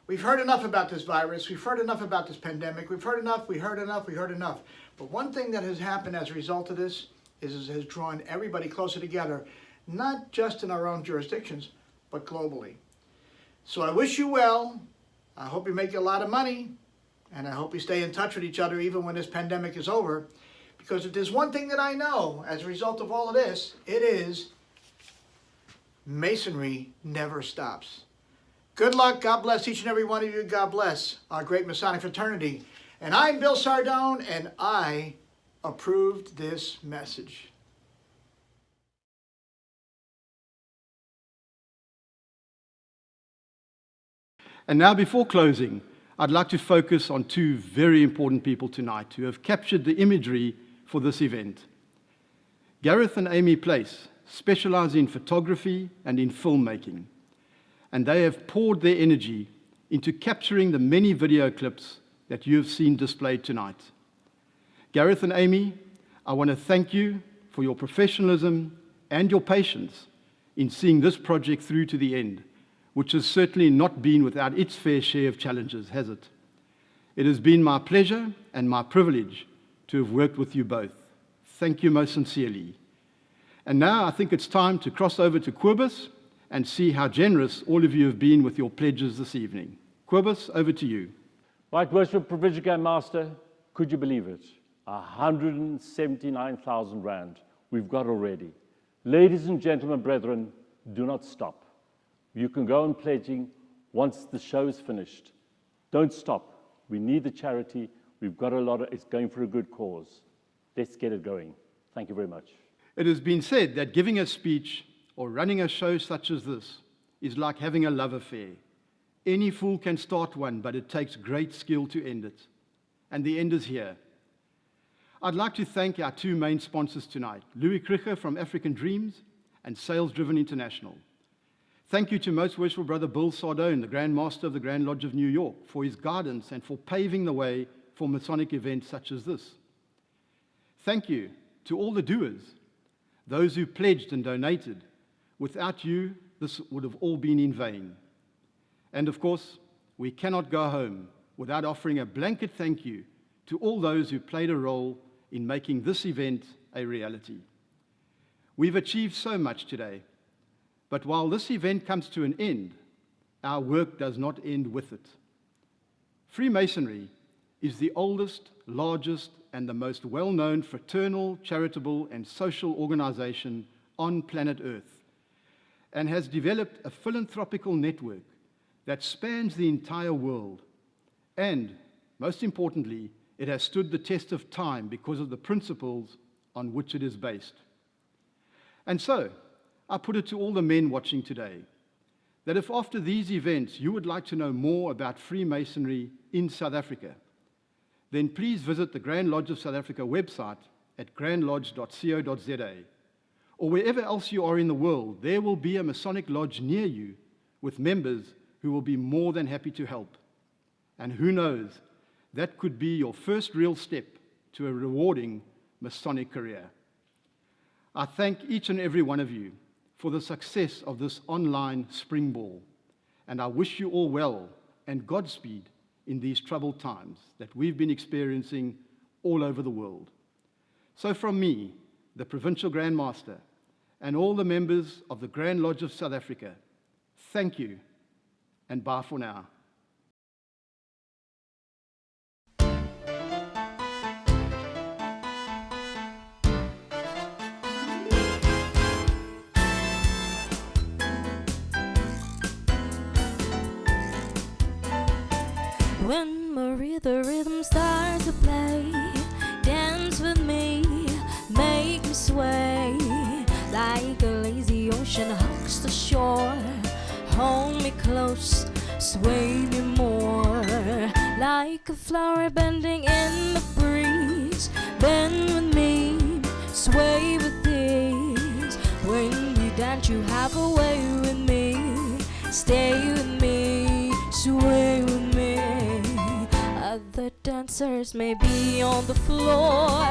We've heard enough about this virus. We've heard enough about this pandemic. We've heard enough, we heard enough. But one thing that has happened as a result of this is it has drawn everybody closer together, not just in our own jurisdictions, but globally. So I wish you well. I hope you make a lot of money, and I hope you stay in touch with each other even when this pandemic is over. Because if there's one thing that I know as a result of all of this, it is Masonry never stops. Good luck. God bless each and every one of you. God bless our great Masonic fraternity. And I'm Bill Sardone, and I approved this message. And now, before closing, I'd like to focus on two very important people tonight who have captured the imagery for this event. Gareth and Amy Place specialize in photography and in filmmaking, and they have poured their energy into capturing the many video clips that you have seen displayed tonight. Gareth and Amy, I want to thank you for your professionalism and your patience in seeing this project through to the end, which has certainly not been without its fair share of challenges, has it? It has been my pleasure and my privilege to have worked with you both. Thank you most sincerely. And now I think it's time to cross over to Quibus and see how generous all of you have been with your pledges this evening. Quibus, over to you. Right Worship Provincial Grand Master, could you believe it? 179,000 Rand we've got already. Ladies and gentlemen, brethren, do not stop. You can go on pledging once the show is finished. Don't stop. We need the charity. We've got a lot of, it's going for a good cause. Let's get it going. Thank you very much. It has been said that giving a speech or running a show such as this is like having a love affair. Any fool can start one, but it takes great skill to end it. And the end is here. I'd like to thank our two main sponsors tonight, Louis Krige from African Dreams and Sales Driven International. Thank you to Most Worshipful Brother Bill Sardone, the Grand Master of the Grand Lodge of New York, for his guidance and for paving the way for Masonic events such as this. Thank you to all the doers, those who pledged and donated. Without you, this would have all been in vain. And of course, we cannot go home without offering a blanket thank you to all those who played a role in making this event a reality. We've achieved so much today, but while this event comes to an end, our work does not end with it. Freemasonry is the oldest, largest, and the most well-known fraternal, charitable, and social organization on planet Earth, and has developed a philanthropical network that spans the entire world, and, most importantly, It has stood the test of time because of the principles on which it is based. And so, I put it to all the men watching today, that if after these events you would like to know more about Freemasonry in South Africa, then please visit the Grand Lodge of South Africa website at grandlodge.co.za, or wherever else you are in the world, there will be a Masonic lodge near you with members who will be more than happy to help. And who knows, that could be your first real step to a rewarding Masonic career. I thank each and every one of you for the success of this online spring ball, and I wish you all well and Godspeed in these troubled times that we've been experiencing all over the world. So from me, the Provincial Grand Master, and all the members of the Grand Lodge of South Africa, thank you, and bye for now. When Marie the rhythm starts to play, dance with me, make me sway, like a lazy ocean hugs the shore. Hold me close, sway me more, like a flower bending in the breeze. Bend with me, sway with ease. When you dance, you have a way with me. Stay with me, sway with me. Other dancers may be on the floor.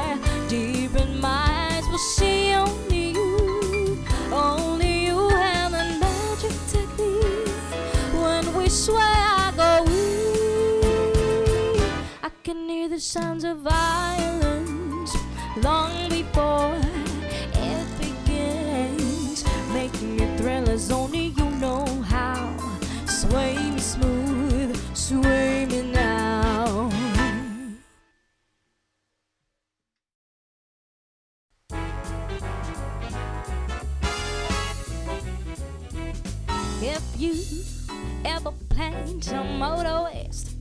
Deep in my eyes will see only you. Only you have the magic technique. When we sway, I go ooh. I can hear the sounds of violence long before it begins, making it thrill as only you know how. Sway me smooth, sway me now. If you ever plan to motor west,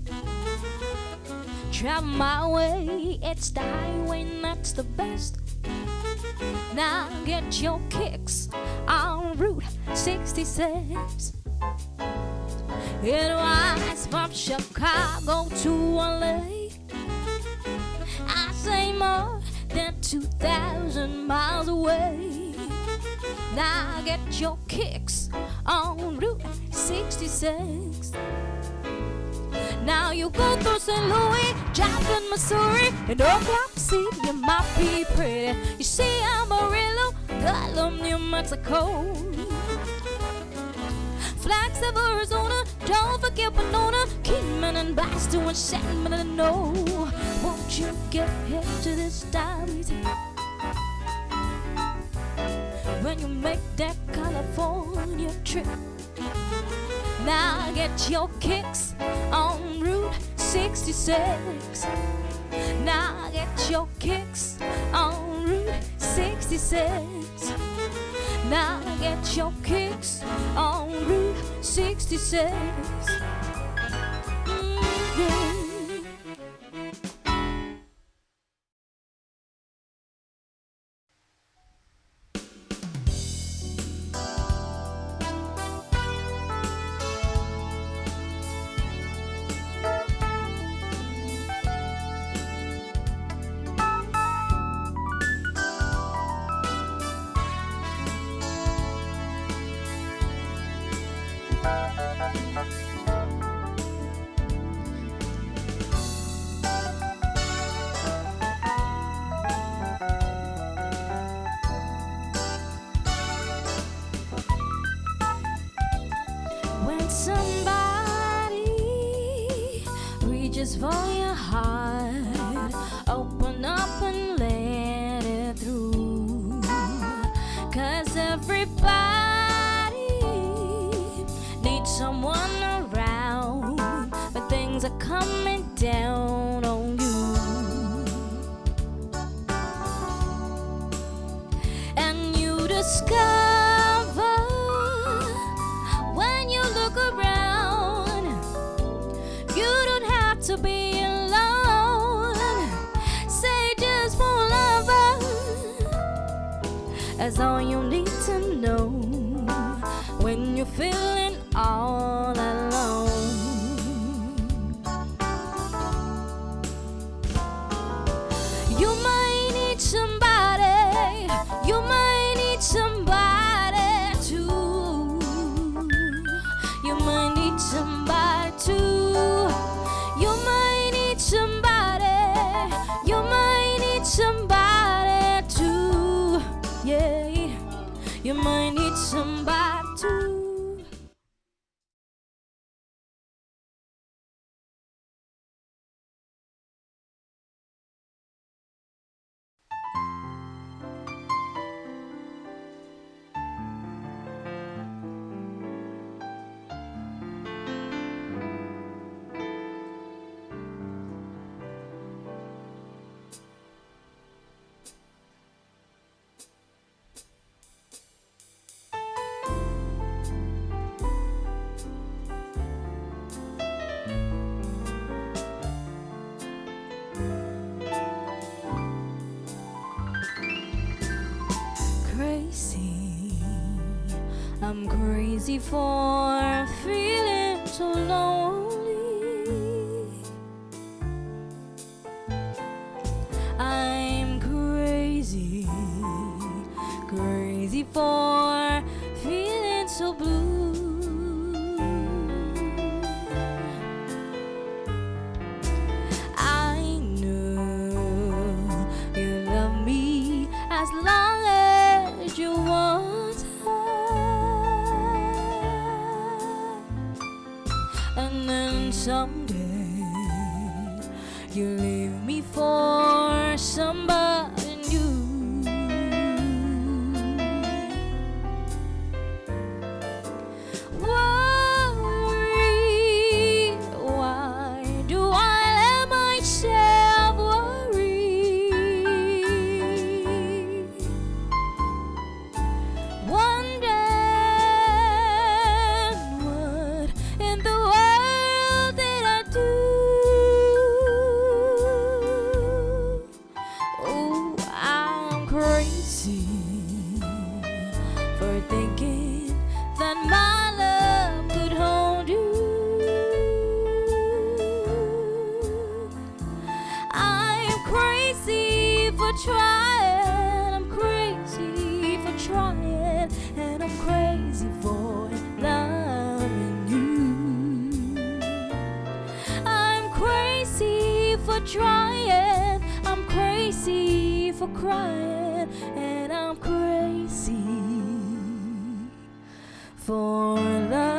travel my way, it's the highway and that's the best. Now get your kicks on Route 66. It winds from Chicago to LA. I say more than 2,000 miles away. Now get your kicks on Route 66. Now you go through St. Louis, Joplin, Missouri, and Oklahoma City. You might be pretty. You see Amarillo, Gallup, New Mexico, Flagstaff, Arizona. Don't forget Winona, Kingman, and Baxter, and San Bernardino. Won't you get hip to this style easy? When you make that California trip, now get your kicks on Route 66. Now get your kicks on Route 66. Now get your kicks on Route 66. Yeah. When somebody reaches for your heart, open up and let it through. 'Cause everybody needs someone around when things are coming down on you. And you discover when you look around, you don't have to be alone. That's all you need to know when you're feeling all alone. You might need somebody, you might need somebody too. You might need somebody too. You might need somebody, you might need somebody too. Yeah, you might need somebody too. Crazy, I'm crazy for feeling so lonely. I'm crazy, crazy for feeling so blue. I know you love me as long as you want her, and then someday you leave me for somebody new. Worry, why do I let myself worry? Wondering what in the world did I do? Oh, I'm crazy for thinking that my love could hold you. I'm crazy for trying, I'm crazy for trying, and I'm crazy for loving you. I'm crazy for trying, I'm crazy for crying, and I'm crazy for love.